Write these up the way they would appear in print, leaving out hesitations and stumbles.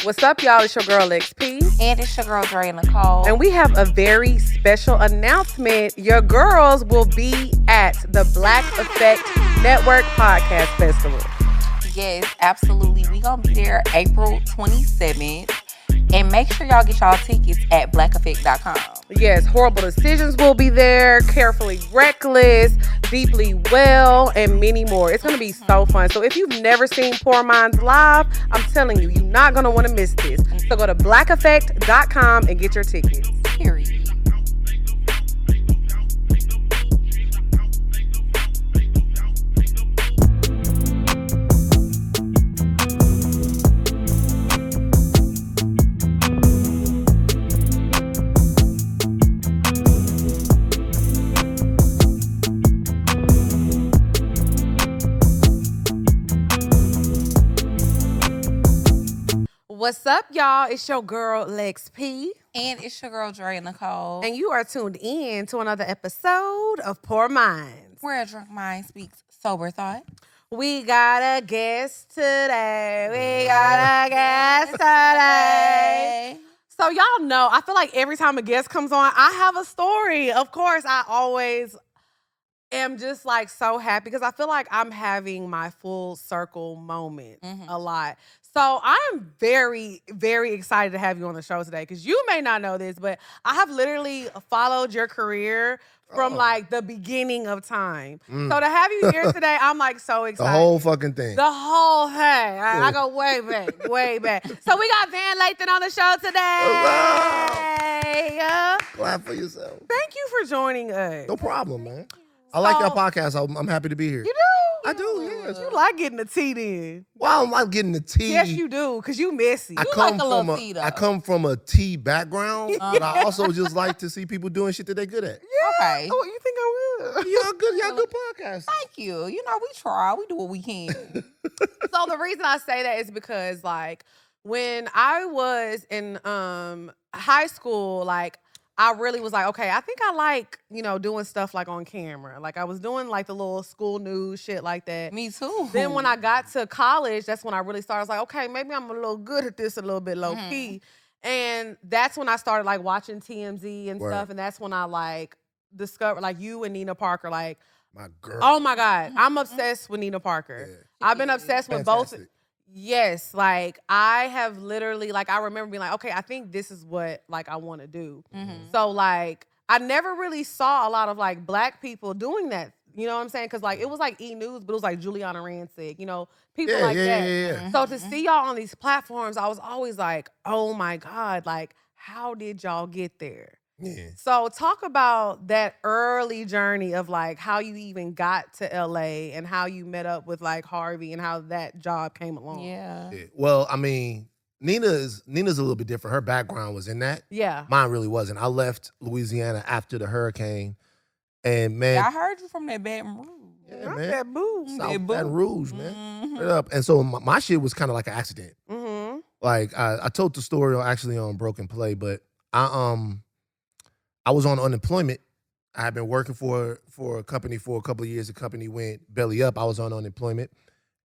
What's up, y'all? It's your girl, XP. And it's your girl, Dre Nicole. And we have a very special announcement. Your girls will be at the Black Effect Network Podcast Festival. Yes, absolutely. We gonna be there April 27th. And make sure y'all get y'all tickets at blackeffect.com. Yes, Horrible Decisions will be there, Carefully Reckless, Deeply Well, and many more. It's going to be so fun. So if you've never seen Poor Minds live, I'm telling you, you're not going to want to miss this. So go to blackeffect.com and get your tickets. Period. What's up, y'all? It's your girl, Lex P. And it's your girl, Dre Nicole. And you are tuned in to another episode of Poor Minds. Where a drunk mind speaks sober thought. We got a guest today. We got a guest today. So y'all know, I feel like every time a guest comes on, I have a story. Of course, I always am just like so happy because I feel like I'm having my full circle moment a lot. So I'm very, very excited to have you on the show today because you may not know this, but I have literally followed your career from like the beginning of time. So to have you here today, I'm like so excited. The whole fucking thing. The whole thing. I go way back, way back. So we got Van Lathan on the show today. Clap for yourself. Thank you for joining us. No problem, man. I like your podcast. I'm happy to be here. You do? I do, yes. You like getting the tea then. Well, I'm like getting the tea. Yes, you do, because you messy. I come from a tea background, but I also just like to see people doing shit that they're good at. Yeah. Okay. Oh, you think I will? Y'all good podcast. Thank you. You know, we try. We do what we can. So the reason I say that is because, like, when I was in high school, like, I really was like, okay, I think I like, doing stuff like on camera. Like I was doing like the little school news shit like that. Me too. Then when I got to college, that's when I really started. I was like, okay, maybe I'm a little good at this, a little bit low key. And that's when I started like watching TMZ and stuff. And that's when I like discovered like you and Nina Parker, like My girl. Oh my God. I'm obsessed with Nina Parker. Yeah. I've been obsessed with both. Fantastic. Yes, like I have literally, like I remember being like, okay, I think this is what like I want to do. So like I never really saw a lot of like black people doing that. You know what I'm saying? Because like it was like E! News, but it was like Juliana Rancic, people like that. Yeah. So to see y'all on these platforms, I was always like, oh my God, like how did y'all get there? Yeah. So talk about that early journey of like how you even got to LA and how you met up with like Harvey and how that job came along. Yeah. Yeah. Well, I mean, Nina's a little bit different. Her background was in that. Yeah. Mine really wasn't. I left Louisiana after the hurricane, and man, Yeah, I heard you from that Baton Rouge. yeah, I'm man, that boo. South Baton Rouge, man. Straight up. And so my shit was kind of like an accident. Mm-hmm. Like I told the story actually on Broken Play, but I was on unemployment. I had been working for a company for a couple of years. The company went belly up. I was on unemployment,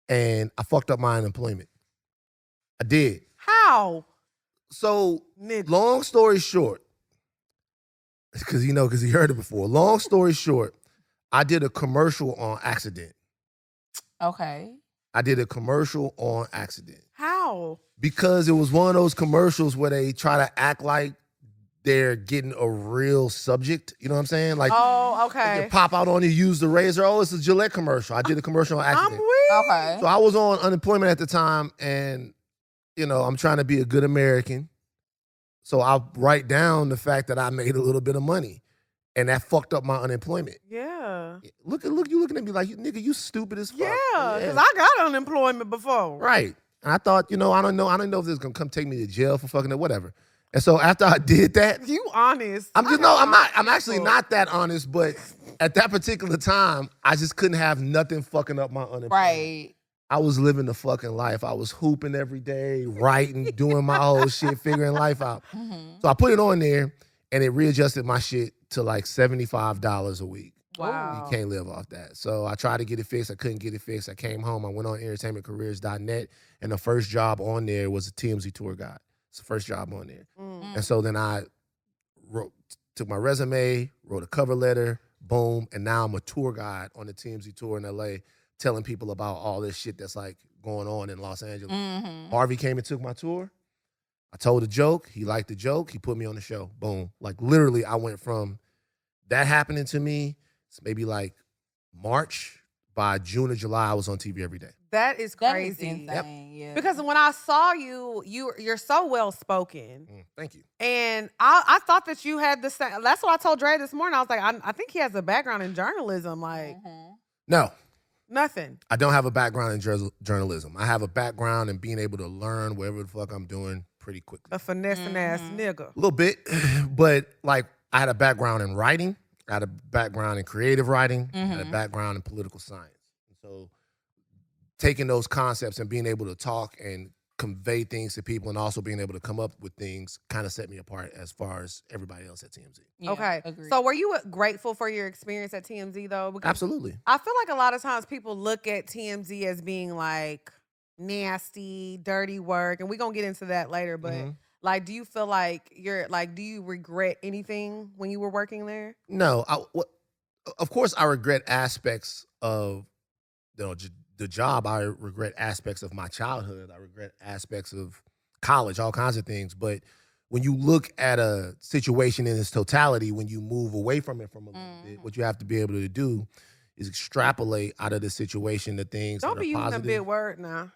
and I fucked up my unemployment. I did. How? So, Nigga. long story short, because you heard it before. Long story short, I did a commercial on accident. Okay. I did a commercial on accident. How? Because it was one of those commercials where they try to act like they're getting a real subject. You know what I'm saying? Like, Oh, they okay. pop out on you, use the razor. Oh, it's a Gillette commercial. I did a commercial on I'm accident. weak. Okay. So I was on unemployment at the time, and, I'm trying to be a good American. So I'll write down the fact that I made a little bit of money, and that fucked up my unemployment. Yeah. You looking at me like, nigga, you stupid as fuck. Yeah, because I got unemployment before. Right. And I thought, I don't know if this is gonna come take me to jail for fucking it, whatever. And so after I did that, You honest. I'm actually not that honest, but at that particular time, I just couldn't have nothing fucking up my unemployment. Right. I was living the fucking life. I was hooping every day, writing, doing my whole shit, figuring life out. So I put it on there, and it readjusted my shit to like $75 a week. Wow. You can't live off that. So I tried to get it fixed. I couldn't get it fixed. I came home. I went on entertainmentcareers.net, and the first job on there was a TMZ tour guide. It's the first job on there. And so then I took my resume, wrote a cover letter, boom, and now I'm a tour guide on the TMZ tour in LA, telling people about all this shit that's like going on in Los Angeles. Harvey came and took my tour. I told a joke. He liked the joke. He put me on the show. Boom. Like literally, I went from that happening to me, it's maybe like March. By June or July, I was on TV every day. That is That crazy. is insane. Yeah. Because when I saw you, you're so well spoken. Thank you. And I thought that you had the same. That's what I told Dre this morning. I was like, I think he has a background in journalism. Like, No, nothing. I don't have a background in journalism. I have a background in being able to learn whatever the fuck I'm doing pretty quickly. A finessing ass nigga. A little bit, but like I had a background in writing. I had a background in creative writing. I had a background in political science. So taking those concepts and being able to talk and convey things to people and also being able to come up with things kind of set me apart as far as everybody else at TMZ. Yeah, Okay. agreed. So were you grateful for your experience at TMZ though? Because Absolutely. I feel like a lot of times people look at TMZ as being like nasty, dirty work. And we're going to get into that later. But like, do you feel like do you regret anything when you were working there? No, of course I regret aspects of the job. I regret aspects of my childhood. I regret aspects of college, all kinds of things. But when you look at a situation in its totality, when you move away from it from a little bit, what you have to be able to do is extrapolate out of the situation the things Don't that be are using a positive. big word now.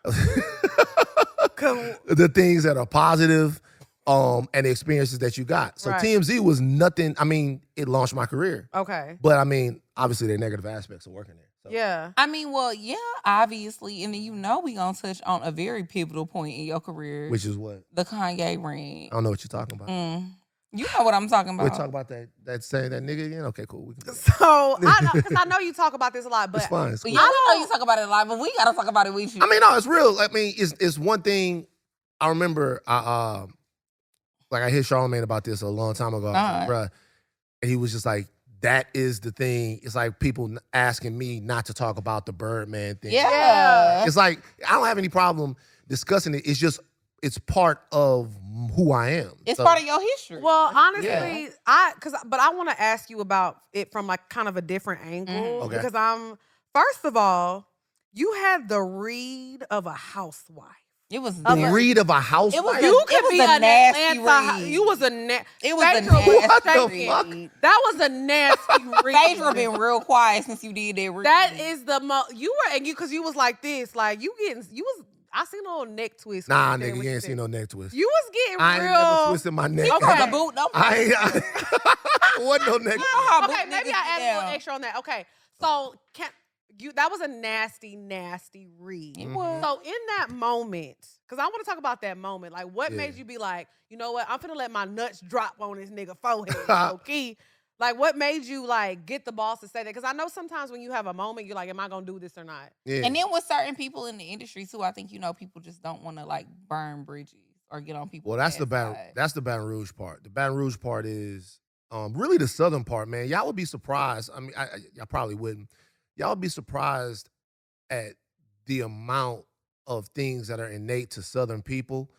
The things that are positive, and the experiences that you got. So Right. TMZ was nothing. I mean, it launched my career. Okay. But I mean, obviously there are negative aspects of working there. So. Yeah. I mean, well, yeah, obviously, and then we gonna touch on a very pivotal point in your career, Which is what? the Kanye rant. I don't know what you're talking about. You know what I'm talking We'll about. talk about that saying that nigga again? Okay, cool. We can do that. So I know you talk about this a lot, but It's fine. It's cool. Yeah, I know you talk about it a lot, but we gotta talk about it with you. I mean, no, it's real. I mean, it's one thing. I remember I hit Charlamagne about this a long time ago. I was like, bruh, and he was just like, that is the thing. It's like people asking me not to talk about the Birdman thing. Yeah. It's like, I don't have any problem discussing it. It's just, it's part of who I am. It's part of your history. well, honestly, I want to ask you about it from like kind of a different angle Okay. because first of all, you had the read of a housewife. it was The very- read of a house. It was wife? a- You could was be a an nasty Atlanta. read. You was a nasty. It was a What nasty the fuck? read. That was a nasty read. Phaedra been real quiet since you did that read. That is the most. You were and because you was like this, like you was. I seen a little neck twist. Nah, when you said nigga, what you ain't said. seen no neck twist. You was getting I ain't real. never twisted my neck. From Okay. the boot. Don't I wasn't no neck. Okay, maybe I add a little extra on that. Okay, so that was a nasty, nasty read. It was. So in that moment, because I want to talk about that moment, like what made you be like, you know what, I'm finna let my nuts drop on this nigga forehead, okay? Like what made you like get the balls to say that? Because I know sometimes when you have a moment, you're like, am I gonna do this or not? Yeah. And then with certain people in the industry too, I think people just don't want to like burn bridges or get on people. Well, that's the Baton Rouge part. The Baton Rouge part is really the southern part, man. Y'all would be surprised. I mean, y'all probably wouldn't. Y'all would be surprised at the amount of things that are innate to southern people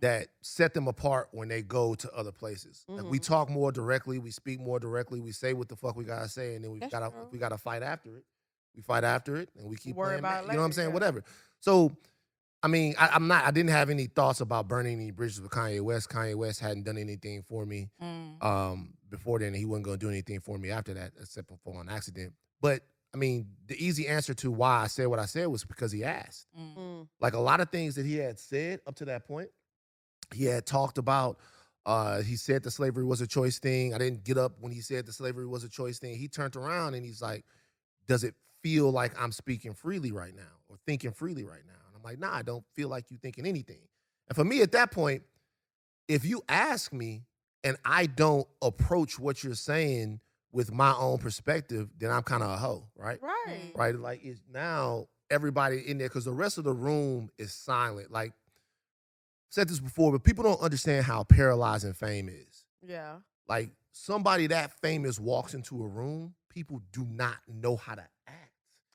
that set them apart when they go to other places. Like we talk more directly, we speak more directly, we say what the fuck we gotta say, and then we gotta fight after it. We fight after it, and we keep Worry playing about back. it You know what I'm later, saying? yeah. Whatever. So, I mean, I didn't have any thoughts about burning any bridges with Kanye West. Kanye West hadn't done anything for me before then, and he wasn't gonna do anything for me after that, except for an accident. But I mean, the easy answer to why I said what I said was because he asked. Like a lot of things that he had said up to that point, he had talked about. He said the slavery was a choice thing. I didn't get up when he said the slavery was a choice thing. He turned around and he's like, does it feel like I'm speaking freely right now or thinking freely right now? And I'm like, nah, I don't feel like you thinking anything. And for me at that point, if you ask me and I don't approach what you're saying with my own perspective, then I'm kind of a hoe, right? Right. Right? Like it's now everybody in there, because the rest of the room is silent. Like, I've said this before, but people don't understand how paralyzing fame is. Yeah. Like somebody that famous walks into a room people do not know how to act.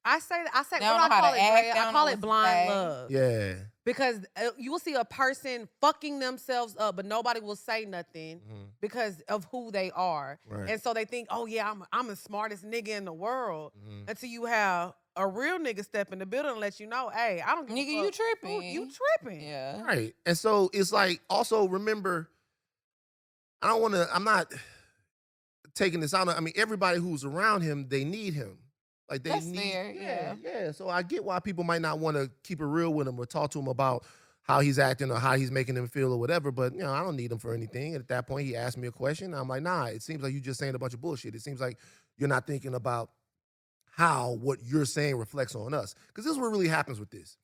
I say, They what don't do know I how call to it, act, Dre? they I don't call know it what to blind say. love. Yeah. Because you will see a person fucking themselves up, but nobody will say nothing because of who they are. Right. And so they think, oh yeah, I'm the smartest nigga in the world. Until you have a real nigga step in the building and let you know, hey, I don't give Nigga, a you fuck. tripping. You tripping. Yeah. Right. And so it's like, also remember, I'm not taking this out. I mean, everybody who's around him, they need him. Like they That's need, fair, yeah. So I get why people might not want to keep it real with him or talk to him about how he's acting or how he's making them feel or whatever. But I don't need him for anything. And at that point, he asked me a question. I'm like, nah. It seems like you just saying a bunch of bullshit. It seems like you're not thinking about how what you're saying reflects on us. Because this is what really happens with this.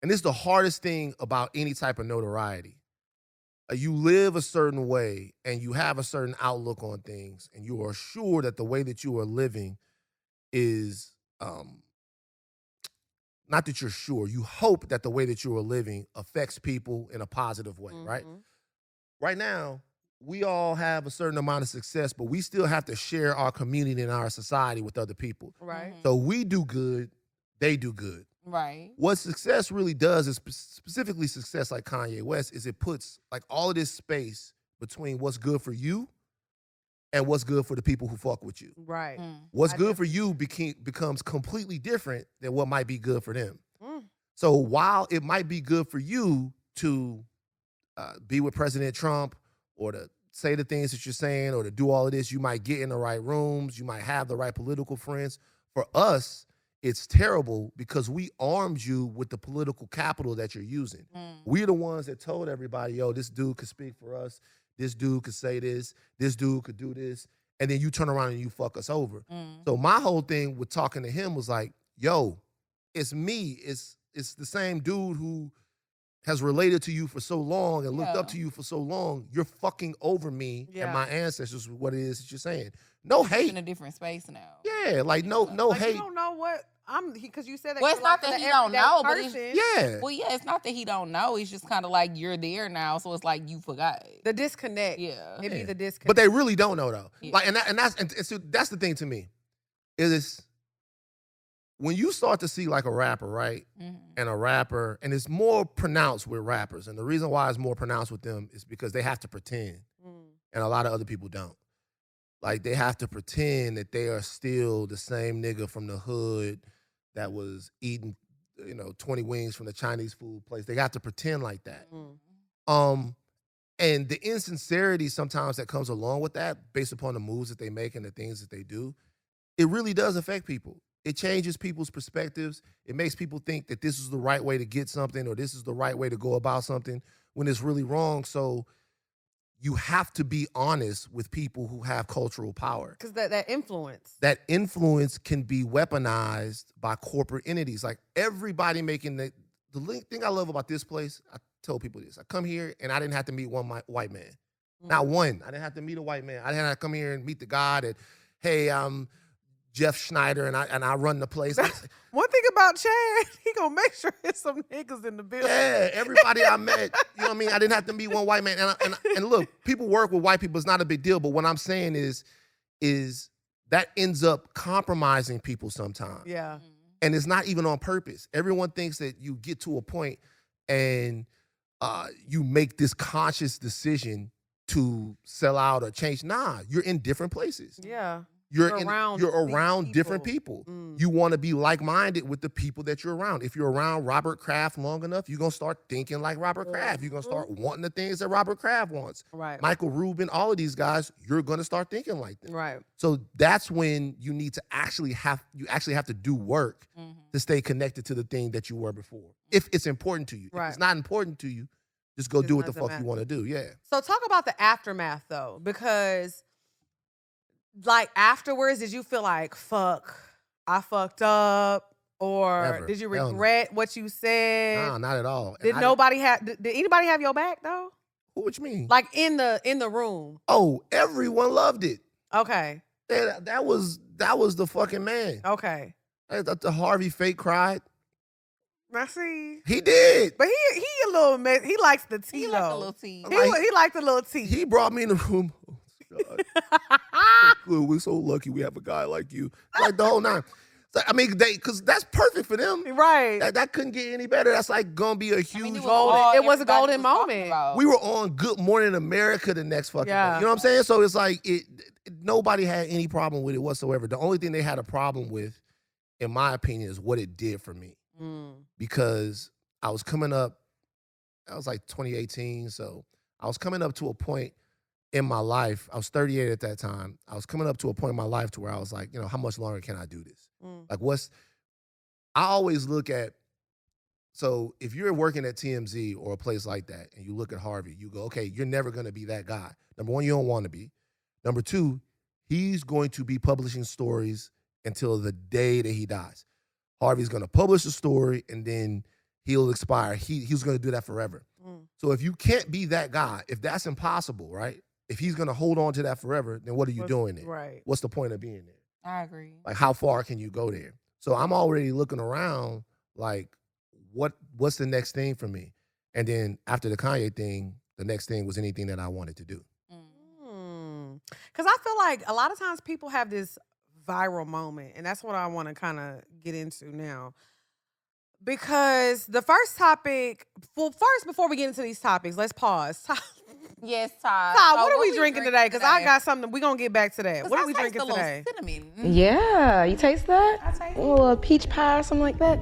And this is the hardest thing about any type of notoriety. You live a certain way and you have a certain outlook on things, and you are sure that the way that you are living is not that you're sure. You hope that the way that you are living affects people in a positive way, right? Right now, we all have a certain amount of success, but we still have to share our community and our society with other people. Right. So we do good, they do good. Right. What success really does is specifically success like Kanye West is it puts like all of this space between what's good for you and what's good for the people who fuck with you. Right. What's good for you becomes completely different than what might be good for them. So while it might be good for you to be with President Trump or to say the things that you're saying or to do all of this, you might get in the right rooms, you might have the right political friends. For us, it's terrible because we armed you with the political capital that you're using. We're the ones that told everybody, yo, this dude could speak for us. This dude could say this dude could do this, and then you turn around and you fuck us over. So my whole thing with talking to him was like, yo, it's me. It's the same dude who has related to you for so long and looked up to you for so long. You're fucking over me and my ancestors with what it is that you're saying. No hate. In a different space now. Yeah, like no like hate. You don't know what because you said that. Well, it's not that he don't know, but it's, it's not that he don't know. It's just kind of like you're there now, so it's like you forgot. The disconnect. Yeah, it'd be the disconnect. But they really don't know though. Yeah. Like, and so that's the thing to me, is when you start to see like a rapper, right, and a rapper, and it's more pronounced with rappers, and the reason why it's more pronounced with them is because they have to pretend, and a lot of other people don't. Like they have to pretend that they are still the same nigga from the hood that was eating, 20 wings from the Chinese food place. They got to pretend like that. And the insincerity sometimes that comes along with that, based upon the moves that they make and the things that they do, it really does affect people. It changes people's perspectives. It makes people think that this is the right way to get something or this is the right way to go about something when it's really wrong. So you have to be honest with people who have cultural power. Because that influence. That influence can be weaponized by corporate entities. Like everybody making the thing I love about this place, I tell people this. I come here and I didn't have to meet one white man. Not one. I didn't have to meet a white man. I didn't have to come here and meet the guy that, hey, I'm Jeff Schneider and I run the place. One thing about Chad, he gonna make sure there's some niggas in the building. Yeah, everybody I met, you know what I mean? I didn't have to meet one white man. And look, people work with white people. It's not a big deal. But what I'm saying is that ends up compromising people sometimes. Yeah. And it's not even on purpose. Everyone thinks that you get to a point and you make this conscious decision to sell out or change. Nah, you're in different places. Yeah. You're around different people. You want to be like-minded with the people that you're around. If you're around Robert Kraft long enough, you're going to start thinking like Robert Kraft. You're going to start wanting the things that Robert Kraft wants. Right. Michael Rubin, all of these guys, you're going to start thinking like them. Right. So that's when you need to actually have to do work to stay connected to the thing that you were before. If it's important to you. Right. If it's not important to you, just go do what the fuck you want to do. Yeah. So talk about the aftermath though, because like afterwards, did you feel like, fuck, I fucked up? Or Never. did you Hell no. regret what you said? Nah, not at all. Did anybody have your back though? What you mean? Like in the room? Oh, everyone loved it. Okay. That was the fucking man. Okay. The Harvey fake cried. I see. He did. But he a little mess. He likes the tea He though. like a little tea. He liked the little tea. He brought me in the room. God. Good. We're so lucky we have a guy like you. Like the whole nine. So, I mean, because that's perfect for them. Right. That couldn't get any better. That's like gonna be a huge it was a golden moment. We were on Good Morning America the next fucking day. You know what I'm saying? So it's like nobody had any problem with it whatsoever. The only thing they had a problem with, in my opinion, is what it did for me. Because I was coming up, that was like 2018, so I was coming up to a point in my life. I was 38 at that time. I was coming up to a point in my life to where I was like, how much longer can I do this? Like I always look at, so if you're working at TMZ or a place like that and you look at Harvey, you go, okay, you're never going to be that guy. Number one, you don't want to be. Number two, he's going to be publishing stories until the day that he dies. Harvey's going to publish a story and then he'll expire. He's going to do that forever. So if you can't be that guy, if that's impossible, right? If he's going to hold on to that forever, then what are you doing there? Right. What's the point of being there? I agree. Like, how far can you go there? So I'm already looking around like, what's the next thing for me? And then after the Kanye thing, the next thing was anything that I wanted to do. Because I feel like a lot of times people have this viral moment, and that's what I want to kind of get into now. Because the first topic, before we get into these topics, let's pause. Yes, Todd. Todd, what are we drinking today? Because I got something. We're going to get back to that. What are we drinking today? Cinnamon. Yeah, you taste that? I taste it. A little peach pie or something like that.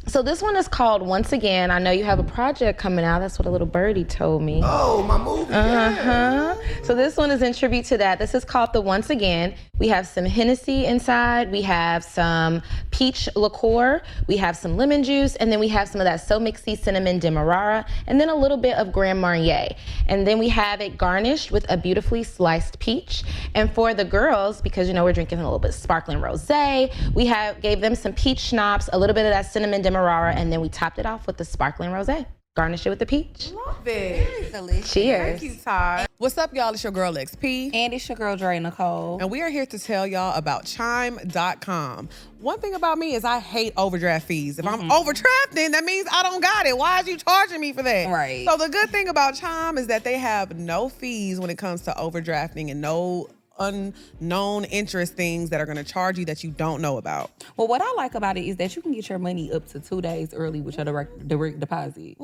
So this one is called Once Again. I know you have a project coming out. That's what a little birdie told me. Oh, my movie. Yeah. So this one is in tribute to that. This is called the Once Again. We have some Hennessy inside. We have some peach liqueur. We have some lemon juice. And then we have some of that So Mixy cinnamon demerara. And then a little bit of Grand Marnier. And then we have it garnished with a beautifully sliced peach. And for the girls, because we're drinking a little bit of sparkling rosé, we gave them some peach schnapps, a little bit of that cinnamon demerara, and then we topped it off with the sparkling rosé. Garnish it with the peach. Love it. Very delicious. Cheers. Thank you, Todd. What's up, y'all? It's your girl, XP. And it's your girl, Dre Nicole. And we are here to tell y'all about Chime.com. One thing about me is I hate overdraft fees. If I'm overdrafting, that means I don't got it. Why is you charging me for that? Right. So the good thing about Chime is that they have no fees when it comes to overdrafting and no unknown interest things that are going to charge you that you don't know about. Well, what I like about it is that you can get your money up to 2 days early with your direct deposit.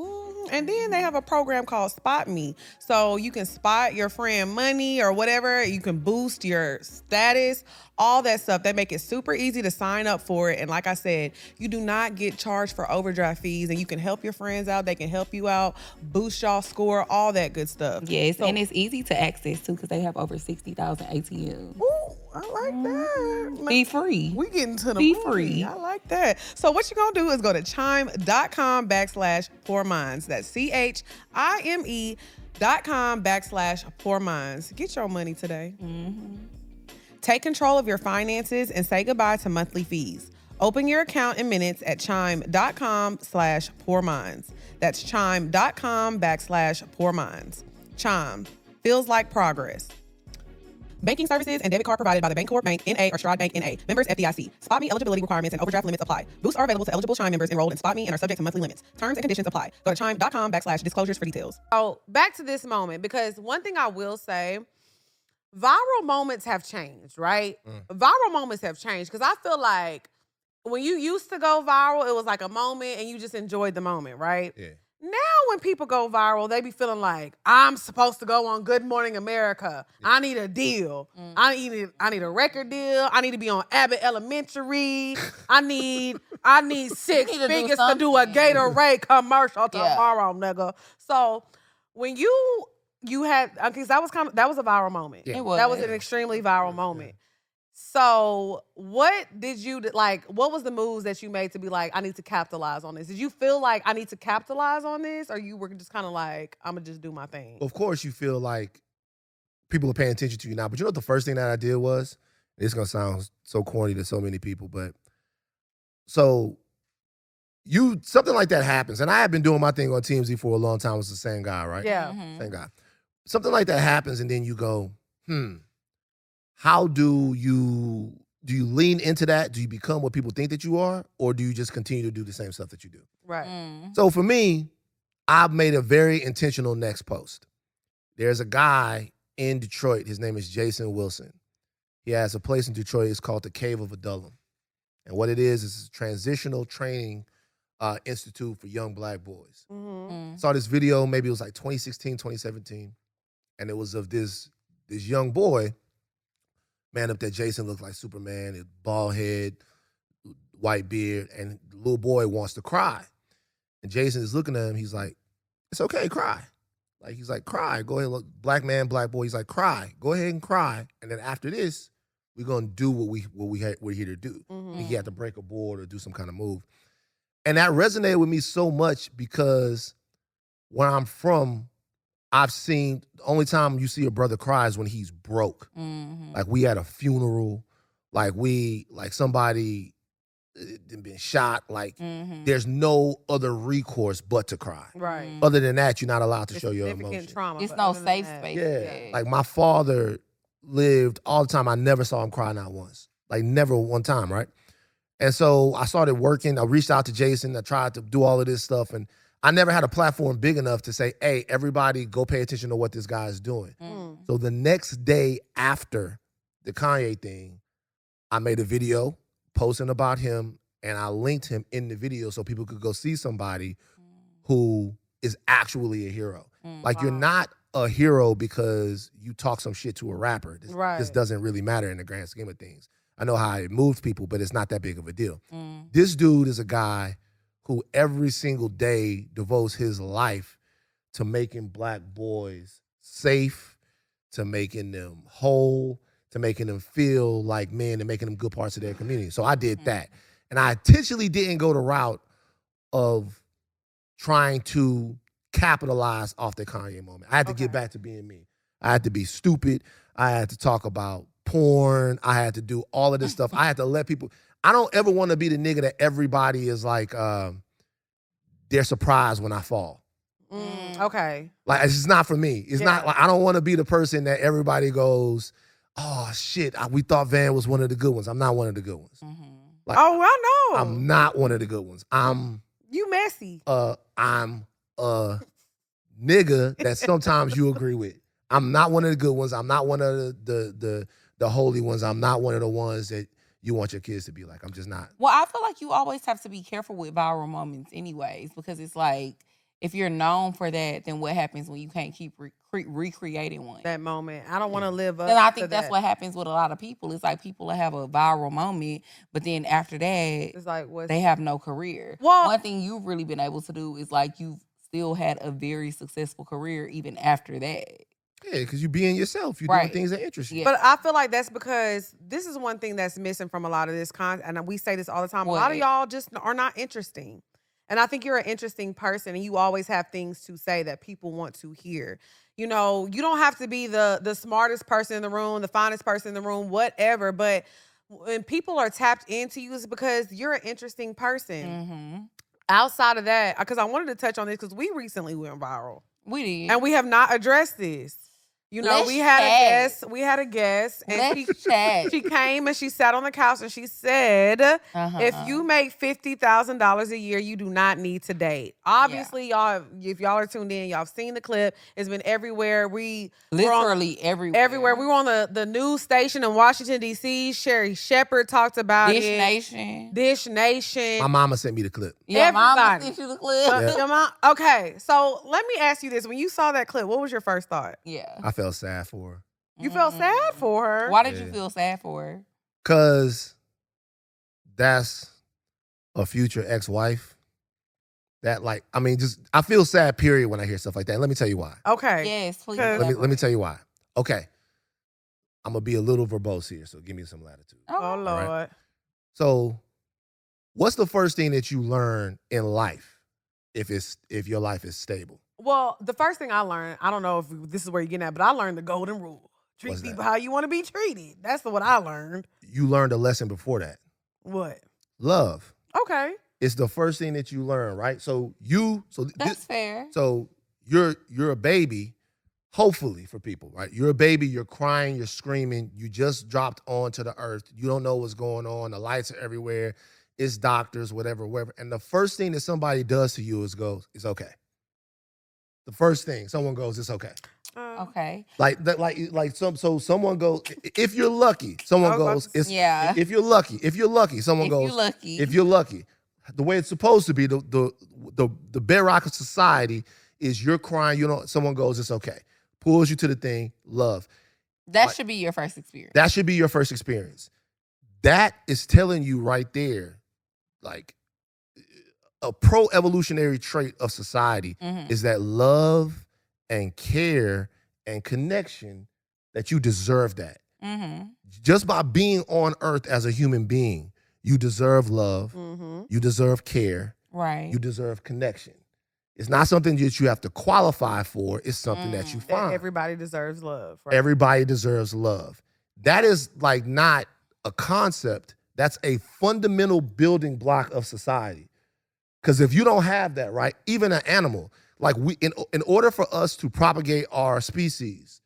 And then they have a program called Spot Me. So you can spot your friend money or whatever. You can boost your status, all that stuff. They make it super easy to sign up for it. And like I said, you do not get charged for overdraft fees. And you can help your friends out. They can help you out, boost y'all score, all that good stuff. Yes, and it's easy to access too because they have over 60,000 ATMs. Ooh, I like that. Be free. We getting to the Be movie. free. I like that. So what you're going to do is go to chime.com/pourminds. That's CHIME.com/pourminds. Get your money today. Take control of your finances and say goodbye to monthly fees. Open your account in minutes at chime.com/pourminds. That's chime.com/pourminds. Chime. Feels like progress. Banking services and debit card provided by the Bancorp Bank N.A. or Stride Bank N.A. Members FDIC. Spot Me eligibility requirements and overdraft limits apply. Boosts are available to eligible Chime members enrolled in Spot Me and are subject to monthly limits. Terms and conditions apply. Go to chime.com/disclosures for details. So back to this moment, because one thing I will say, viral moments have changed, right? Viral moments have changed because I feel like when you used to go viral, it was like a moment and you just enjoyed the moment, right? Yeah. Now when people go viral, they be feeling like, I'm supposed to go on Good Morning America. I need a deal. I need a record deal. I need to be on Abbott Elementary. I need 6 figures to do a Gatorade commercial tomorrow, nigga. So when you had, because that was a viral moment. Yeah. It was. That was an extremely viral moment. So what did you, like, what was the moves that you made to be like, I need to capitalize on this? Did you feel like I need to capitalize on this? Or you were just kind of like, I'm going to just do my thing? Of course you feel like people are paying attention to you now. But you know what the first thing that I did was? It's going to sound so corny to so many people, but so something like that happens. And I have been doing my thing on TMZ for a long time. It's the same guy, right? Yeah. Same guy. Something like that happens and then you go, how do you lean into that? Do you become what people think that you are? Or do you just continue to do the same stuff that you do? Right. So for me, I've made a very intentional next post. There's a guy in Detroit. His name is Jason Wilson. He has a place in Detroit. It's called the Cave of Adullam. And what it is a transitional training institute for young black boys. Saw this video, maybe it was like 2016, 2017. And it was of this young boy, man up there. Jason looked like Superman, bald head, white beard, and the little boy wants to cry. And Jason is looking at him. He's like, it's okay, cry. Like, he's like, cry. Go ahead, look, black man, black boy. He's like, cry. Go ahead and cry. And then after this, we're gonna do what we're here to do. And he had to break a board or do some kind of move. And that resonated with me so much because where I'm from, I've seen the only time you see a brother cry is when he's broke. Like, we had a funeral, like somebody been shot. Like, there's no other recourse but to cry. Right. Other than that, you're not allowed to show your Significant emotion. trauma. It's but no other than safe that- space. Yeah. Like, my father lived all the time. I never saw him cry not once. Like, never one time, right? And so I started working. I reached out to Jason. I tried to do all of this stuff. And I never had a platform big enough to say, hey, everybody go pay attention to what this guy is doing. So the next day after the Kanye thing, I made a video posting about him, and I linked him in the video so people could go see somebody who is actually a hero. Like, you're not a hero because you talk some shit to a rapper. This doesn't really matter in the grand scheme of things. I know how it moves people, but it's not that big of a deal. This dude is a guy who every single day devotes his life to making black boys safe, to making them whole, to making them feel like men and making them good parts of their community. So I did that. And I intentionally didn't go the route of trying to capitalize off the Kanye moment. I had to get back to being me. I had to be stupid. I had to talk about porn. I had to do all of this stuff. I had to let people, I don't ever want to be the nigga that everybody is like, they're surprised when I fall. Okay. Like, it's just not for me. It's not like, I don't want to be the person that everybody goes, oh shit, we thought Van was one of the good ones. I'm not one of the good ones. Like, Oh, I know. I'm not one of the good ones. You messy. I'm a nigga that sometimes you agree with. I'm not one of the good ones. I'm not one of the holy ones. I'm not one of the ones that you want your kids to be like. I'm just not. Well, I feel like you always have to be careful with viral moments anyways, because it's like, if you're known for that, then what happens when you can't keep recreating one? That moment. I don't want to live up And I to think that's that. what happens with a lot of people. It's like people will have a viral moment, but then after that, It's like, what's they have no career. Well- One thing you've really been able to do is like you've still had a very successful career even after that. Yeah, because you being yourself. You're Right. doing things that interest you. Yeah. But I feel like that's because this is one thing that's missing from a lot of this content. And we say this all the time. A lot of What? y'all just are not interesting. And I think you're an interesting person and you always have things to say that people want to hear. You know, you don't have to be the smartest person in the room, the finest person in the room, whatever. But when people are tapped into you, it's because you're an interesting person. Outside of that, because I wanted to touch on this because we recently went viral. We did. And we have not addressed this. You know, Let's we had chat. a guest, and Let's chat. she came and she sat on the couch and she said, if you make $50,000 a year, you do not need to date. Obviously, y'all, if y'all are tuned in, y'all have seen the clip. It's been everywhere. Literally everywhere. Everywhere. We were on the news station in Washington, D.C. Sherry Shepherd talked about Dish it. Nation. Dish Nation. My mama sent me the clip. Yeah, mama Everybody. sent you the clip. Your mom- Okay, so let me ask you this. When you saw that clip, what was your first thought? Yeah. I felt sad for her. You felt sad for her. Why did you Yeah. feel sad for her? Because that's a future ex-wife. That, like, I mean, just, I feel sad, period, when I hear stuff like that. Let me tell you why. Okay. Yes, please. Let me tell you why. Okay. I'm going to be a little verbose here, so give me some latitude. Oh, Lord. right. So, what's the first thing that you learn in life if your life is stable? Well, the first thing I learned, I don't know if this is where you're getting at, but I learned the golden rule. Treat What's that? people how you want to be treated. That's what I learned. You learned a lesson before that. What? Love. Okay. It's the first thing that you learn, right? So That's fair. So you're a baby, hopefully for people, right? You're a baby, you're crying, you're screaming, you just dropped onto the earth. You don't know what's going on. The lights are everywhere. It's doctors, whatever. And the first thing that somebody does to you is goes, it's okay. The first thing someone goes, it's okay. Okay. Like that, so someone goes, if you're lucky, someone goes, yeah. If you're lucky, someone If goes, you're lucky. if you're lucky, the way it's supposed to be, the bedrock of society is you're crying, someone goes, it's okay, pulls you to the thing, love. That should be your first experience. That should be your first experience. That is telling you right there, like a pro-evolutionary trait of society is that love and care and connection, that you deserve that. Just by being on earth as a human being, you deserve love, you deserve care, right? You deserve connection. It's not something that you have to qualify for. It's something that you find. Everybody deserves love. Right? Everybody deserves love. That is like not a concept. That's a fundamental building block of society. Because if you don't have that, right, even an animal, like in order for us to propagate our species,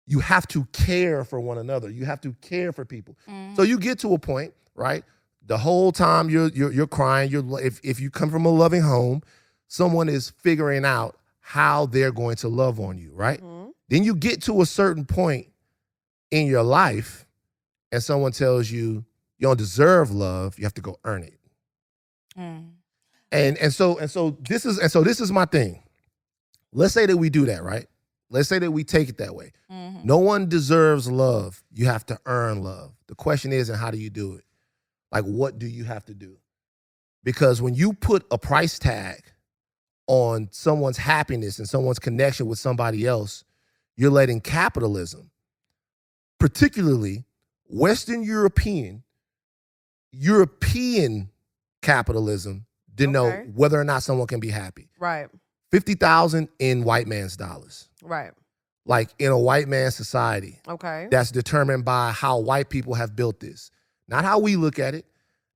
you have to care for one another. You have to care for people. So you get to a point, right? The whole time you're crying. If you come from a loving home, someone is figuring out how they're going to love on you, right? Then you get to a certain point in your life, and someone tells you you don't deserve love. You have to go earn it. And so this is my thing. Let's say that we do that, right? Let's say that we take it that way. No one deserves love. You have to earn love. The question is, and how do you do it? Like, what do you have to do? Because when you put a price tag on someone's happiness and someone's connection with somebody else, you're letting capitalism, particularly Western European capitalism, denote whether or not someone can be happy. Right. 50,000 in white man's dollars. Right. Like in a white man's society. Okay. That's determined by how white people have built this. Not how we look at it,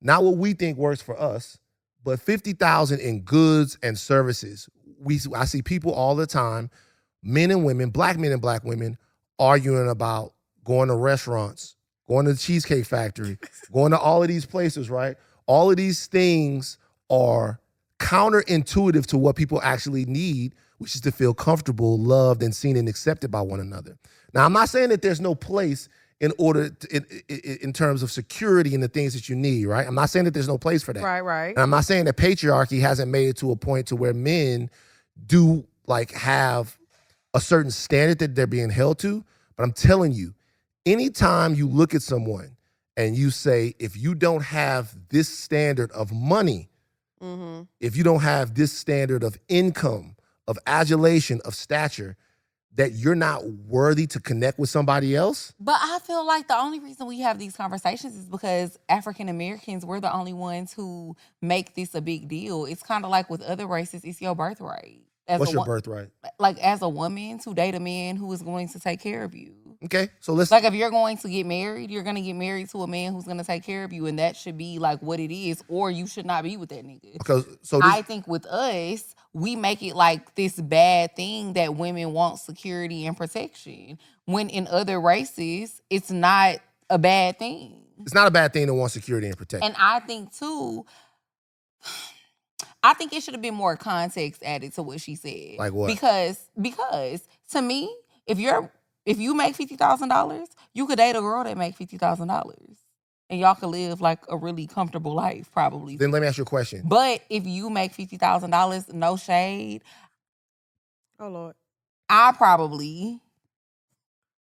not what we think works for us, but 50,000 in goods and services. I see people all the time, men and women, black men and black women, arguing about going to restaurants, going to the Cheesecake Factory, going to all of these places, right? All of these things are counterintuitive to what people actually need, which is to feel comfortable, loved, and seen and accepted by one another. Now, I'm not saying that there's no place in terms of security and the things that you need, right? I'm not saying that there's no place for that. Right. And I'm not saying that patriarchy hasn't made it to a point to where men do like have a certain standard that they're being held to. But I'm telling you, anytime you look at someone and you say, if you don't have this standard of money, if you don't have this standard of income, of adulation, of stature, that you're not worthy to connect with somebody else? But I feel like the only reason we have these conversations is because African Americans, we're the only ones who make this a big deal. It's kind of like with other races, it's your birthright. What's your birthright? Like as a woman, to date a man who is going to take care of you. Okay, so let's... Like if you're going to get married, you're going to get married to a man who's going to take care of you, and that should be like what it is, or you should not be with that nigga. Okay, so I think with us, we make it like this bad thing that women want security and protection, when in other races, it's not a bad thing. It's not a bad thing to want security and protection. And I think too, I think it should have been more context added to what she said. Like what? Because to me, if you make $50,000, you could date a girl that make $50,000. And y'all could live like a really comfortable life, probably. Then let me ask you a question. But if you make $50,000, no shade. Oh, Lord. I probably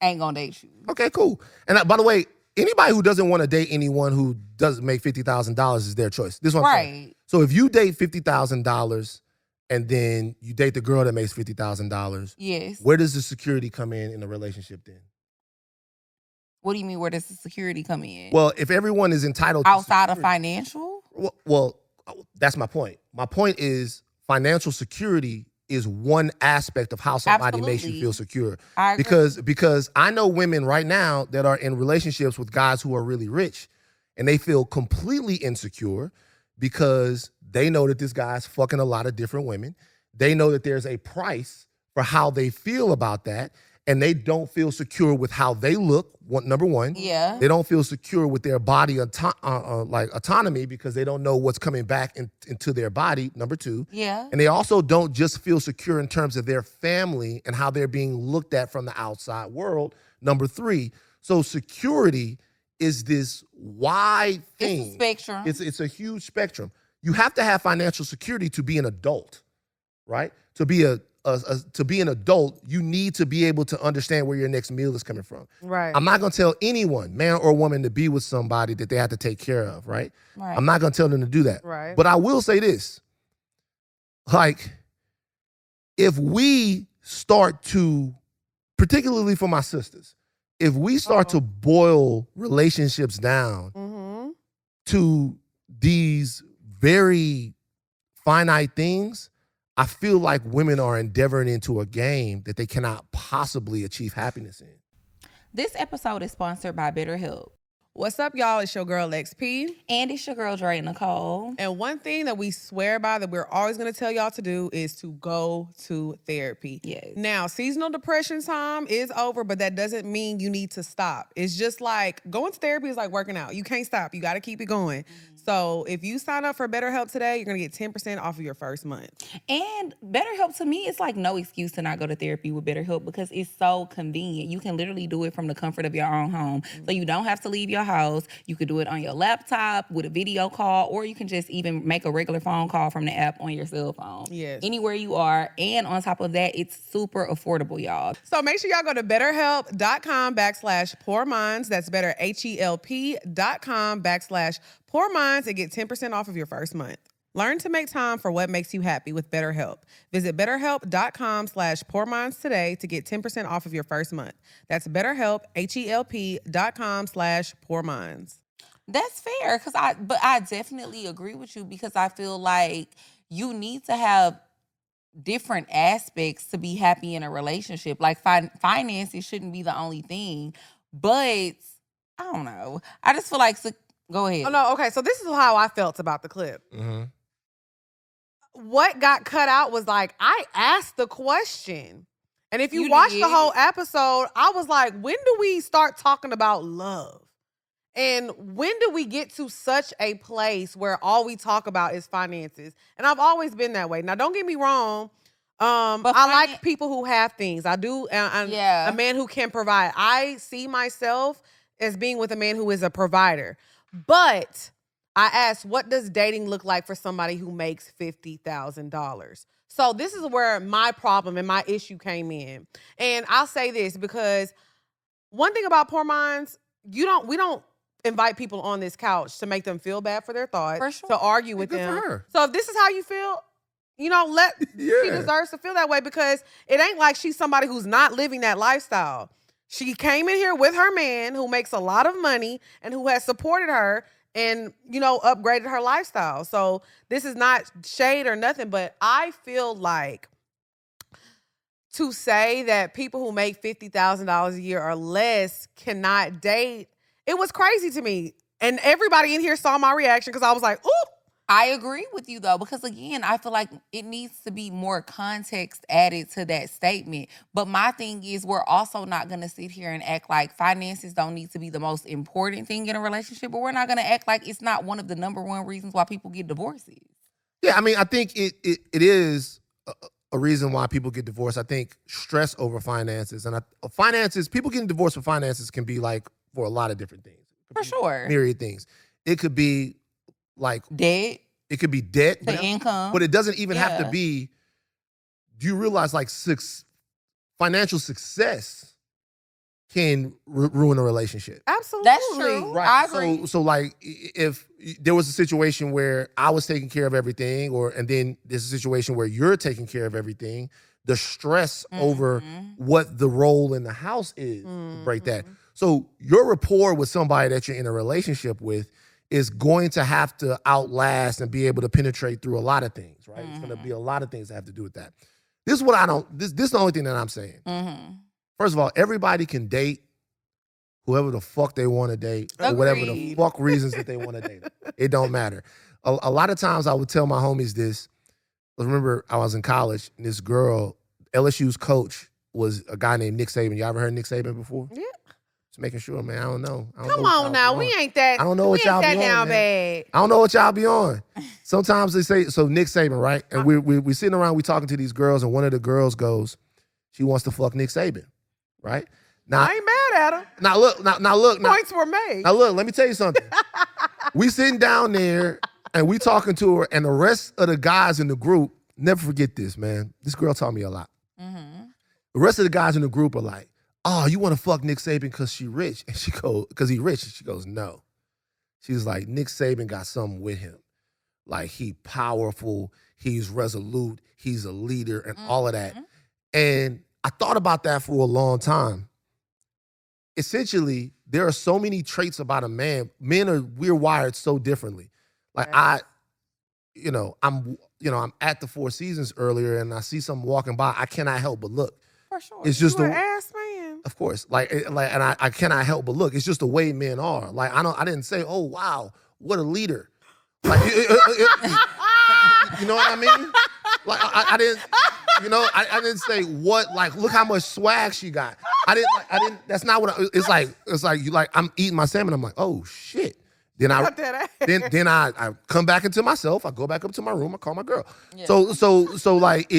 ain't gonna date you. Okay, cool. And by the way, anybody who doesn't want to date anyone who doesn't make $50,000 is their choice. This one, right? So if you date $50,000 and then you date the girl that makes $50,000, yes, where does the security come in the relationship then? What do you mean? Where does the security come in? Well, if everyone is entitled outside to of financial. Well, that's my point. My point is financial security is one aspect of how somebody makes you feel secure. I agree. Because I know women right now that are in relationships with guys who are really rich, and they feel completely insecure because they know that this guy's fucking a lot of different women. They know that there's a price for how they feel about that. and they don't feel secure with how they look, number one. Yeah. They don't feel secure with their body like autonomy because they don't know what's coming back into their body, number two. Yeah. And they also don't just feel secure in terms of their family and how they're being looked at from the outside world, number three. So security is this wide thing. It's a spectrum. It's a huge spectrum. You have to have financial security to be an adult, right? To be to be an adult, you need to be able to understand where your next meal is coming from. Right. I'm not going to tell anyone, man or woman, to be with somebody that they have to take care of, right? Right. I'm not going to tell them to do that. Right. But I will say this. Like, if we start to, particularly for my sisters, if we start to boil relationships down to these very finite things, I feel like women are endeavoring into a game that they cannot possibly achieve happiness in. This episode is sponsored by BetterHelp. What's up, y'all? It's your girl, XP. And it's your girl, Dre Nicole. And one thing that we swear by that we're always going to tell y'all to do is to go to therapy. Yes. Now, seasonal depression time is over, but that doesn't mean you need to stop. It's just like going to therapy is like working out. You can't stop. You got to keep it going. So if you sign up for BetterHelp today, you're going to get 10% off of your first month. And BetterHelp, to me, it's like no excuse to not go to therapy with BetterHelp because it's so convenient. You can literally do it from the comfort of your own home. So you don't have to leave your house. You could do it on your laptop with a video call, or you can just even make a regular phone call from the app on your cell phone. Yes. Anywhere you are. And on top of that, it's super affordable, y'all. So make sure y'all go to betterhelp.com/poorminds. That's betterhelp.com/poorminds and get 10% off of your first month. Learn to make time for what makes you happy with BetterHelp. Visit betterhelp.com/poorminds today to get 10% off of your first month. That's BetterHelp, HELP.com/poorminds. That's fair, but I definitely agree with you because I feel like you need to have different aspects to be happy in a relationship. Like finances shouldn't be the only thing, but I don't know. I just feel like go ahead. Oh no, okay. So this is how I felt about the clip. What got cut out was like I asked the question. And if you watch the whole episode, I was like, when do we start talking about love? And when do we get to such a place where all we talk about is finances? And I've always been that way. Now, don't get me wrong. I like people who have things. I do. A man who can provide. I see myself as being with a man who is a provider. But I asked, what does dating look like for somebody who makes $50,000? So this is where my problem and my issue came in. And I'll say this because one thing about Poor Minds, we don't invite people on this couch to make them feel bad for their thoughts, for sure. to argue with Good them. for her. So if this is how you feel, she deserves to feel that way because it ain't like she's somebody who's not living that lifestyle. She came in here with her man who makes a lot of money and who has supported her and, upgraded her lifestyle. So this is not shade or nothing, but I feel like to say that people who make $50,000 a year or less cannot date, it was crazy to me. And everybody in here saw my reaction because I was like, ooh. I agree with you, though, because, again, I feel like it needs to be more context added to that statement. But my thing is we're also not going to sit here and act like finances don't need to be the most important thing in a relationship, but we're not going to act like it's not one of the number one reasons why people get divorces. Yeah, I mean, I think it is a reason why people get divorced. I think stress over finances. And people getting divorced for finances can be like for a lot of different things. For sure. Myriad things. It could be like debt. It could be debt. The income. But it doesn't even have to be, do you realize like financial success can ruin a relationship? Absolutely. That's true. Right. I agree. So like if there was a situation where I was taking care of everything and then there's a situation where you're taking care of everything, the stress over what the role in the house is break that. So your rapport with somebody that you're in a relationship with is going to have to outlast and be able to penetrate through a lot of things, right? It's going to be a lot of things that have to do with that. This is what this is the only thing that I'm saying. First of all, everybody can date whoever the fuck they want to date for whatever the fuck reasons that they want to date. It don't matter. A lot of times I would tell my homies this. I remember I was in college and this girl, LSU's coach, was a guy named Nick Saban. You ever heard Nick Saban before? Yeah. Just making sure, man. I don't know. Come on now, we ain't that. I don't know what y'all be on, down man. bad. I don't know what y'all be on. Sometimes they say, so Nick Saban, right? And we sitting around, we talking to these girls, and one of the girls goes, she wants to fuck Nick Saban, right? Now, I ain't mad at her. Now look. Points were made. Now look, let me tell you something. We sitting down there, and we talking to her, and the rest of the guys in the group, never forget this, man. This girl taught me a lot. Mm-hmm. The rest of the guys in the group are like, oh, you want to fuck Nick Saban because she rich? And she goes, because he rich. And she goes, no. She's like, Nick Saban got something with him. Like, he powerful, he's resolute, he's a leader, and all of that. And I thought about that for a long time. Essentially, there are so many traits about a man. We're wired so differently. Like, Right. I'm at the Four Seasons earlier, and I see someone walking by. I cannot help but look. For sure. It's just You an ass man. of course, and I cannot help but look. It's just the way men are. Like, I didn't say, oh wow, what a leader. Like, you know what I mean? Like, I didn't. I didn't say what. Like, look how much swag she got. I didn't. That's not what. It's like you like. I'm eating my salmon. I'm like, oh shit. Then I come back into myself. I go back up to my room. I call my girl. Yeah. So like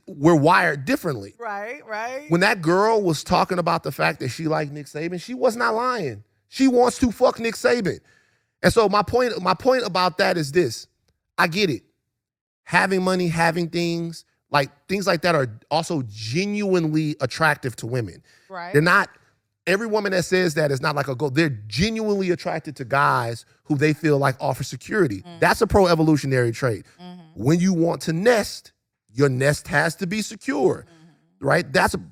we're wired differently. Right. When that girl was talking about the fact that she liked Nick Saban, she was not lying. She wants to fuck Nick Saban. And so my point about that is this. I get it. Having money, having things like that are also genuinely attractive to women. Right. They're not, every woman that says that is not like a goal. They're genuinely attracted to guys who they feel like offer security. Mm-hmm. That's a pro-evolutionary trait. Mm-hmm. When you want to nest, your nest has to be secure, right?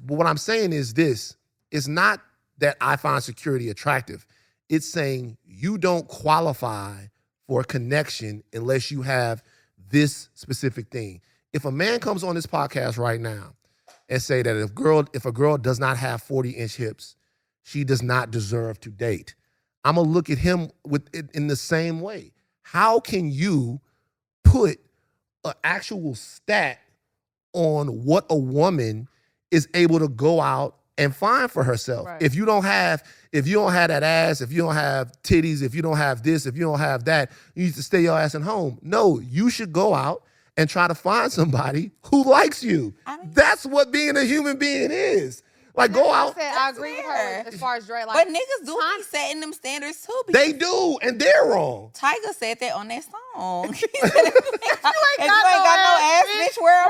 What I'm saying is this. It's not that I find security attractive. It's saying you don't qualify for a connection unless you have this specific thing. If a man comes on this podcast right now and say that if a girl does not have 40-inch hips, she does not deserve to date, I'm going to look at him in the same way. How can you put an actual stat on what a woman is able to go out and find for herself? Right. If you don't have that ass, if you don't have titties, if you don't have this, if you don't have that, you need to stay your ass at home. No, you should go out and try to find somebody who likes you. That's what being a human being is. Like, go out. I agree with her as far as Dre. Like, but niggas do be setting them standards too. They do, and they're wrong. Tiger said that on that song. If you ain't got no ass, bitch, wear a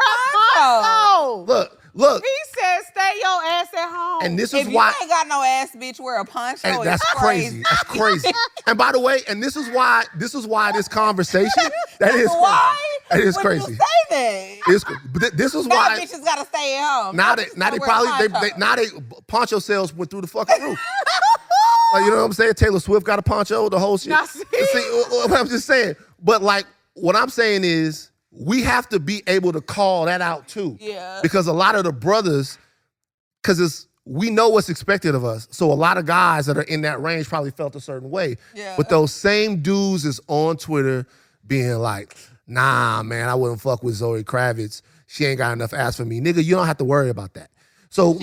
poncho. Look. He said, "Stay your ass at home." And this is if why you ain't got no ass, bitch, wear a poncho. And that's crazy. That's crazy. And by the way, and this is why this conversation that is why. That is when crazy. You say that. But this is now why bitches gotta stay at home. Now they poncho sales went through the fucking roof. Like, you know what I'm saying? Taylor Swift got a poncho, the whole shit. See, I'm just saying. But like, what I'm saying is, we have to be able to call that out too. Yeah. Because a lot of the brothers, we know what's expected of us. So a lot of guys that are in that range probably felt a certain way. Yeah. But those same dudes is on Twitter being like, nah, man, I wouldn't fuck with Zoe Kravitz. She ain't got enough ass for me. Nigga, you don't have to worry about that. So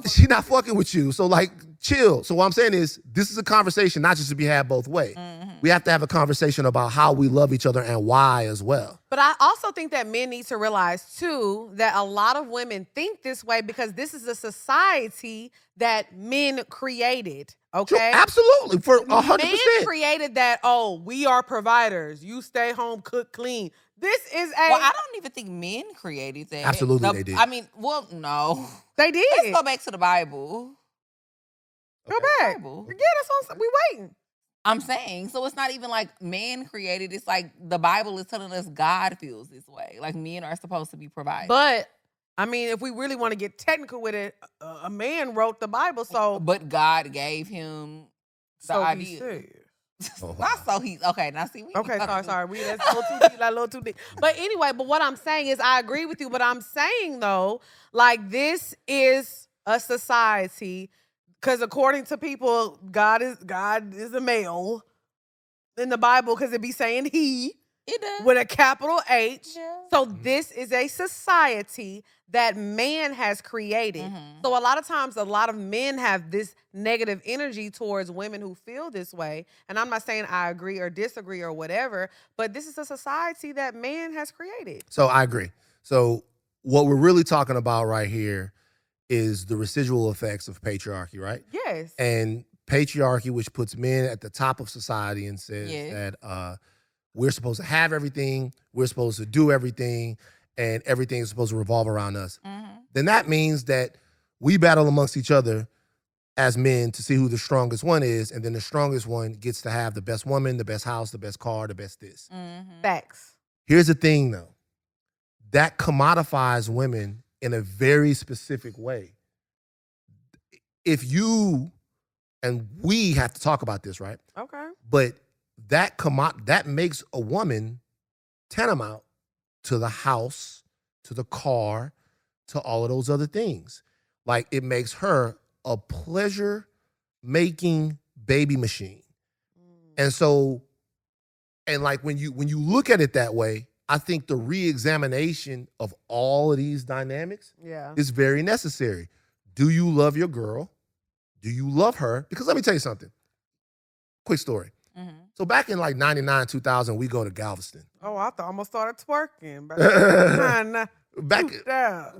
she not fucking with you. So like, chill. So what I'm saying is, this is a conversation not just to be had both ways. Mm-hmm. We have to have a conversation about how we love each other and why as well. But I also think that men need to realize too that a lot of women think this way because this is a society that men created. Okay, True, absolutely, for 100%. Men created that. Oh, we are providers. You stay home, cook, clean. This is Well, I don't even think men created that. Absolutely, they did. I mean, well, no, they did. Let's go back to the Bible. Go back. Yeah, that's what we waiting. I'm saying, so it's not even like man created. It's like the Bible is telling us God feels this way. Like men are supposed to be provided. But I mean, if we really want to get technical with it, a man wrote the Bible, so. But God gave him the idea. Oh, wow. Not so he's okay. Now see, okay, sorry. That's a little too deep. A little too deep. But anyway, but what I'm saying is, I agree with you. But I'm saying though, like, this is a society. Because according to people, God is a male in the Bible because it be saying he. It does. with a capital H. Yeah. So this is a society that man has created. Mhm. So a lot of times, a lot of men have this negative energy towards women who feel this way. And I'm not saying I agree or disagree or whatever, but this is a society that man has created. So I agree. So what we're really talking about right here is the residual effects of patriarchy, right? Yes. And patriarchy, which puts men at the top of society and says that we're supposed to have everything, we're supposed to do everything, and everything is supposed to revolve around us. Then that means that we battle amongst each other as men to see who the strongest one is, and then the strongest one gets to have the best woman, the best house, the best car, the best this. Facts. Here's the thing, though. That commodifies women in a very specific way. If you, and we have to talk about this, right? Okay. But that makes a woman tantamount to the house, to the car, to all of those other things. Like, it makes her a pleasure-making baby machine. And so, and like when you look at it that way, I think the re-examination of all of these dynamics is very necessary. Do you love your girl? Do you love her? Because let me tell you something. Quick story. So back in like 99, 2000, we go to Galveston. Oh, I almost started twerking.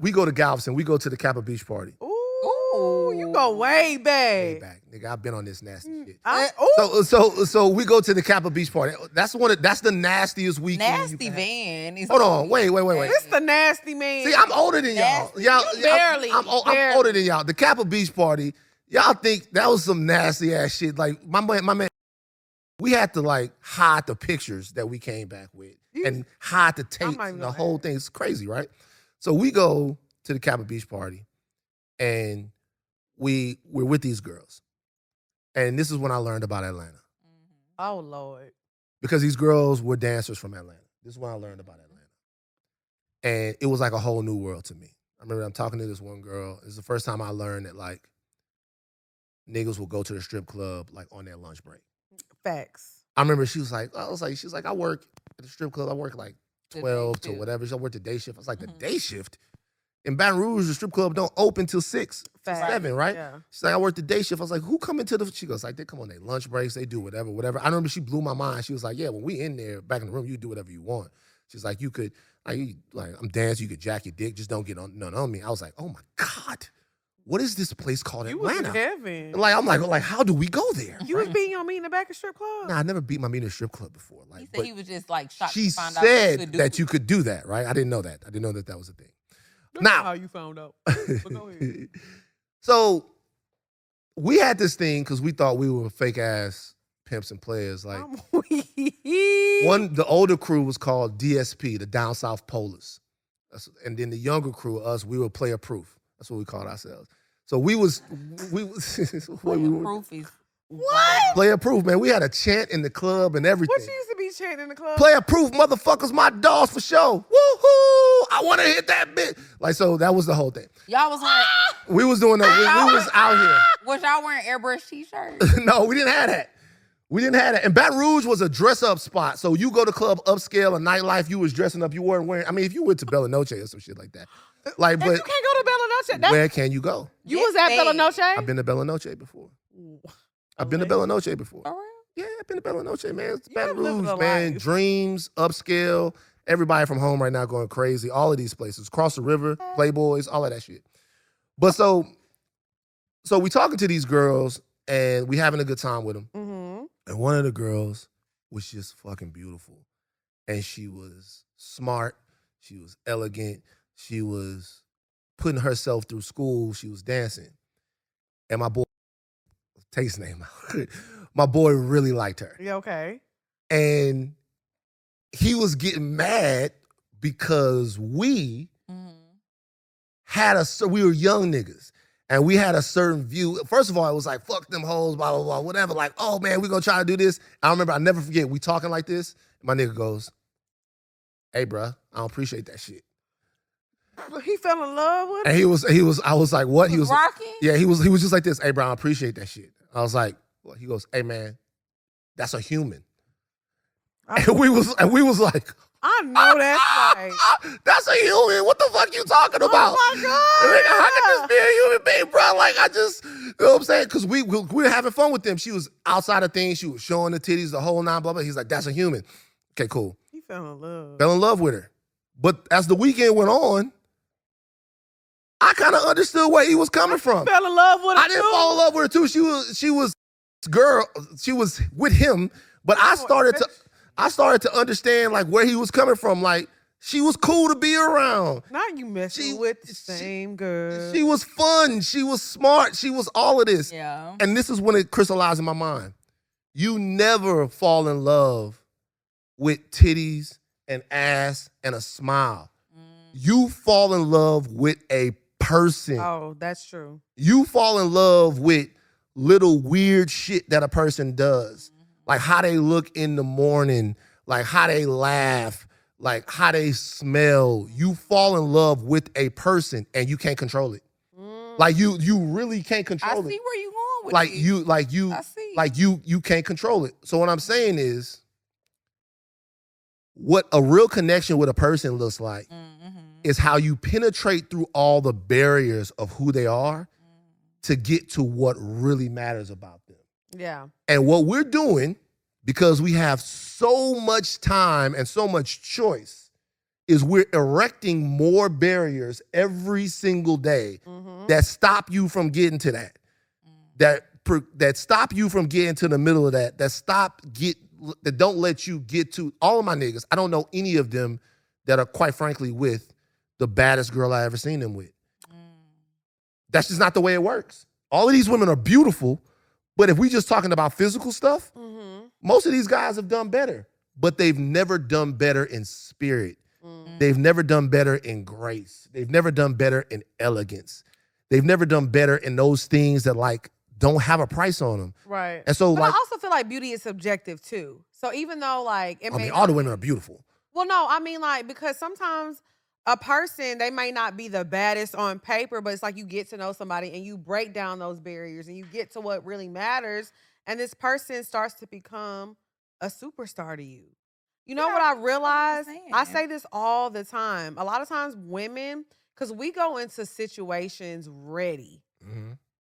We go to Galveston. We go to the Kappa Beach party. Ooh, you go way back. Way back. Nigga, I've been on this nasty shit. Ooh. So we go to the Kappa Beach party. That's the nastiest weekend. Nasty van. Hold on. Wait. This the nasty man. See, I'm older than y'all. Barely. I'm older than y'all. The Kappa Beach party, y'all think that was some nasty ass shit. Like, my man, we had to like hide the pictures that we came back with and hide the tapes and the whole thing. It's crazy, right? So we go to the Kappa Beach party and we're with these girls. And this is when I learned about Atlanta. Oh, Lord. Because these girls were dancers from Atlanta. This is when I learned about Atlanta. And it was like a whole new world to me. I remember I'm talking to this one girl. It's the first time I learned that like niggas will go to the strip club like on their lunch break. Facts. I remember she was like, I work at the strip club. I work like 12 to whatever. She worked the day shift. I was like, the day shift? In Baton Rouge, the strip club don't open till 6, 7, right? Yeah. She's like, I work the day shift. I was like, who come into the, she goes like, they come on their lunch breaks, they do whatever. I remember she blew my mind. She was like, yeah, when we in there, back in the room, you do whatever you want. She's like, you could, like I'm dancing, you could jack your dick, just don't get on me. I was like, oh my God, what is this place called Atlanta? You was in heaven. Like, I'm like, how do we go there? You was beating your meat in the back of strip club? Nah, I never beat my meat in a strip club before. Like, he said he was just like shocked she to find said out that you could do that, right? I didn't know that. I didn't know that that was a thing. That's now, how you found out. But go ahead. So we had this thing because we thought we were fake ass pimps and players. Like the older crew was called DSP, the Down South Police. And then the younger crew, us, we were player proof. That's what we called ourselves. So we was proof is what? Player proof, man. We had a chant in the club and everything. What you used to be chanting in the club? Player proof, motherfuckers, my dogs for sure. Woohoo! I want to hit that bit. Like, so that was the whole thing. Y'all was wearing. We was doing that. We was out here. Was y'all wearing airbrush t-shirts? No, we didn't have that. We didn't have that. And Baton Rouge was a dress-up spot. So you go to club upscale and nightlife, you was dressing up. You weren't wearing, I mean, if you went to Bella Noche or some shit like that. Like, but you can't go to Bella Noche. Where can you go? You was at Bella Noche? I've been to Bella Noche before. I've been to Bella Noche before. For real? Yeah, I've been to Bella Noche, man. It's Baton Rouge, man. Dreams, upscale. Everybody from home right now going crazy. All of these places. Cross the river, Playboys, all of that shit. But so we talking to these girls and we having a good time with them. Mm-hmm. And one of the girls was just fucking beautiful. And she was smart. She was elegant. She was putting herself through school. She was dancing. And my boy, take his name out. My boy really liked her. Yeah, okay. And he was getting mad because we we were young niggas. And we had a certain view. First of all, it was like, fuck them hoes, blah, blah, blah, whatever. Like, oh man, we gonna try to do this. I remember, I never forget, we talking like this. My nigga goes, hey, bruh, I don't appreciate that shit. He fell in love with her? And I was like, what? He was rocking? Yeah, he was just like this. Hey, bro, I appreciate that shit. I was like, well, he goes, hey man, that's a human. And we was like, I know that's right. that's a human. What the fuck you talking about? Oh my God. Like, how can this be a human being, bro? Like, I just, you know what I'm saying? Because we were having fun with them. She was outside of things. She was showing the titties, the whole nine, blah, blah. He's like, that's a human. Okay, cool. He fell in love. Fell in love with her. But as the weekend went on, I kind of understood where he was coming from. Fell in love with her I didn't fall in love with her too. She was with him, but I started to understand like where he was coming from. Like, she was cool to be around. Now you messing with the same girl. She was fun. She was smart. She was all of this. Yeah. And this is when it crystallized in my mind. You never fall in love with titties and ass and a smile. You fall in love with a person. Oh, that's true. You fall in love with little weird shit that a person does. Like how they look in the morning, like how they laugh, like how they smell. You fall in love with a person and you can't control it. Like you really can't control it. I see where you going with Like this. you can't control it. So what I'm saying is, what a real connection with a person looks like is how you penetrate through all the barriers of who they are to get to what really matters about them. Yeah. And what we're doing, because we have so much time and so much choice, is we're erecting more barriers every single day that stop you from getting to that. That stop you from getting to the middle of that. That don't let you get to all of my niggas. I don't know any of them that are quite frankly with the baddest girl I ever seen them with. That's just not the way it works. All of these women are beautiful, but if we just talking about physical stuff, most of these guys have done better, but they've never done better in spirit. They've never done better in grace. They've never done better in elegance. They've never done better in those things that like don't have a price on them. Right. And so but like, I also feel like beauty is subjective too. So even though like all the women are beautiful. Well, no, I mean like because sometimes a person, they may not be the baddest on paper, but it's like you get to know somebody and you break down those barriers and you get to what really matters. And this person starts to become a superstar to you. You know what I realized? I say this all the time. A lot of times women, because we go into situations ready.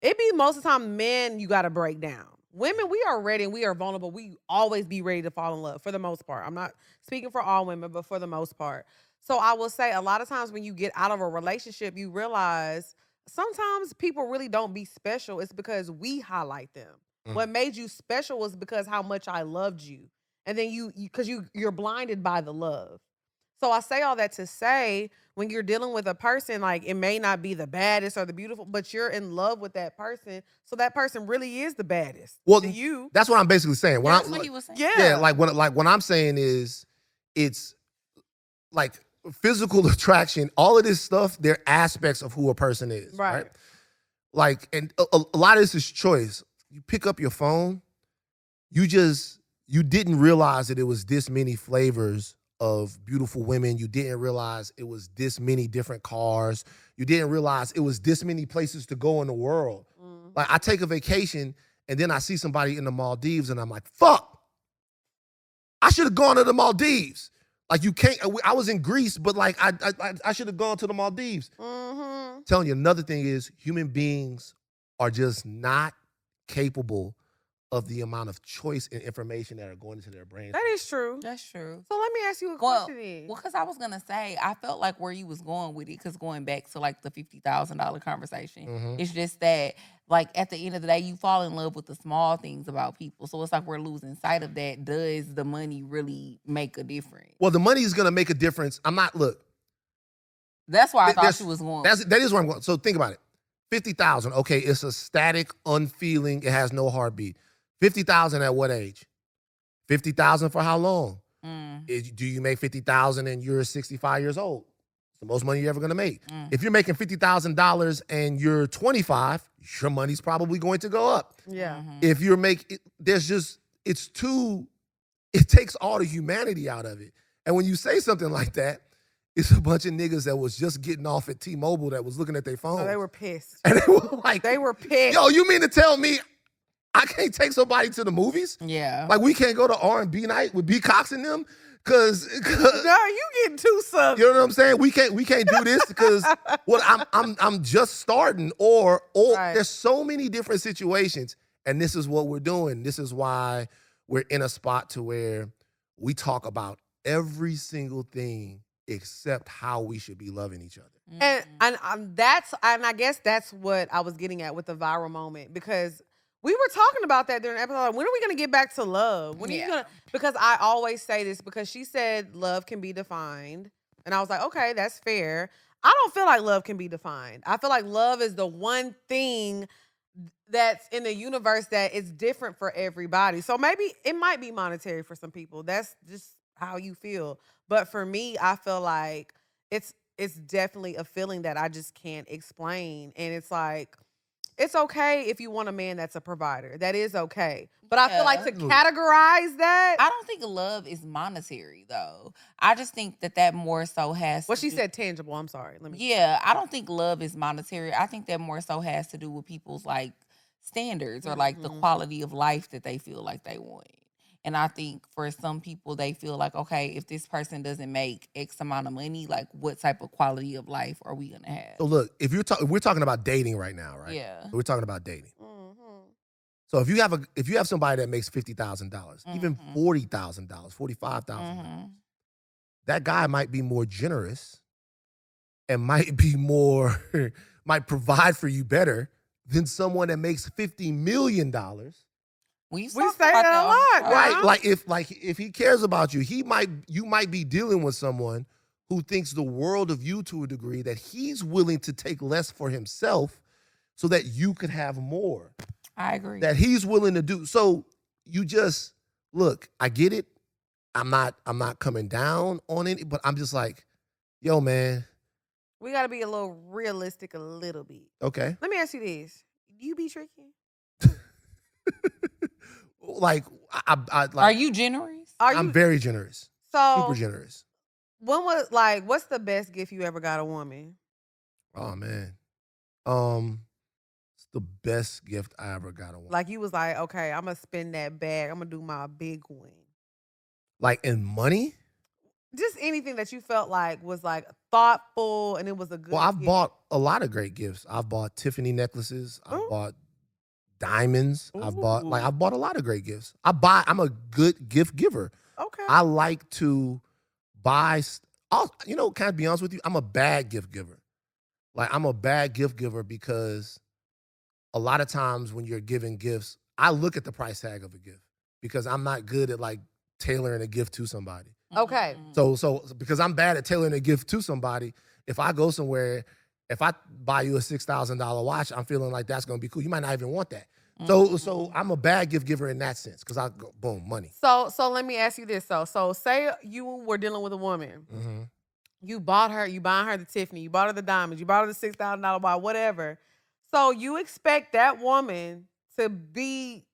It be most of the time men you got to break down. Women, we are ready and we are vulnerable. We always be ready to fall in love for the most part. I'm not speaking for all women, but for the most part. So I will say a lot of times when you get out of a relationship, you realize sometimes people really don't be special. It's because we highlight them. What made you special was because how much I loved you. And then because you're blinded by the love. So I say all that to say, when you're dealing with a person, like it may not be the baddest or the beautiful, but you're in love with that person. So that person really is the baddest. Well, to you. That's what I'm basically saying. That's what he was saying. Yeah. What I'm saying is, it's like physical attraction. All of this stuff, they're aspects of who a person is, right? Like, and a lot of this is choice. You pick up your phone, you didn't realize that it was this many flavors of beautiful women. You didn't realize it was this many different cars. You didn't realize it was this many places to go in the world. Like, I take a vacation and then I see somebody in the Maldives and I'm like, fuck, I should have gone to the Maldives. Like, you can't, I was in Greece, but like, I should have gone to the Maldives. Telling you, another thing is human beings are just not capable of the amount of choice and information that are going into their brains. That is true. That's true. So let me ask you a question then. Well, because I was gonna say, I felt like where you was going with it, because going back to like the $50,000 conversation, it's just that like at the end of the day, you fall in love with the small things about people. So it's like we're losing sight of that. Does the money really make a difference? Well, the money is gonna make a difference. Look. That's why I thought you was going. That is where I'm going. So think about it. 50,000. Okay, it's a static, unfeeling. It has no heartbeat. 50,000 at what age? 50,000 for how long? Do you make 50,000 and you're 65 years old? It's the most money you're ever gonna make. If you're making $50,000 and you're 25, your money's probably going to go up. Yeah. If you're it takes all the humanity out of it. And when you say something like that, it's a bunch of niggas that was just getting off at T-Mobile that was looking at their phone. Oh, they were pissed. And they were like, They were pissed. yo, you mean to tell me I can't take somebody to the movies. Yeah. Like, we can't go to R&B night with B Cox and them because No, you getting too sucked. you know what I'm saying? We can't do this because I'm just starting or Right. there's so many different situations, and this is what we're doing. This is why we're in a spot to where we talk about every single thing except how we should be loving each other. And I guess that's what I was getting at with the viral moment, because we were talking about that during the episode. Like, when are we gonna get back to love? When are you gonna? Because I always say this, because she said love can be defined, and I was like, okay, that's fair. I don't feel like love can be defined. I feel like love is the one thing that's in the universe that is different for everybody. So maybe it might be monetary for some people. That's just how you feel. But for me, I feel like it's definitely a feeling that I just can't explain. And it's like, it's okay if you want a man that's a provider. That is okay. But I feel like to categorize that. I don't think love is monetary, though. I just think that more so has Well, to she do- said tangible. I'm sorry. Let me. Yeah, I don't think love is monetary. I think that more so has to do with people's like standards or like the quality of life that they feel like they want. And I think for some people, they feel like, okay, if this person doesn't make X amount of money, like what type of quality of life are we gonna have? So look, if we're talking about dating right now, right? Yeah. We're talking about dating. Mhm. So if you have somebody that makes $50,000, even $40,000, $45,000, that guy might be more generous and might be more might provide for you better than someone that makes $50 million. We say that a lot, Right. Yeah. Like if he cares about you, you might be dealing with someone who thinks the world of you to a degree that he's willing to take less for himself so that you could have more. I agree. That he's willing to do. So you just look, I get it. I'm not coming down on it, but I'm just like, yo, man, We got to be a little realistic a little bit. okay. Let me ask you this. Do you be tricky? Like Are you generous? I'm very generous. So Super generous. what's the best gift you ever got a woman? Oh man. It's the best gift I ever got a woman. Like, you was like, okay, I'm gonna spend that bag. I'm gonna do my big one. Like in money? Just anything that you felt like was like thoughtful and it was a good Well, I've gift. bought a lot of great gifts. I've bought Tiffany necklaces. I've Ooh. bought diamonds. I've bought Ooh. a lot of great gifts. I'm a good gift giver. Okay. I like to buy. Can I be honest with you? I'm a bad gift giver. Like, I'm a bad gift giver because a lot of times when you're giving gifts, I look at the price tag of a gift because I'm not good at like tailoring a gift to somebody. Okay. So because I'm bad at tailoring a gift to somebody, if I go somewhere, if I buy you a $6,000 watch, I'm feeling like that's gonna be cool. You might not even want that. So I'm a bad gift giver in that sense because I go boom money. So let me ask you this. So say you were dealing with a woman. Mm-hmm. You buying her the Tiffany, you bought her the diamonds, you bought her the $6,000 watch, whatever. So you expect that woman to be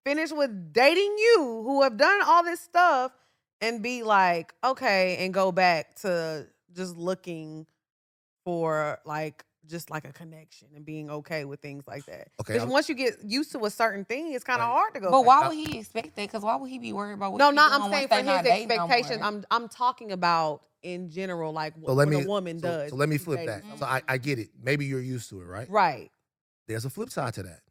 finished with dating you, who have done all this stuff, and be like, okay, and go back to just looking for just like a connection and being okay with things like that. Okay, Because once you get used to a certain thing, it's kind of hard to go But back. why would he expect that? Because why would he be worried about what No, she not doing I'm once saying they for not his dating no expectations. more? I'm talking about in general, like So what let a me woman does. So let me when she's flip that. dating. So I get it. Maybe you're used to it, right? Right. There's a flip side to that.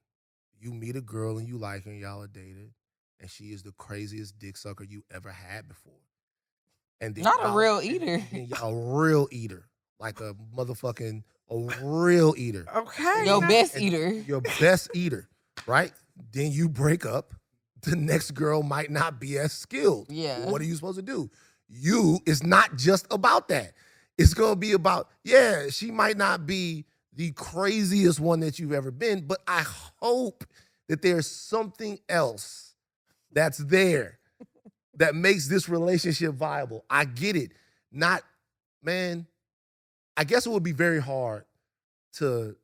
You meet a girl and you like her and y'all are dated, and she is the craziest dick sucker you ever had before. And then Not a y'all- real eater. and y'all a real eater. Like a real eater. Okay. Your best And eater. Your best eater, right? Then you break up. The next girl might not be as skilled. Yeah. What are you supposed to do? It's not just about that. It's going to be about, she might not be the craziest one that you've ever been, but I hope that there's something else that's there that makes this relationship viable. I get it. I guess it would be very hard to,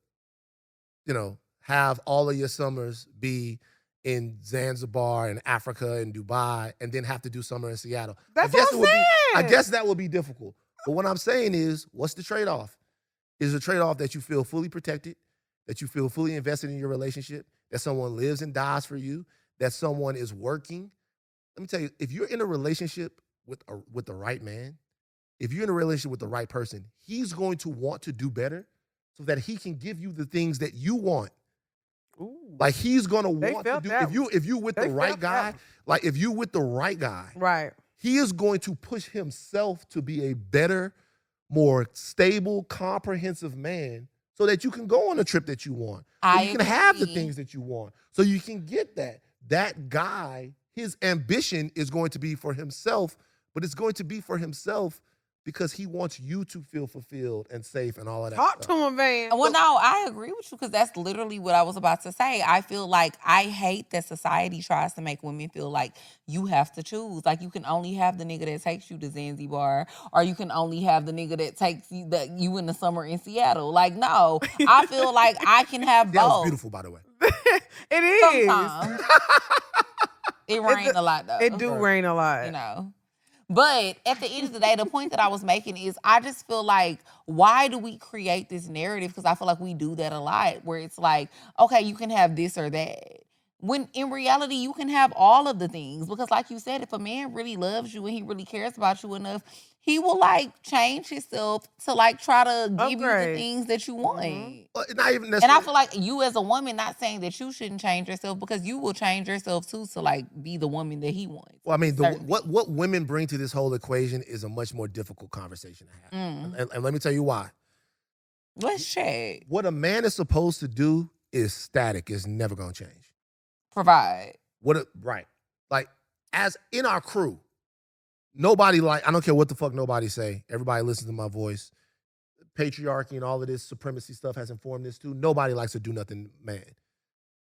have all of your summers be in Zanzibar and Africa and Dubai and then have to do summer in Seattle. That's I guess what I'm it would be, I saying. guess that would be difficult. But what I'm saying is, what's the trade-off? Is a trade-off that you feel fully protected, that you feel fully invested in your relationship, that someone lives and dies for you, that someone is working. Let me tell you, if you're in a relationship with the right man, if you're in a relationship with the right person, he's going to want to do better so that he can give you the things that you want. Ooh. Like he's gonna They want to felt do. that If you with They the right felt that guy, one. like if you with the right guy, Right. he is going to push himself to be a better, more stable, comprehensive man so that you can go on the trip that you want. So I you can have the agree. things that you want. So you can get that. That guy, his ambition is going to be for himself, but it's going to be for himself because he wants you to feel fulfilled and safe and all of that Talk stuff. to him, Van. Well, no, I agree with you because that's literally what I was about to say. I feel like I hate that society tries to make women feel like you have to choose. Like you can only have the nigga that takes you to Zanzibar, or you can only have the nigga that takes you in the summer in Seattle. Like, no, I feel like I can have That was both. beautiful, by the way. It is. Sometimes. It rained a lot though. It do rain a lot. You know. But at the end of the day, the point that I was making is I just feel like, why do we create this narrative? Because I feel like we do that a lot, where it's like, okay, you can have this or that. When in reality, you can have all of the things. Because like you said, if a man really loves you and he really cares about you enough, he will like change himself to like try to give you the Upgrade. things that you want. Not even And necessarily. I feel like you as a woman, not saying that you shouldn't change yourself, because you will change yourself too to like be the woman that he wants. Well, I mean, Certain what women bring to this whole equation is a much more difficult conversation to have. And let me tell you why. Let's check. What a man is supposed to do is static. It's never going to change. Provide. Right. Like, as in our crew, nobody I don't care what the fuck nobody say. Everybody listens to my voice. Patriarchy and all of this supremacy stuff has informed this too. Nobody likes to do nothing man.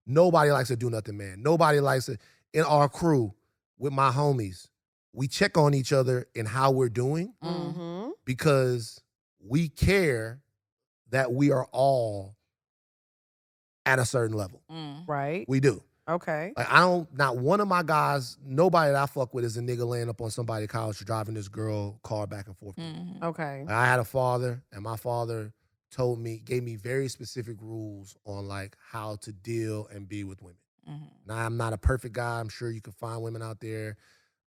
Nobody likes to do nothing man. Nobody likes it. In our crew, with my homies, we check on each other and how we're doing Mm-hmm. because we care that we are all at a certain level. Right. We do. Okay. Like not one of my guys, nobody that I fuck with is a nigga laying up on somebody's couch driving this girl car back and forth. Okay. Like, I had a father, and my father gave me very specific rules on like how to deal and be with women. Now, I'm not a perfect guy. I'm sure you can find women out there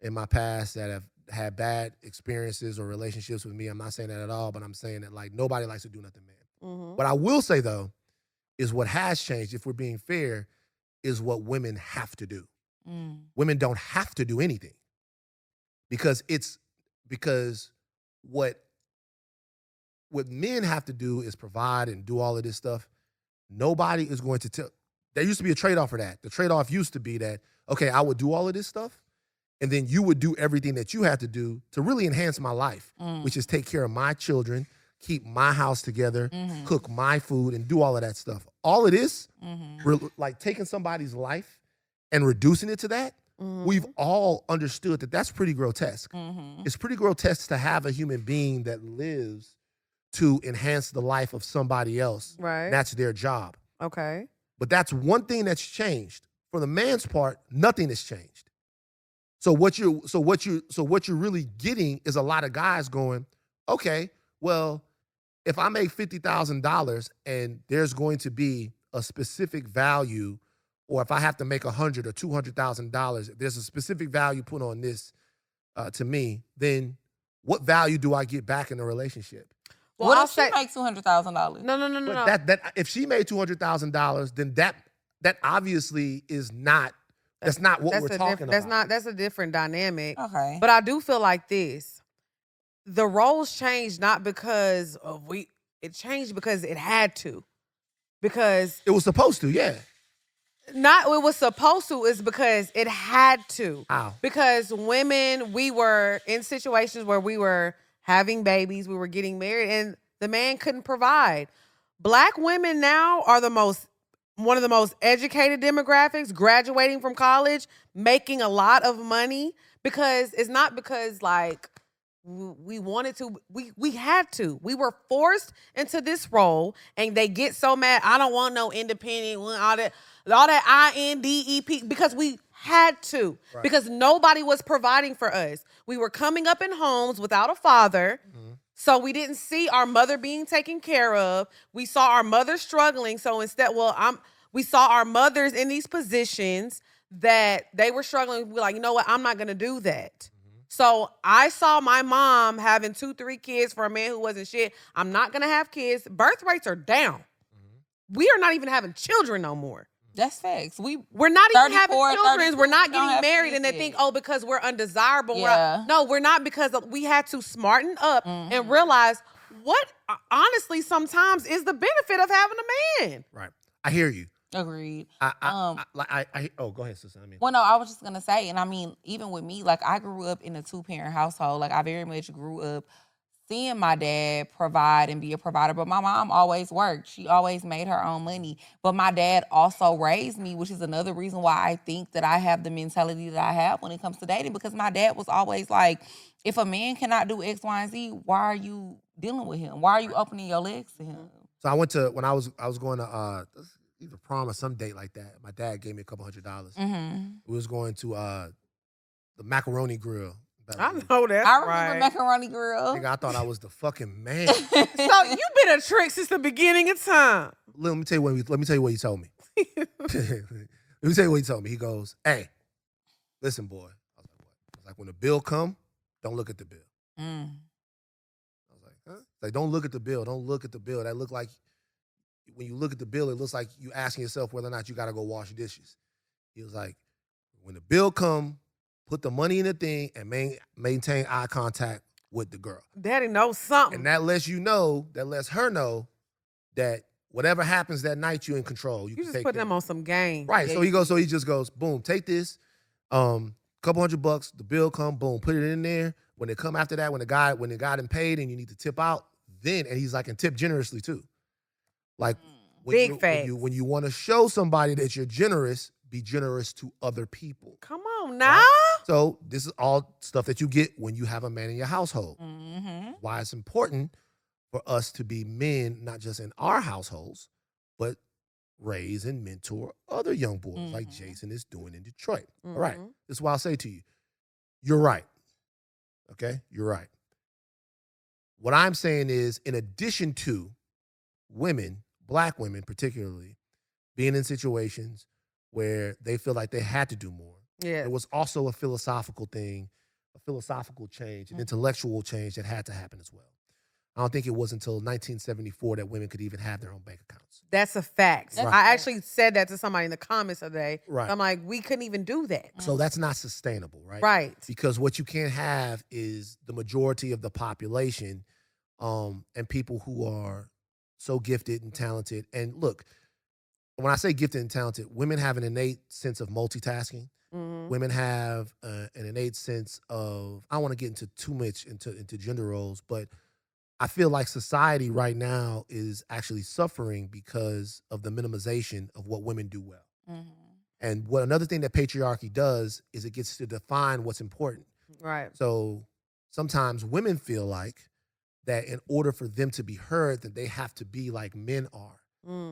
in my past that have had bad experiences or relationships with me. I'm not saying that at all, but I'm saying that like nobody likes to do nothing, man. What I will say though, is what has changed, if we're being fair, is what women have to do. Women don't have to do anything because what men have to do is provide and do all of this stuff. Nobody is going to tell. There used to be a trade-off for that. The trade-off used to be that, okay, I would do all of this stuff, and then you would do everything that you had to do to really enhance my life, which is take care of my children, keep my house together, cook my food, and do all of that stuff. All of this, like taking somebody's life and reducing it to that, we've all understood that that's pretty grotesque. It's pretty grotesque to have a human being that lives to enhance the life of somebody else. Right. That's their job. Okay. But that's one thing that's changed. For the man's part, nothing has changed. So what you're really getting is a lot of guys going, okay, well, if I make $50,000 and there's going to be a specific value, or if I have to make $100,000 or $200,000, if there's a specific value put on this to me, then what value do I get back in the relationship? Well, What I'll if she say makes $200,000? no. But that if she made $200,000, then that obviously is not. That's not what we're talking about. That's a different dynamic. Okay. But I do feel like this. The roles changed not because of it changed because it had to. Because It was supposed to, yeah. not it was supposed to, is because it had to. How? Because women, we were in situations where we were having babies, we were getting married, and the man couldn't provide. Black women now are one of the most educated demographics, graduating from college, making a lot of money, because it's not because like we wanted to, we had to. We were forced into this role, and they get so mad, I don't want no independent, all that INDEP, because we had to. Right. Because nobody was providing for us. We were coming up in homes without a father. So we didn't see our mother being taken care of. We saw our mother struggling. So instead, We saw our mothers in these positions that they were struggling. We're like, you know what? I'm not going to do that. So I saw my mom having 2-3 kids for a man who wasn't shit. I'm not going to have kids. Birth rates are down. We are not even having children no more. That's facts. We're not even having 34, children. 32, We're not we don't getting have married, kids and they yet. think, oh, because we're undesirable. Yeah. No, we're not, because we had to smarten up and realize what, honestly, sometimes is the benefit of having a man. Right. I hear you. Agreed. Oh, go ahead, sister. Well, no, I was just gonna say, and I mean, even with me, like I grew up in a 2-parent household. Like I very much grew up seeing my dad provide and be a provider, but my mom always worked. She always made her own money. But my dad also raised me, which is another reason why I think that I have the mentality that I have when it comes to dating, because my dad was always like, if a man cannot do X, Y, and Z, why are you dealing with him? Why are you opening your legs to him? So I went to, when I was going to either prom or some date like that. My dad gave me a couple $100. We was going to the macaroni grill. I know that's I remember right. macaroni grill. Nigga, I thought I was the fucking man. So you've been a trick since the beginning of time. Let me tell you what he told me. Let me tell you what he told me. He goes, "Hey, listen, boy." I was like, "What?" I was like, "When the bill come, don't look at the bill." I was like, "Huh?" Like, don't look at the bill. Don't look at the bill. That look like, when you look at the bill, it looks like you asking yourself whether or not you got to go wash dishes. He was like, "When the bill come, put the money in the thing and maintain eye contact with the girl." Daddy knows something. And that lets her know that whatever happens that night, you're in control. You can just take put care them of it. on some game. Right. Yeah, So he just goes, boom, take this, couple $100, the bill come, boom, put it in there. When they come after that, when the guy done paid and you need to tip out, then, and he's like, and tip generously too. Like, when you want to show somebody that you're generous, be generous to other people. Come on now. Right? So this is all stuff that you get when you have a man in your household. Why it's important for us to be men, not just in our households, but raise and mentor other young boys like Jason is doing in Detroit. All right. This is why I'll say to you, you're right. Okay? You're right. What I'm saying is, in addition to women, black women particularly, being in situations where they feel like they had to do more, Yeah. it was also a philosophical thing, a philosophical change, an intellectual change that had to happen as well. I don't think it was until 1974 that women could even have their own bank accounts. That's a fact. Right. I actually said that to somebody in the comments today. Right. I'm like, we couldn't even do that. So that's not sustainable, right? Right. Because what you can't have is the majority of the population and people who are so gifted and talented. And look, when I say gifted and talented, women have an innate sense of multitasking. Women have an innate sense of, I don't want to get into too much into gender roles, but I feel like society right now is actually suffering because of the minimization of what women do well. And what another thing that patriarchy does is it gets to define what's important. Right. So sometimes women feel like that in order for them to be heard, that they have to be like men are.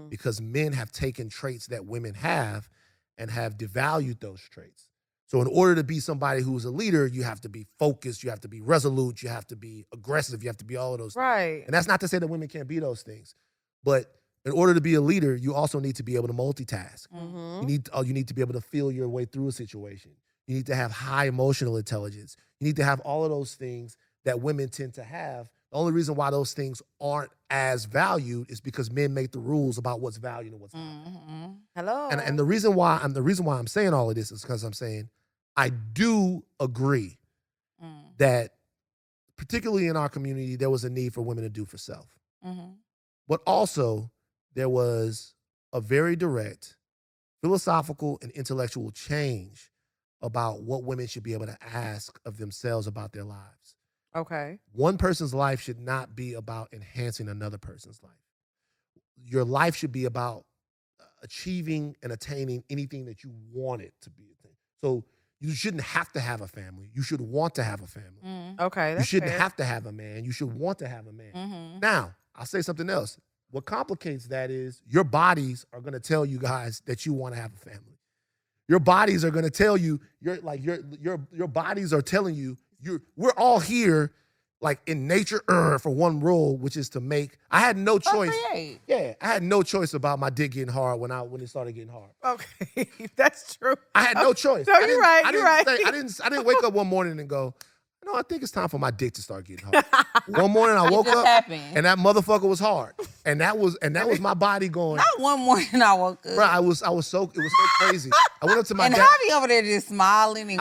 Because men have taken traits that women have and have devalued those traits. So in order to be somebody who's a leader, you have to be focused, you have to be resolute, you have to be aggressive, you have to be all of those things. Right. And that's not to say that women can't be those things. But in order to be a leader, you also need to be able to multitask. You need to be able to feel your way through a situation. You need to have high emotional intelligence. You need to have all of those things that women tend to have. The only reason why those things aren't as valued is because men make the rules about what's valued and what's not. Hello. And the reason why I'm saying all of this is because I'm saying I do agree that particularly in our community, there was a need for women to do for self. But also there was a very direct philosophical and intellectual change about what women should be able to ask of themselves about their lives. Okay. One person's life should not be about enhancing another person's life. Your life should be about achieving and attaining anything that you want it to be. So you shouldn't have to have a family. You should want to have a family. Okay. You That's shouldn't fair. have to have a man. You should want to have a man. Now, I'll say something else. What complicates that is your bodies are going to tell you guys that you want to have a family. Your bodies are going to tell you, your bodies are telling you, we're all here like in nature for one rule, which is to make. I had no choice. Procreate. Yeah, I had no choice about my dick getting hard when it started getting hard. Okay, that's true. I had no choice. No, you're right. You're right. I didn't wake up one morning and go, no, I think it's time for my dick to start getting hard. One morning I woke up and that motherfucker was hard, and that was my body going. Not one morning I woke up. Bro, it was so crazy. I went up to my and dad. Javi over there just smiling and.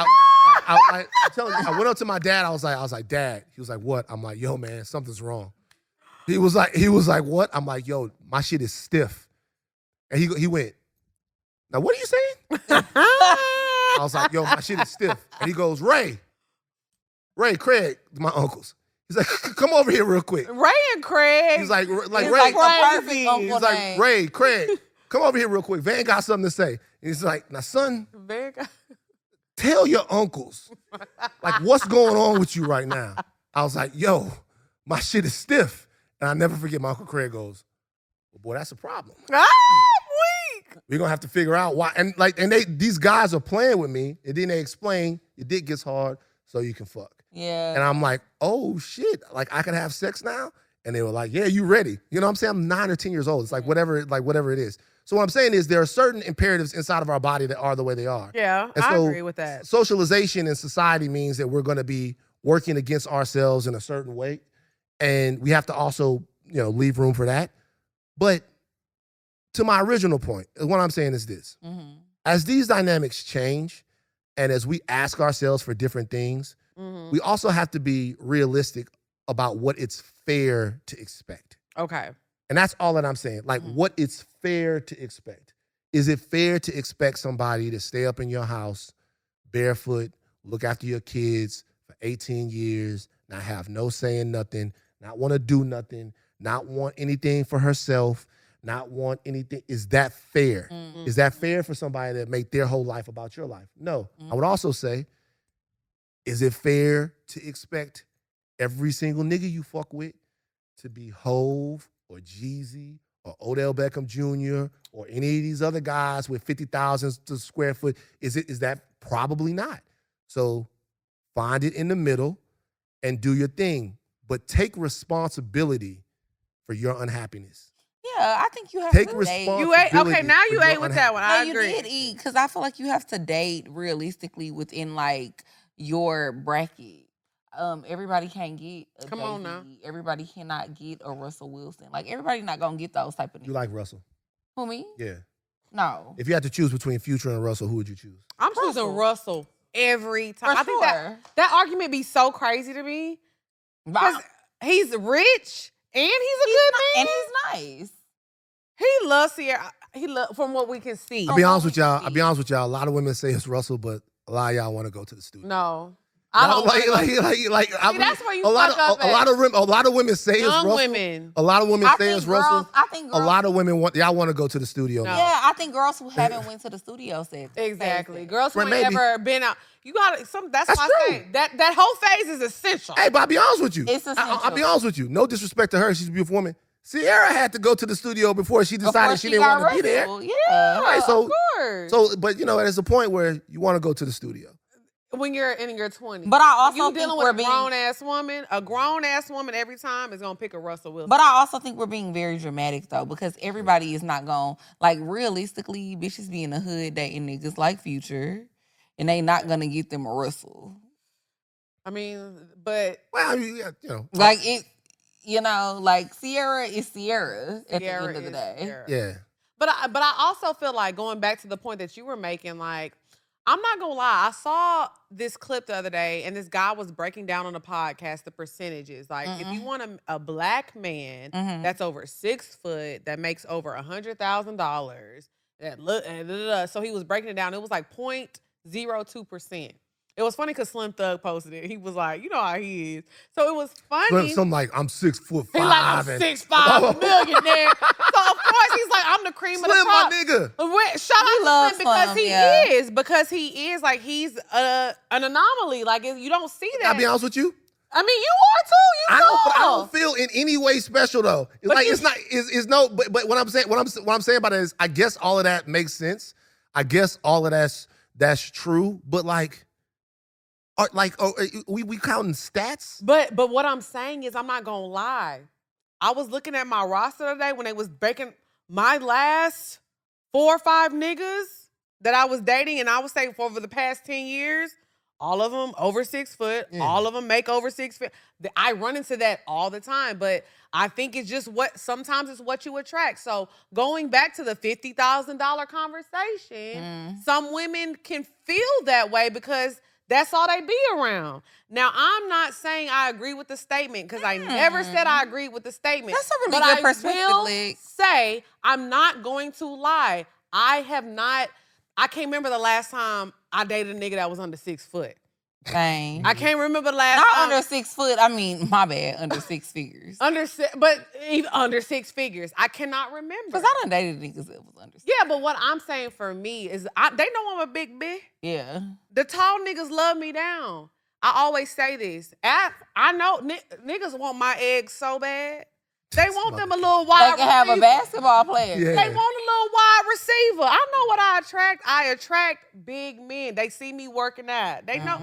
I'm telling you, I went up to my dad. I was like, Dad. He was like, what? I'm like, yo, man, something's wrong. He was like, what? I'm like, yo, my shit is stiff. And he went, now what are you saying? I was like, yo, my shit is stiff. And he goes, Ray, Craig, my uncles. He's like, come over here real quick. Ray and Craig. He's like Ray. Like the perfect uncle He's name. like, Ray, Craig, come over here real quick. Van got something to say. And he's like, now, son, tell your uncles, like, what's going on with you right now? I was like, yo, my shit is stiff. And I never forget my Uncle Craig goes, well, boy, that's a problem. I'm weak. We're gonna have to figure out why. And these guys are playing with me, and then they explain your dick gets hard so you can fuck. Yeah. And I'm like, oh shit, like I can have sex now? And they were like, yeah, you ready? You know what I'm saying? I'm 9 or 10 years old. It's like whatever it is. So what I'm saying is there are certain imperatives inside of our body that are the way they are. Yeah, And I so agree with that. Socialization in society means that we're gonna be working against ourselves in a certain way. And we have to also, leave room for that. But to my original point, what I'm saying is this. Mm-hmm. As these dynamics change, and as we ask ourselves for different things, we also have to be realistic about what it's fair to expect. Okay. And that's all that I'm saying. Like, what it's fair to expect. Is it fair to expect somebody to stay up in your house barefoot, look after your kids for 18 years, not have no say in nothing, not want to do nothing, not want anything for herself, not want anything? Is that fair? Is that fair for somebody to make their whole life about your life? No. I would also say, is it fair to expect every single nigga you fuck with to be Hove or Jeezy or Odell Beckham Jr. or any of these other guys with 50,000 to square foot? Is that probably not? So find it in the middle and do your thing, but take responsibility for your unhappiness. Yeah, I think you have Take to date. responsibility. You ate. Okay, now for you your ate with that one. I No, agree. you did eat because I feel like you have to date realistically within like your bracket. Everybody can't get a Come on now. Jay-Z. Everybody cannot get a Russell Wilson. Like everybody not gonna get those type of You niggas. like Russell? Who, me? Yeah. No. If you had to choose between Future and Russell, who would you choose? I'm choosing Russell every time. For I think sure. that argument be so crazy to me because he's rich and he's a good man. And he's nice. He loves Sierra. From what we can see. I'll be honest with y'all. A lot of women say it's Russell, but a lot of y'all want to go to the studio. No. I don't See, that's where you a lot fuck of up a lot of women say it's Young Russell. women. A lot of women I say think it's girls- Russell. I think A girls- lot of women want to go to the studio. No. now. Yeah, I think girls who haven't went to the studio said Exactly. that. Girls who Well, ain't maybe. ever been out. You got to That's That's why I true. say that whole phase is essential. Hey, but I'll be honest with you. It's I'll essential. be honest with you. No disrespect to her. She's a beautiful woman. Sierra had to go to the studio before she decided Before she didn't got want to be there. Russell, Yeah. Right, so of course. but there's a point where you want to go to the studio. When you're in your 20s. But I also you think dealing we're with being- a grown ass woman every time is gonna pick a Russell Wilson. But I also think we're being very dramatic though, because everybody is not going like realistically, bitches be in the hood dating niggas like Future, and they not gonna get them a Russell. I mean, but Well, I mean, Like it, like Sierra is Sierra at the end of the day. Sierra. yeah. But I also feel like going back to the point that you were making, like, I'm not gonna lie, I saw this clip the other day and this guy was breaking down on a podcast the percentages. Like, if you want a black man that's over 6 foot, that makes over $100,000, so he was breaking it down. It was like 0.02%. It was funny because Slim Thug posted it. He was like, you know how he is. So it was funny. Something like I'm 6'5". He like, I'm 6'5", millionaire. So of course he's like, I'm the cream of the Slim, crop. my nigga. Shout out to loves Slim because Slim, he yeah. is. Because he is like he's an anomaly. Like you don't see that. I'll be honest with you. I mean, you are too. I You don't tall. feel in any way special though. It's But like you- it's not. It's no. But what I'm saying about it is, I guess all of that makes sense. I guess all of that's true. But like, We counting stats? But what I'm saying is, I'm not gonna lie. I was looking at my roster today when they was breaking my last 4 or 5 niggas that I was dating, and I would say for over the past 10 years, all of them over 6 foot, all of them make over 6 feet. I run into that all the time, but I think it's just sometimes it's what you attract. So going back to the $50,000 conversation, some women can feel that way because that's all they be around. Now, I'm not saying I agree with the statement because I never said I agreed with the statement. That's a really good perspective, I will Lick. say I'm not going to lie. I can't remember the last time I dated a nigga that was under 6 foot. Dang. I can't remember the last Not time. under 6 foot. I mean, my bad. Under 6 figures. But even under 6 figures. I cannot remember. Because I done dated niggas that was under 6. Yeah, but what I'm saying for me is they know I'm a big bitch. Yeah. The tall niggas love me down. I always say this. I know niggas want my eggs so bad. They want them a little wide They can have a receiver. basketball player. Yeah. They want a little wide receiver. I know what I attract. I attract big men. They see me working out. They know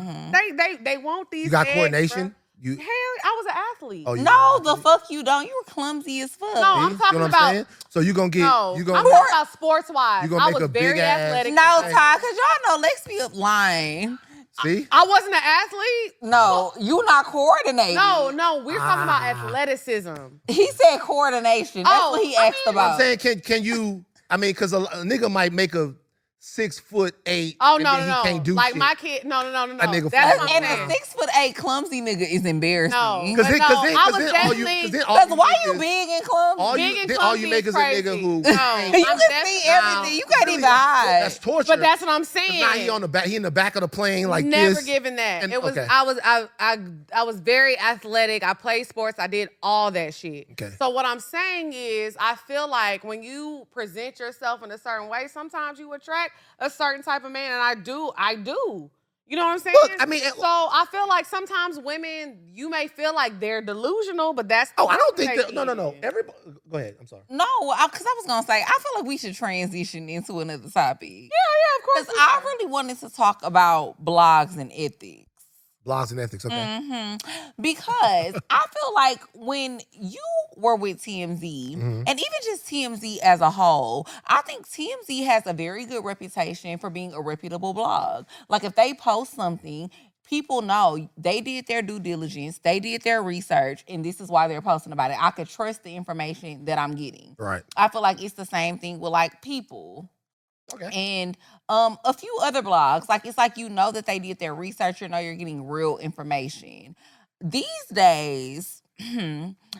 they want these. You got eggs, coordination? bruh. You Hell, I was an athlete. Oh, you No, got the fuck you don't. You were clumsy as fuck. No, See? I'm You talking know what about. saying? So you gonna get No, you I'm gonna talking about sports wise. You gonna I make was a big very ass- athletic. No, Hey. Ty, because y'all know Lex be up lying. see? I wasn't an athlete. No, you not coordinating. No, we're talking about Ah. athleticism. He said coordination. That's Oh, what he I asked mean- about. I'm saying, can you? I mean, because a nigga might make a 6'8". Oh and no, then no, he can't do like shit. my kid. No. A nigga That's fall what I'm And saying. a 6'8" clumsy nigga is embarrassing. No. Because then, But no, I was all you, definitely- because then Because all why you you make is- big and clumsy? all Big you, and then all you clumsy make is a crazy. nigga who No. you I'm can definitely- see everything. You can't Really, even hide. That's torture. But that's what I'm 'Cause saying. now he on the back. He in the back of the plane like Never this. given that. And- It was okay. I was very athletic. I played sports. I did all that shit. Okay. So what I'm saying is I feel like when you present yourself in a certain way, sometimes you attract a certain type of man, and I do. You know what I'm saying? Look, I mean, so I feel like sometimes women, you may feel like they're delusional, but that's the I don't way think that. they No. is. Everybody, go ahead. I'm sorry. No, because I was going to say, I feel like we should transition into another topic. Yeah, of course. Because I really wanted to talk about blogs and ethics. Blogs and ethics. Okay. Because I feel like when you were with TMZ, and even just TMZ as a whole, I think TMZ has a very good reputation for being a reputable blog. Like if they post something, people know they did their due diligence, they did their research, and this is why they're posting about it. I could trust the information that I'm getting. Right. I feel like it's the same thing with like People. Okay. And a few other blogs, like it's like you know that they did their research, you know you're getting real information. These days,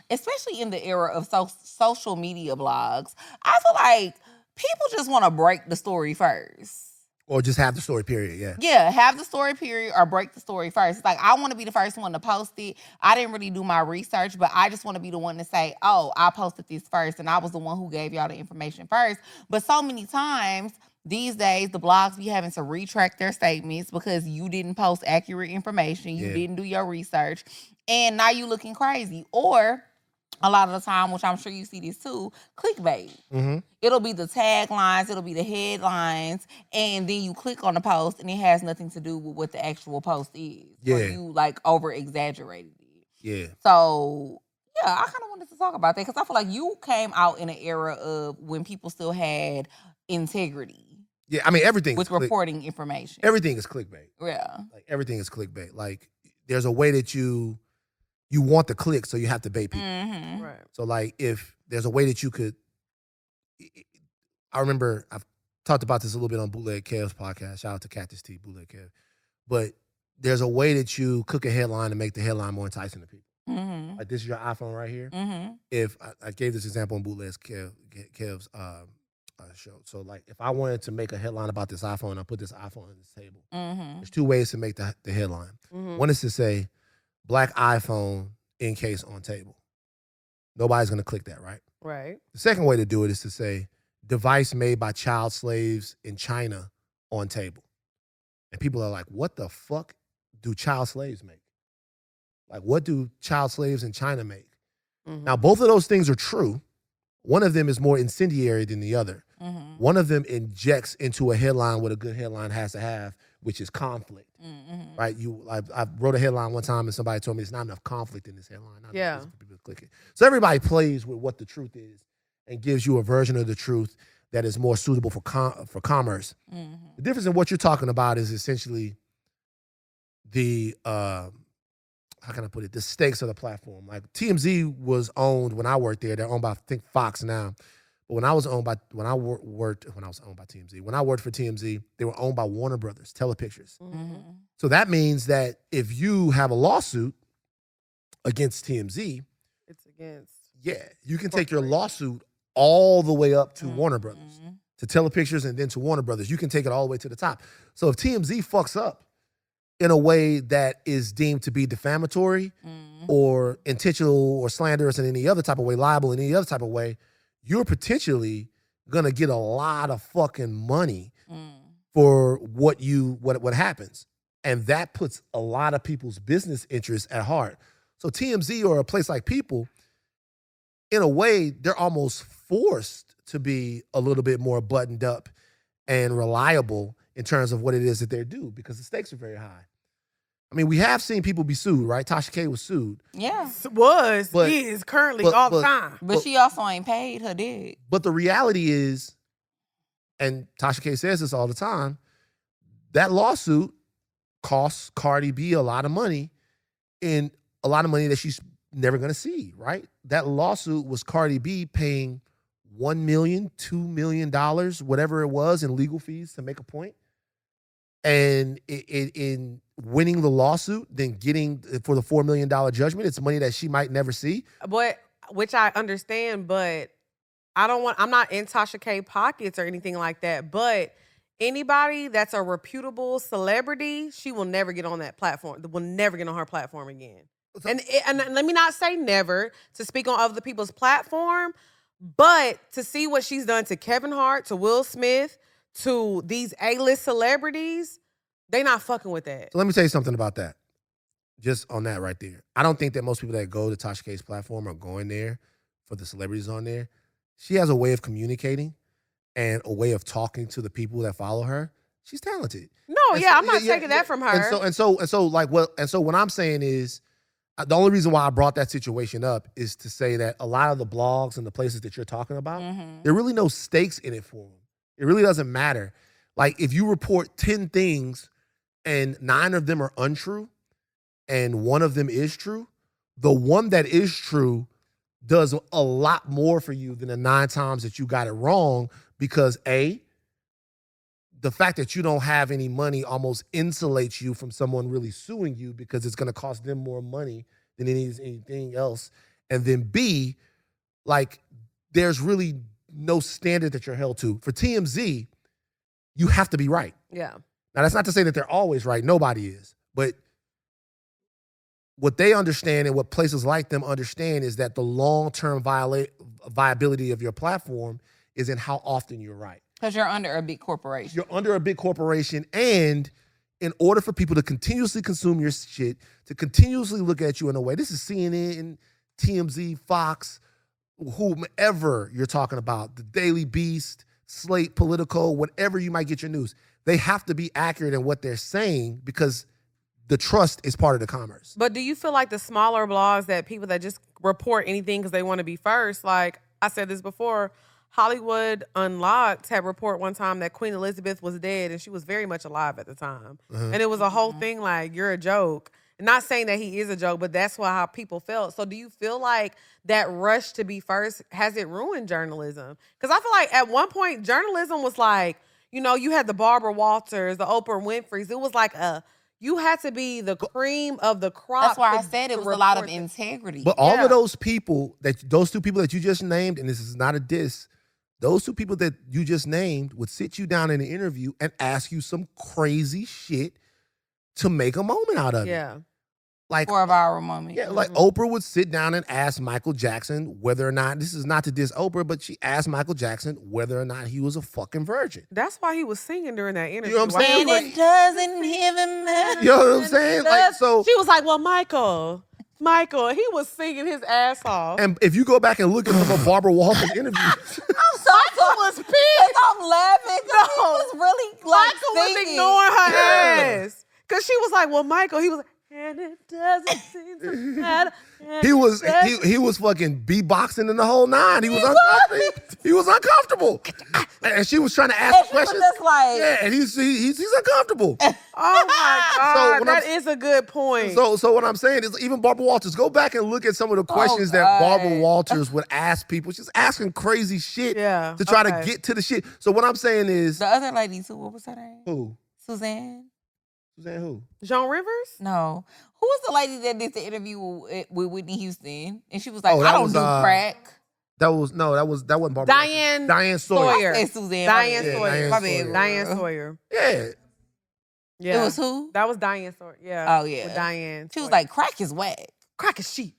especially in the era of social media blogs, I feel like people just want to break the story first. Or just have the story. Period. Yeah. Yeah, have the story period or break the story first. It's like I want to be the first one to post it. I didn't really do my research, but I just want to be the one to say, oh, I posted this first and I was the one who gave y'all the information first. But so many times these days, the blogs be having to retract their statements because you didn't post accurate information. You didn't do your research. And now you looking crazy. Or a lot of the time, which I'm sure you see this too, clickbait. It'll be the taglines, it'll be the headlines, and then you click on the post and it has nothing to do with what the actual post is. Or Yeah. you like over exaggerated it. Yeah. So yeah, I kind of wanted to talk about that because I feel like you came out in an era of when people still had integrity Yeah. I mean, everything with is reporting information. everything is clickbait. Yeah. Like everything is clickbait. Like there's a way that you want the click, so you have to bait people. Mm-hmm. Right. So like if there's a way that you could, I remember I've talked about this a little bit on Bootleg Kev's podcast. Shout out to Cactus T, Bootleg Kev. But there's a way that you cook a headline to make the headline more enticing to people. Mm-hmm. Like this is your iPhone right here. Mm-hmm. If I gave this example on Bootleg Kev's show. So like if I wanted to make a headline about this iPhone, I put this iPhone on this table. Mm-hmm. There's two ways to make the headline. Mhm. One is to say, black iPhone in case on table. Nobody's gonna click that, right? Right. The second way to do it is to say, device made by child slaves in China on table. And people are like, what the fuck do child slaves make? Like, what do child slaves in China make? Mhm. Now, both of those things are true. One of them is more incendiary than the other. One of them injects into a headline what a good headline has to have, which is conflict. Right? I wrote a headline one time and somebody told me there's not enough conflict in this headline. Not enough for people to click it. So everybody plays with what the truth is and gives you a version of the truth that is more suitable for commerce. The difference in what you're talking about is essentially the how can I put it? The stakes of the platform. Like TMZ was owned when I worked there. They're owned by, I think, Fox now. But when I was owned by TMZ, when I worked for TMZ, they were owned by Warner Brothers, Telepictures. So that means that if you have a lawsuit against TMZ, it's against. Yeah, you can take your lawsuit all the way up to Warner Brothers, to Telepictures, and then to Warner Brothers. You can take it all the way to the top. So if TMZ fucks up in a way that is deemed to be defamatory or intentional or slanderous in any other type of way, liable in any other type of way, you're potentially gonna get a lot of fucking money for what happens. And that puts a lot of people's business interests at heart. So TMZ or a place like People, in a way, they're almost forced to be a little bit more buttoned up and reliable in terms of what it is that they do, because the stakes are very high. I mean, we have seen people be sued, right? Tasha K was sued. Yeah. Is currently all the time. But she also ain't paid her dig. But the reality is, and Tasha K says this all the time, that lawsuit costs Cardi B a lot of money, and a lot of money that she's never going to see, right? That lawsuit was Cardi B paying $1 million, $2 million, whatever it was in legal fees to make a point. And in winning the lawsuit, then getting for the $4 million judgment, it's money that she might never see. But, which I understand, but I'm not in Tasha K pockets or anything like that, but anybody that's a reputable celebrity, she will never get on that platform, will never get on her platform again. And let me not say never to speak on other people's platform, but to see what she's done to Kevin Hart, to Will Smith, to these A-list celebrities, they not fucking with that. So let me tell you something about that. Just on that right there. I don't think that most people that go to Tasha K's platform are going there for the celebrities on there. She has a way of communicating and a way of talking to the people that follow her. She's talented. No, I'm not taking that from her. And so what I'm saying is, the only reason why I brought that situation up is to say that a lot of the blogs and the places that you're talking about, there are really no stakes in it for them. It really doesn't matter. Like, if you report 10 things and 9 of them are untrue and 1 of them is true, the one that is true does a lot more for you than the 9 times that you got it wrong, because A, the fact that you don't have any money almost insulates you from someone really suing you, because it's going to cost them more money than anything else. And then B, like, there's really no standard that you're held to. For TMZ, you have to be right. Yeah. Now, that's not to say that they're always right. Nobody is. But what they understand and what places like them understand is that the long-term viability of your platform is in how often you're right. Because you're under a big corporation. You're under a big corporation, and in order for people to continuously consume your shit, to continuously look at you in a way, this is CNN, TMZ, Fox, whomever you're talking about, the Daily Beast, Slate, Politico, whatever you might get your news, they have to be accurate in what they're saying, because the trust is part of the commerce. But do you feel like the smaller blogs, that people that just report anything because they want to be first, like I said this before, Hollywood Unlocked had report one time that Queen Elizabeth was dead, and she was very much alive at the time. And it was a whole thing like, you're a joke. Not saying that he is a joke, but that's how people felt. So do you feel like that rush to be first, has it ruined journalism? Because I feel like at one point, journalism was like, you had the Barbara Walters, the Oprah Winfreys. It was like you had to be the cream of the crop. That's why I said it was a lot of integrity. But all of those people, those 2 people that you just named, and this is not a diss, those 2 people that you just named would sit you down in an interview and ask you some crazy shit to make a moment out of it. Yeah. Like, for a viral moment. Yeah, like Oprah would sit down and ask Michael Jackson whether or not, this is not to diss Oprah, but she asked Michael Jackson whether or not he was a fucking virgin. That's why he was singing during that interview. You know what I'm saying? And it doesn't even matter. You know what I'm saying? Like, so she was like, well, Michael, Michael, he was singing his ass off. And if you go back and look at some of Barbara Walters' interviews, I'm so Michael was pissed. I'm laughing because he was really like Michael was singing. ignoring her ass. Because she was like, well, Michael, he was like, and it doesn't seem to matter. he was fucking beatboxing in the whole nine. He was uncomfortable. He was uncomfortable. And she was trying to ask And she was questions. just like, Yeah, and he's uncomfortable. Oh my God, when that I'm- is a good point. So what I'm saying is, even Barbara Walters, go back and look at some of the questions that God. Barbara Walters would ask people. She's asking crazy shit Yeah, to try to okay. get to the shit. So what I'm saying is, the other lady too. What was her name? who? Suzanne? Suzanne who? Joan Rivers? No. Who was the lady that did the interview with Whitney Houston? And she was like, Oh, I that don't was, do crack. That wasn't Barbara. Diane Diane Sawyer. Sawyer. Hey, Suzanne. Diane Yeah, Sawyer. Diane My Sawyer. bad. Diane girl. Sawyer. Yeah. Yeah. It was who? That was Diane Sawyer. Yeah. Oh, yeah. With Diane. She was Sawyer. like, crack is whack. crack a sheep.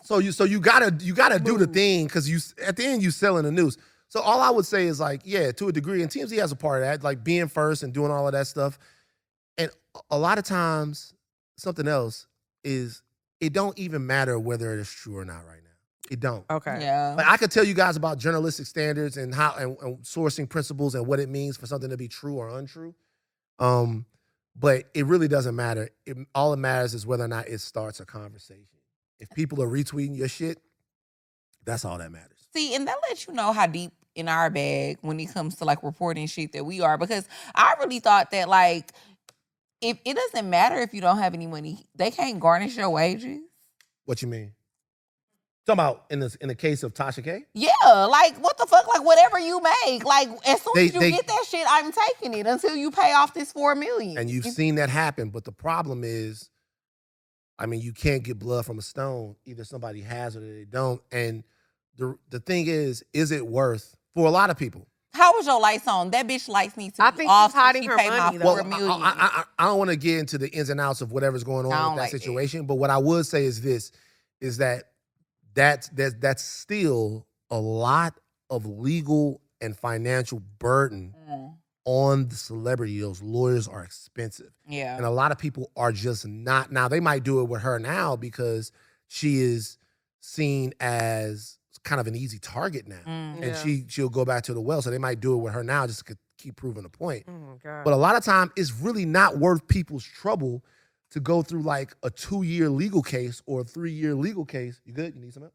So you gotta do the thing, because you at the end you selling the news. So all I would say is, like, yeah, to a degree, and TMZ has a part of that, like being first and doing all of that stuff. And a lot of times, something else is, it don't even matter whether it is true or not right now. It don't. Okay. Yeah. Like, I could tell you guys about journalistic standards and how and sourcing principles and what it means for something to be true or untrue. But it really doesn't matter. All it matters is whether or not it starts a conversation. If people are retweeting your shit, that's all that matters. See, and that lets you know how deep in our bag when it comes to like reporting shit that we are. Because I really thought that, like, if it doesn't matter if you don't have any money, they can't garnish your wages. What you mean? Talking about in the case of Tasha K? Yeah, like, what the fuck? Like, whatever you make, like, as soon as you They- get that shit, I'm taking it until you pay off this $4 million. And you've seen that happen, but the problem is, I mean, you can't get blood from a stone. Either somebody has it or they don't. And the thing is it worth, for a lot of people? How was your lights on? That bitch lights need to I be think off she's hiding so her she pay money, my though. $4 million. I don't want to get into the ins and outs of whatever's going I on don't with that like that. situation, but what I would say is this, is that's still a lot of legal and financial burden on the celebrity. Those lawyers are expensive. Yeah. And a lot of people are just not. Now, they might do it with her now because she is seen as kind of an easy target now. Mm. And she'll go back to the well. So they might do it with her now just to keep proving the point. Oh my God. But a lot of time, it's really not worth people's trouble to go through like a 2-year legal case or a 3-year legal case. You good? You need some help?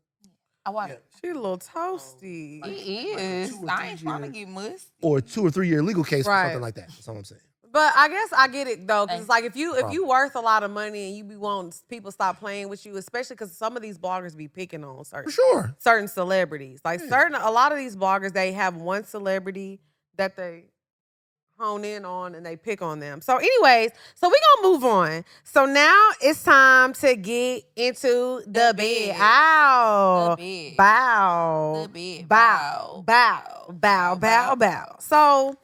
I want Yeah. She a little toasty. He is. Like a 2 or I ain't 3 trying to year- get musty. Or a 2 or 3 year legal case for Right. something like that. That's all I'm saying. But I guess I get it though, because Thank it's like if you Problem. worth a lot of money and you be wanting people stop playing with you, especially because some of these bloggers be picking on For sure. certain celebrities. Like a lot of these bloggers, they have one celebrity that they hone in on and they pick on them. So anyways, so we gonna move on. So now it's time to get into the bed. bed. Ow. The bed. Bow. The bed. Bow. Bow. Bow. Bow. Bow. So,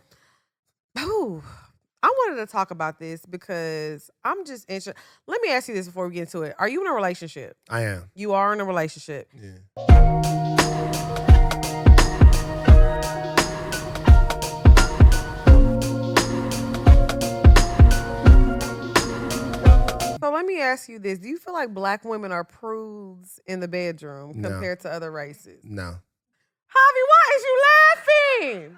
I wanted to talk about this because I'm just interested. Let me ask you this before we get into it. Are you in a relationship? I am. You are in a relationship. Yeah. So let me ask you this. Do you feel like black women are prudes in the bedroom No. compared to other races? No. Javi, why is you laughing?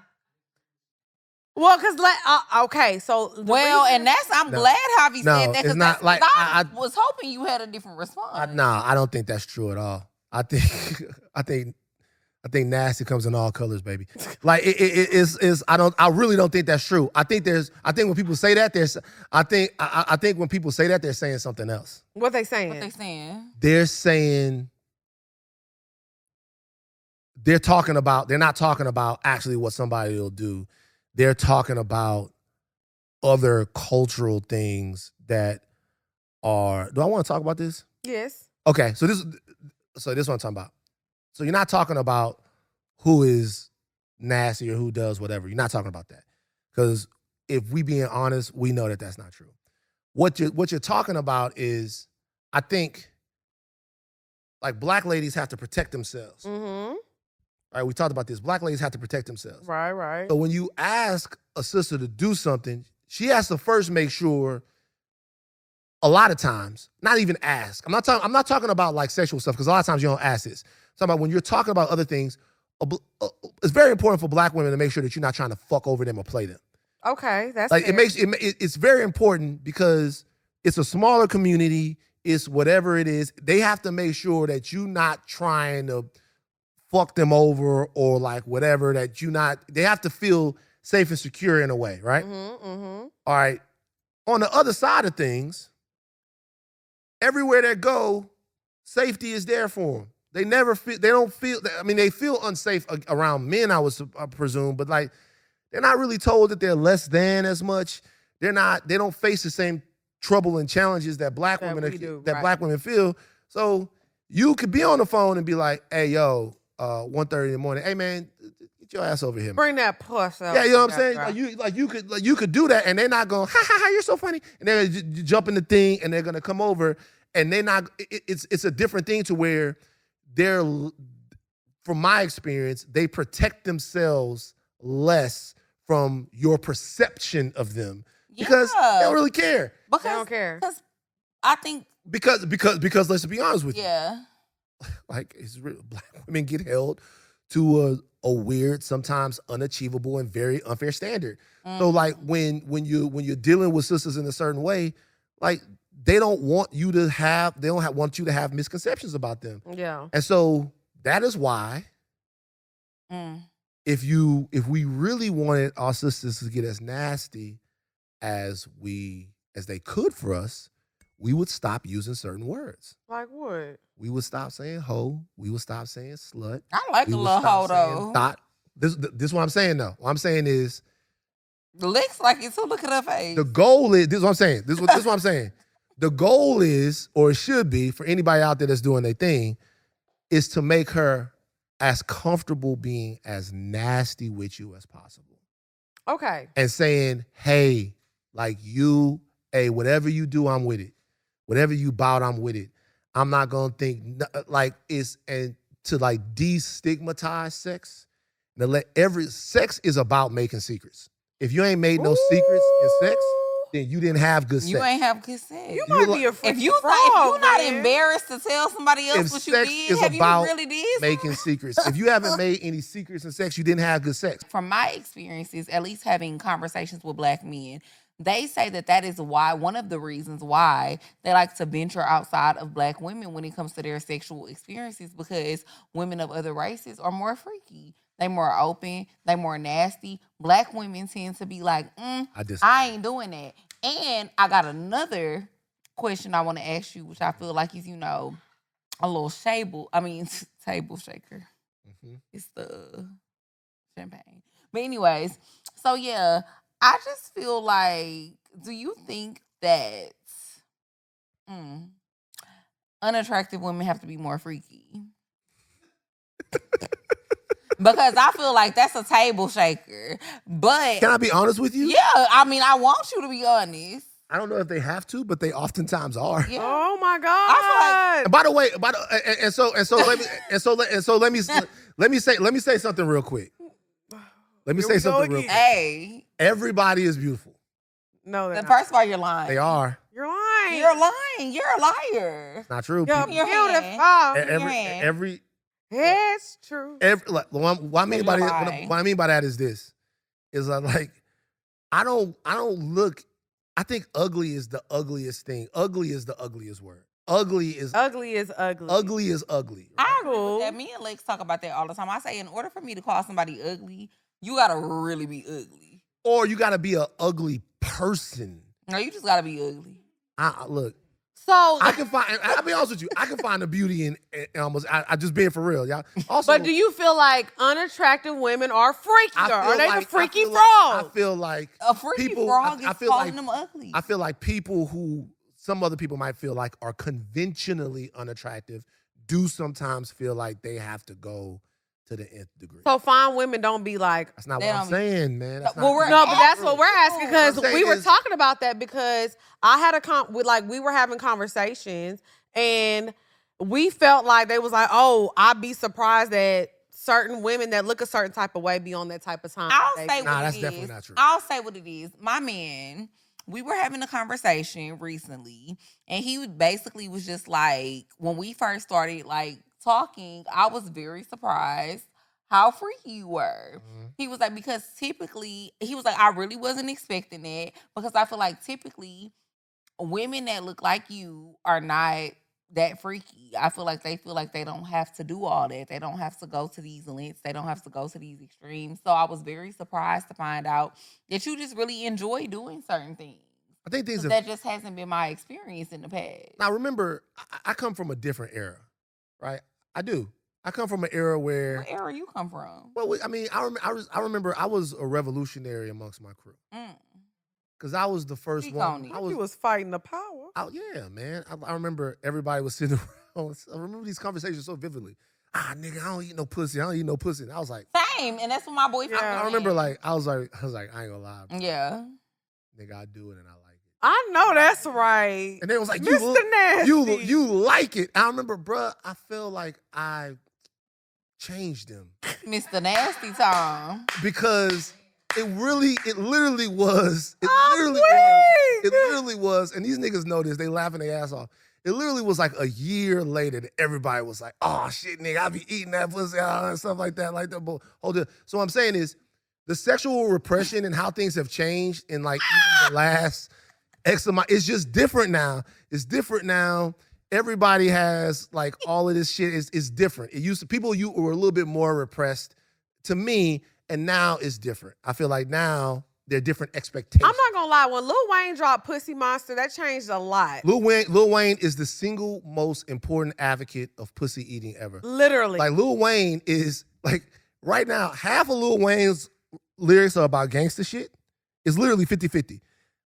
Well, because, okay, so. Well, and I'm No. glad Javi No, said that, it's because not like- I I- was hoping you had a different response. Nah, I don't think that's true at all. I think nasty comes in all colors, baby. Like it's I really don't think that's true. I think when people say that, I think when people say that, they're saying something else. What they saying? What they saying? They're saying they're not talking about actually what somebody will do. They're talking about other cultural things that are. Do I want to talk about this? Yes. Okay, so this is what I'm talking about. So you're not talking about who is nasty or who does whatever. You're not talking about that. Because if we being honest, we know that that's not true. What you're talking about is, I think, like, black ladies have to protect themselves. Mm-hmm. Right? We talked about this. Black ladies have to protect themselves. Right, right. So when you ask a sister to do something, she has to first make sure a lot of times, not even ask. I'm not talking about like sexual stuff because a lot of times you don't ask this. I'm talking about when you're talking about other things. It's very important for Black women to make sure that you're not trying to fuck over them or play them. Okay, that's like fair. it's very important because it's a smaller community. It's whatever it is. They have to make sure that you're not trying to fuck them over or like whatever, that you not, they have to feel safe and secure in a way, right? All right. On the other side of things, everywhere they go, safety is there for them. They never feel, they feel unsafe around men, I would presume, but like, they're not really told that they're less than as much. They don't face the same trouble and challenges that Black women feel. So you could be on the phone and be like, hey, yo, 1:30 in the morning, hey man, get your ass over here. Bring that puss out. Yeah, you know what I'm saying? You could do that and they're not going, ha ha ha, you're so funny. And they're gonna jump in the thing and they're gonna come over and they're not, it's a different thing to where they're, from my experience, they protect themselves less from your perception of them because they don't really care. They don't care. Because I think because let's be honest with you. Yeah. Like Black women get held to a weird, sometimes unachievable and very unfair standard. So like when you're dealing with sisters in a certain way, like they don't want you to have misconceptions about them. Yeah. And so that is why if we really wanted our sisters to get as nasty as they could for us, we would stop using certain words. Like what? We would stop saying hoe. We would stop saying slut. I like a little hoe though. Thought. This is what I'm saying though. What I'm saying is, looks like it too. Look at her face. the goal is, this is what I'm saying. This is what I'm saying. The goal is, or it should be, for anybody out there that's doing their thing, is to make her as comfortable being as nasty with you as possible. Okay. And saying, hey, like you, hey, whatever you do, I'm with it. Whatever you bout, I'm with it. I'm not gonna think like and to like destigmatize sex. And sex is about making secrets. If you ain't made no secrets in sex, then you didn't have good sex. You ain't have good sex. You might be a freaky if you're not embarrassed to tell somebody else what you did, have you really did making secrets. If you haven't made any secrets in sex, you didn't have good sex. From my experiences, at least having conversations with Black men, they say that is why, one of the reasons why they like to venture outside of Black women when it comes to their sexual experiences, because women of other races are more freaky. They more open, they more nasty. Black women tend to be like, I ain't doing that. And I got another question I want to ask you, which I feel like is, a little table shaker. It's the champagne. But anyways, so yeah, I just feel like, do you think that unattractive women have to be more freaky? Because I feel like that's a table shaker. But can I be honest with you? Yeah, I want you to be honest. I don't know if they have to, but they oftentimes are. Yeah. Oh my God! And by the way, let me say something real quick. Let me say something real quick. Hey, everybody is beautiful. No, first of all, you're lying. They are. You're lying. You're lying. You're a liar. It's not true. You're beautiful. It's true. What I mean by that is this: is like I don't look. I think ugly is the ugliest thing. Ugly is the ugliest word. Ugly is ugly. Ugly is ugly. Right? I agree with that. Me and Lex talk about that all the time. I say, in order for me to call somebody ugly, you gotta really be ugly, or you gotta be an ugly person. No, you just gotta be ugly. Look. So I'll be honest with you, I can find the beauty in almost, I just being for real, y'all. Also, but do you feel like unattractive women are freakier? Are they the freaky frog? I feel like a freaky frog is calling them ugly. I feel like people who some other people might feel like are conventionally unattractive do sometimes feel like they have to go to the nth degree. So fine women don't be like. That's not what I'm saying, man. But that's what we're asking, because we were talking about that, because I had we were having conversations and we felt like they was like, oh, I'd be surprised that certain women that look a certain type of way be on that type of time. I'll say what it is. That's definitely not true. I'll say what it is. My man we were having a conversation recently, and he basically was just like, when we first started like talking, I was very surprised how freaky you were. Mm-hmm. He was like, because typically, he was like, I really wasn't expecting that, because I feel like typically women that look like you are not that freaky. I feel like they don't have to do all that. They don't have to go to these lengths. They don't have to go to these extremes. So I was very surprised to find out that you just really enjoy doing certain things. I think things That just hasn't been my experience in the past. Now remember, I come from a different era, right? I do. I come from an era where. What era you come from? Well, I mean, I remember I was a revolutionary amongst my crew. Because I was the first Speak one. on it. You was fighting the power. Yeah, man. I remember everybody was sitting around. I remember these conversations so vividly. Nigga, I don't eat no pussy. And I was like, Same, and that's what my boyfriend. I remember I was like, I ain't gonna lie. Bro. Yeah. Nigga, I do it and I like it. I know that's right. And they was like, Mr. Nasty. you like it. I remember, bruh, I feel like I changed them. Mr. Nasty Tom. Because it literally was. It literally was. And these niggas know this. They laughing their ass off. It literally was like a year later that everybody was like, oh shit, nigga, I be eating that pussy and stuff like that. So what I'm saying is the sexual repression and how things have changed in like even the last X amount, it's just different now. It's different now. Everybody has like all of this shit is different. It used to, people you were a little bit more repressed to me. And now it's different. I feel like now there are different expectations. I'm not gonna lie. When Lil Wayne dropped Pussy Monster, that changed a lot. Lil Wayne is the single most important advocate of pussy eating ever. Literally. Like Lil Wayne is like right now, half of Lil Wayne's lyrics are about gangster shit. It's literally 50-50.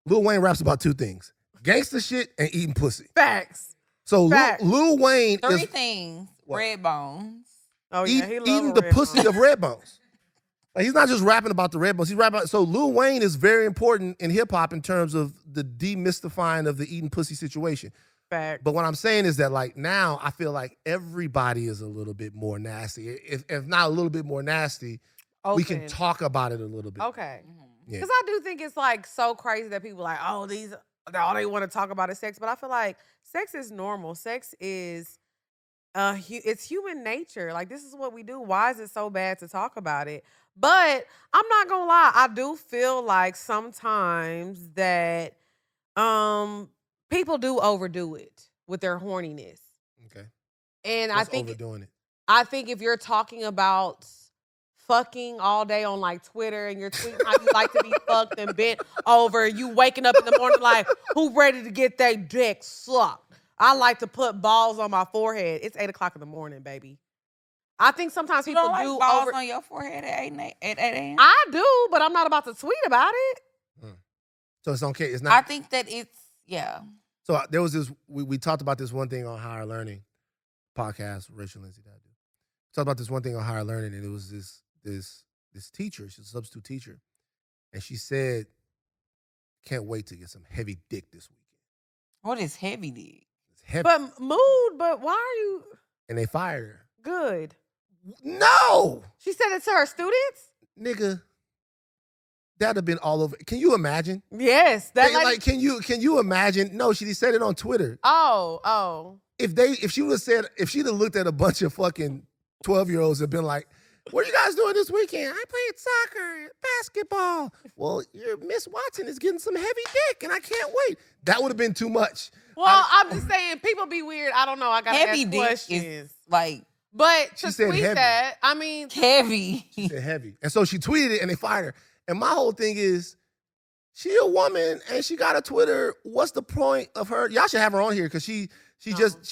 Lil Wayne raps about two things: gangster shit and eating pussy. Facts. So Facts. Lil Wayne Three is things. What? Red bones. Oh yeah, he eating the pussy of Redbones. Like, he's not just rapping about the Redbones. He's rapping. So Lil Wayne is very important in hip hop in terms of the demystifying of the eating pussy situation. Fact. But what I'm saying is that like now I feel like everybody is a little bit more nasty. If not a little bit more nasty, we can talk about it a little bit. Okay. Yeah. Because I do think it's like so crazy that people are like, oh, all they want to talk about is sex. But I feel like sex is normal. Sex is it's human nature. Like, this is what we do. Why is it so bad to talk about it? But I'm not gonna lie, I do feel like sometimes that people do overdo it with their horniness. Okay. And What's I think overdoing it. I think if you're talking about fucking all day on like Twitter and you're tweeting how you like to be fucked and bent over, you waking up in the morning like, who ready to get their dick sucked? I like to put balls on my forehead. It's 8:00 in the morning, baby. I think sometimes You people don't like do balls on your forehead at 8 a.m.? I do, but I'm not about to tweet about it. So it's okay. It's not. I think that it's, yeah. So there was this. We talked about this one thing on Higher Learning podcast. Rachel Lindsay that I do. Talked about this one thing on Higher Learning, and it was this teacher. She's a substitute teacher, and she said, "Can't wait to get some heavy dick this weekend." What is heavy dick? It's heavy. But why are you And they fired her. good? No, She said it to her students? nigga. That'd have been all over. Can you imagine? Yes. That Like, can you imagine? No, she said it on Twitter. Oh. If she'd have looked at a bunch of fucking 12-year-olds and been like, what are you guys doing this weekend? I played soccer, basketball. Well, your Miss Watson is getting some heavy dick, and I can't wait. That would have been too much. Well, I'm just saying, people be weird. I don't know. I got to Heavy ask dick questions. is like But She to said tweet heavy. that, I mean, heavy. She said heavy. And so she tweeted it, and they fired her. And my whole thing is, she a woman, and she got a Twitter. What's the point of her? Y'all should have her on here, because she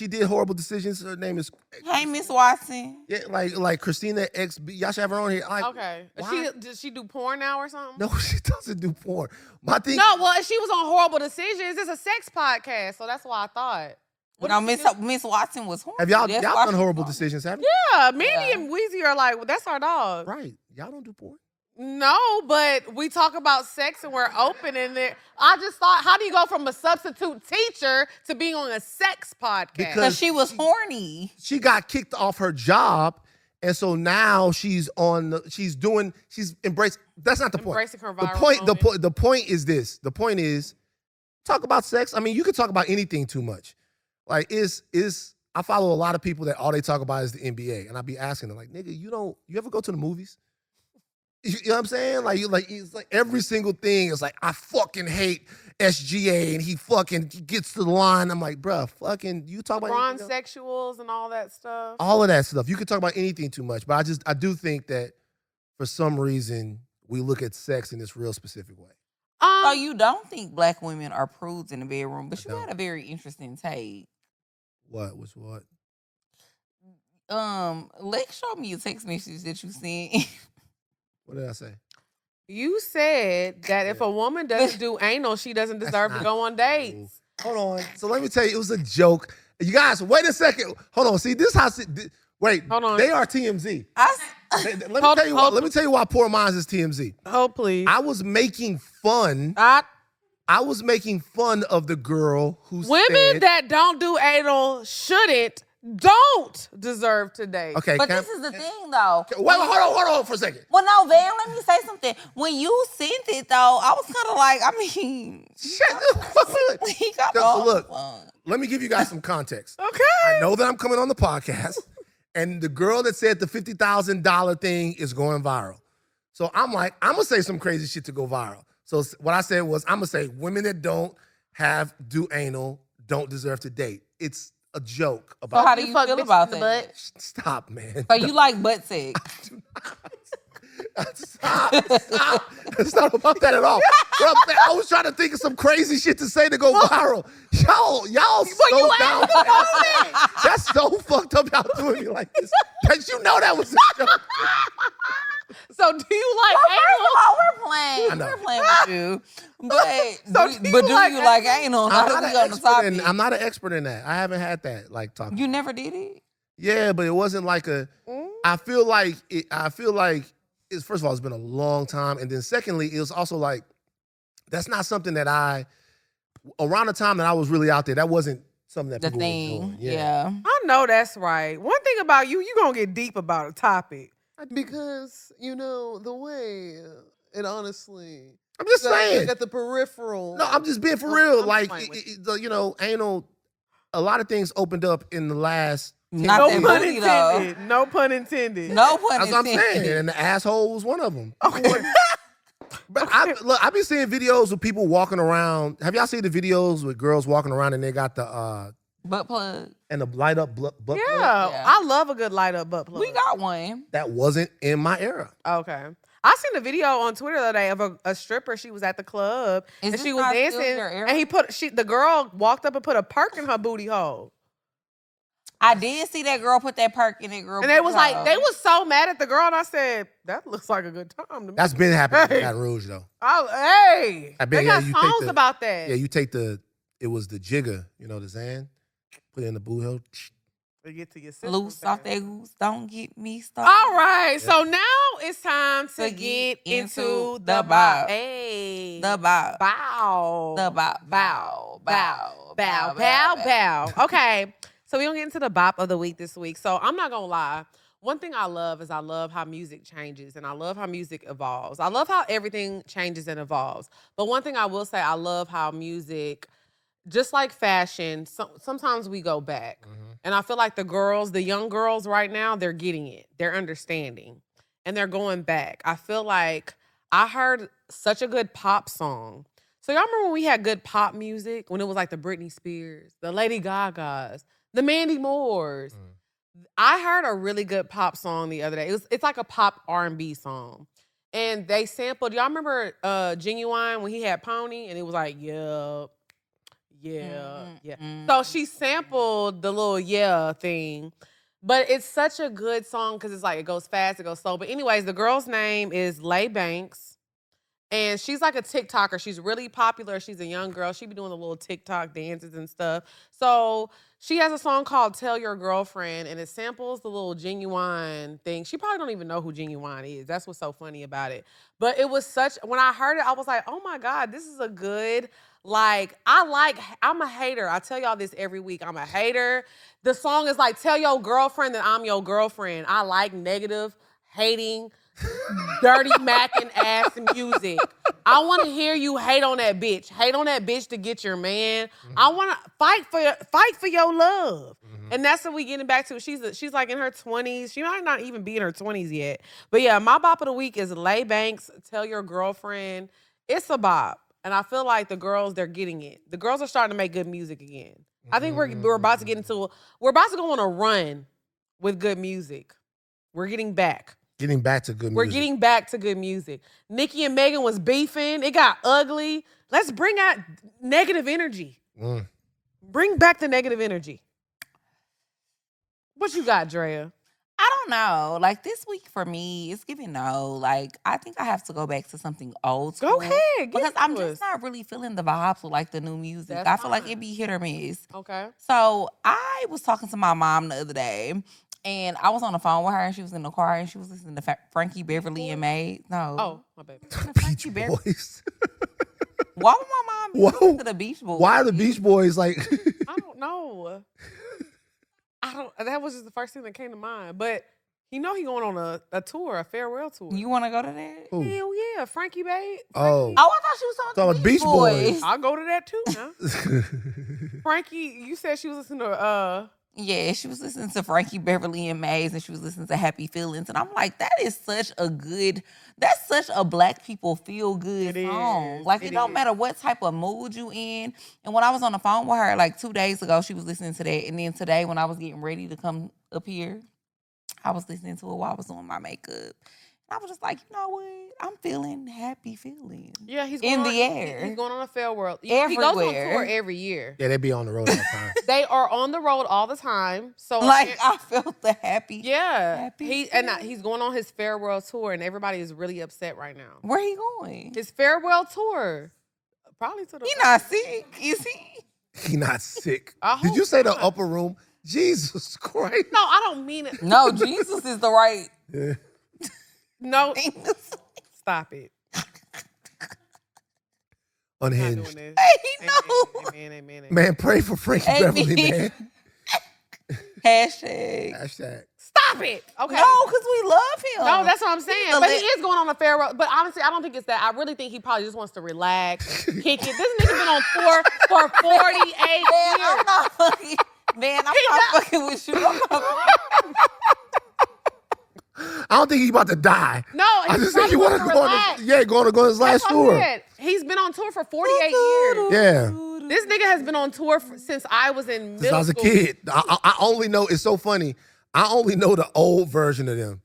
did horrible decisions. Her name is Hey, Miss Watson. yeah, like Christina XB. Y'all should have her on here. Like, okay. why? Does she do porn now or something? No, she doesn't do porn. My thing. No, well, she was on Horrible Decisions. It's a sex podcast, so that's why I thought. What No, did she Miss Watson was horny. Have y'all That's why done she horrible was decisions, haven't Yeah, Mandy Yeah. and Weezy are like, well, that's our dog. Right. Y'all don't do porn. No, but we talk about sex and we're open in there. I just thought, how do you go from a substitute teacher to being on a sex podcast? Because she was horny. She got kicked off her job, and so now she's embraced. That's not the point. Embracing her The viral point. moment. The point is this. The point is talk about sex. I mean, you can talk about anything too much. Like, I follow a lot of people that all they talk about is the NBA, and I be asking them, like, nigga, you ever go to the movies? You know what I'm saying? It's like every single thing is like, I fucking hate SGA, and he fucking gets to the line. I'm like, bruh, fucking, you talk about anything else? Sexuals and all that stuff. All of that stuff. You can talk about anything too much, but I do think that for some reason we look at sex in this real specific way. So you don't think black women are prudes in the bedroom, but you had a very interesting take. What was what? Lex, show me your text message that you sent. What did I say? You said that if a woman doesn't do anal, she doesn't deserve to go on dates. Hold on. So let me tell you, it was a joke. You guys, wait a second. Hold on. See, this house. Wait. Hold on. They are TMZ. Let me tell you why Poor Minds is TMZ. Oh, please. I was making fun. I was making fun of the girl who women that don't do anal don't deserve to date. Okay, but this is the thing, though. Wait, hold on for a second. Well, no, Van, let me say something. When you sent it, though, I was kind of like, So look, let me give you guys some context. Okay. I know that I'm coming on the podcast, and the girl that said the $50,000 thing is going viral. So I'm like, I'm going to say some crazy shit to go viral. So what I said was, I'm going to say women that don't do anal don't deserve to date. It's a joke about. So how do you feel about that? Stop, man. So you like butt sex? Stop. It's not about that at all. I was trying to think of some crazy shit to say to go viral. Y'all so down. That's so fucked up. Y'all doing me like this. Because you know that was a joke. So do you like anal? anal? First of all, we're playing. We're playing with you. But do you like anal? I'm not an expert in that. I haven't had that talk. You never did it? Yeah, but it wasn't like I feel like it's, first of all, it's been a long time. And then secondly, it was also like, that's not something that around the time that I was really out there, that wasn't something that people were doing. Yeah. I know that's right. One thing about you gonna get deep about a topic. Because, the way it honestly... I'm just saying. At the peripheral. No, I'm just being for real. Anal, a lot of things opened up in the last... No pun intended. No pun intended. No pun intended. That's what I'm saying. And the asshole was one of them. Okay. But I be seeing videos of people walking around. Have y'all seen the videos with girls walking around and they got the... butt plug. And the light up butt plug? Yeah, I love a good light up butt plug. We got one. That wasn't in my era. Okay. I seen a video on Twitter the other day of a stripper. She was at the club and she was dancing. And the girl walked up and put a perk in her booty hole. I did see that girl put that perk in that girl. And they was so mad at the girl, and I said, that looks like a good time to me. That's been happening in Baton Rouge, though. They got songs about that. Yeah, you take it was the jigger, the Zan, put it in the booty hole. To get to your system. Loose off that goose, don't get me started. All right, so now it's time to get into the bop. Hey. The bop. Bow. The bop. Bow. Bow. Bow. Bow. Bow. Okay, so we're going to get into the bop of the week this week. So I'm not going to lie. One thing I love is I love how music changes and I love how music evolves. I love how everything changes and evolves. But one thing I will say, I love how music, just like fashion, sometimes we go back. Mm-hmm. And I feel like the young girls right now, they're getting it. They're understanding. And they're going back. I feel like I heard such a good pop song. So y'all remember when we had good pop music? When it was like the Britney Spears, the Lady Gagas, the Mandy Moores. Mm. I heard a really good pop song the other day. It's like a pop R&B song. And they sampled, y'all remember Genuine when he had Pony? And it was like, yeah. So she sampled the little thing. But it's such a good song because it's like it goes fast, it goes slow. But anyways, the girl's name is Lay Banks. And she's like a TikToker. She's really popular. She's a young girl. She be doing the little TikTok dances and stuff. So she has a song called Tell Your Girlfriend, and it samples the little Genuine thing. She probably don't even know who Genuine is. That's what's so funny about it. But it was when I heard it, I was like, oh my God, this is a good, I'm a hater. I tell y'all this every week. I'm a hater. The song is like, tell your girlfriend that I'm your girlfriend. I like negative, hating, dirty macking ass music. I want to hear you hate on that bitch. Hate on that bitch to get your man. I want to fight for your love. And that's what we getting back to. She's like in her 20s. She might not even be in her 20s yet. But yeah, my bop of the week is Lay Banks, Tell Your Girlfriend. It's a bop. And I feel like the girls, they're getting it. The girls are starting to make good music again. I think we're about to get we're about to go on a run with good music. We're getting back. Getting back to good music. We're getting back to good music. Nicki and Megan was beefing. It got ugly. Let's bring out negative energy. Bring back the negative energy. What you got, Drea? I don't know. Like this week for me, it's giving no. Like I think I have to go back to something old school. Go ahead. Give Because it I'm to just us. not really feeling the vibes with like the new music. That's I feel like fine. it be hit or miss. Okay. So I was talking to my mom the other day, and I was on the phone with her, and she was in the car, and she was listening to Frankie Beverly and Maid. No. Oh, my baby. Frankie Beach Beverly. Boys. Why would my mom be Whoa. listening to the Beach Boys? Why are the Beach Boys like? I don't know. That was just the first thing that came to mind. But he going on a tour, a farewell tour. You want to go to that? Who? Hell yeah, Frankie Babe. Oh. Oh, I thought she was talking Talking about the Beach Boys. I'll go to that too now. Frankie, you said she was listening to Yeah, she was listening to Frankie Beverly and Mays, and she was listening to Happy Feelings. And I'm like, that's such a black people feel good It song. is. Like, It it don't is. matter what type of mood you in. And when I was on the phone with her, like 2 days ago, she was listening to that. And then today, when I was getting ready to come up here, I was listening to it while I was doing my makeup. And I was just like, you know what? I'm feeling happy feelings. Yeah, he's In going the on, air. He's going on a farewell. He goes on Everywhere. tour every year. Yeah, they be on the road all the time. They are on the road all the time. So Like, I felt the happy. yeah, Happy he's going on his farewell tour, and everybody is really upset right now. Where he going? His farewell tour, probably to the. He not sick, is he? He not sick. I Did you hope say the not. upper room? Jesus Christ. No, I don't mean it. No, Jesus is the right Yeah. No, thing to say. stop it. I'm not Unhinged. doing this. Hey, no. Amen. Man, pray for Frankie Amen. Beverly, man. Hashtag. Hashtag. Stop it. Okay. No, because we love him. No, that's what I'm saying. a But he lit- is going on a farewell. But honestly, I don't think it's that. I really think he probably just wants to relax, kick it. This nigga been on tour for 48 Man, years. I'm not fucking. Man, I'm not fucking with you. I'm not fucking. I don't think he's about to die. No, I he just think probably he want to wants go relax. on his, go on his last That's what I tour. said. He's been on tour for 48 years. Yeah. This nigga has been on tour since I was in middle Since I was a school. kid. I only know, it's so funny. I only know the old version of them.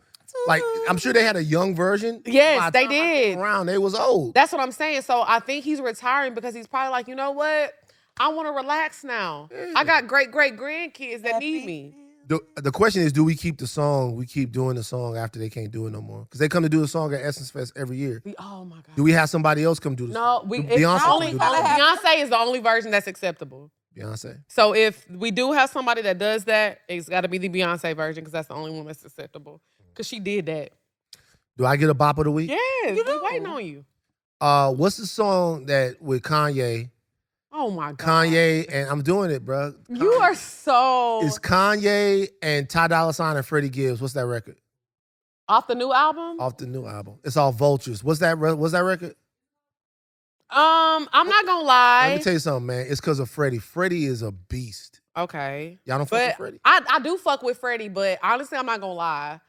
Like, I'm sure they had a young version. Yes, By the they time I came did. around, they was old. That's what I'm saying. So I think he's retiring because he's probably like, you know what? I want to relax now. I got great grandkids that need me. The question is, do we keep the song? We keep doing the song after they can't do it no more? Because they come to do the song at Essence Fest every year. Oh my God. Do we have somebody else come do the No, song? we Do it's Beyonce only, come do the only song? Beyonce is the only version that's acceptable. Beyonce. So if we do have somebody that does that, it's got to be the Beyonce version because that's the only one that's acceptable. Because she did that. Do I get a bop of the week? Yes, You we do. waiting on you. What's the song that with Kanye? Oh my God. Kanye, and I'm doing it, bro. You are so It's Kanye and Ty Dolla $ign and Freddie Gibbs. What's that record? off the new album. Off the new album. It's all Vultures. What's that record? I'm not gonna Let lie. me tell you something, man. It's because of Freddie. Freddie is a beast. Okay. Y'all don't fuck with But Freddie? I do fuck with Freddie, but honestly, I'm not gonna lie.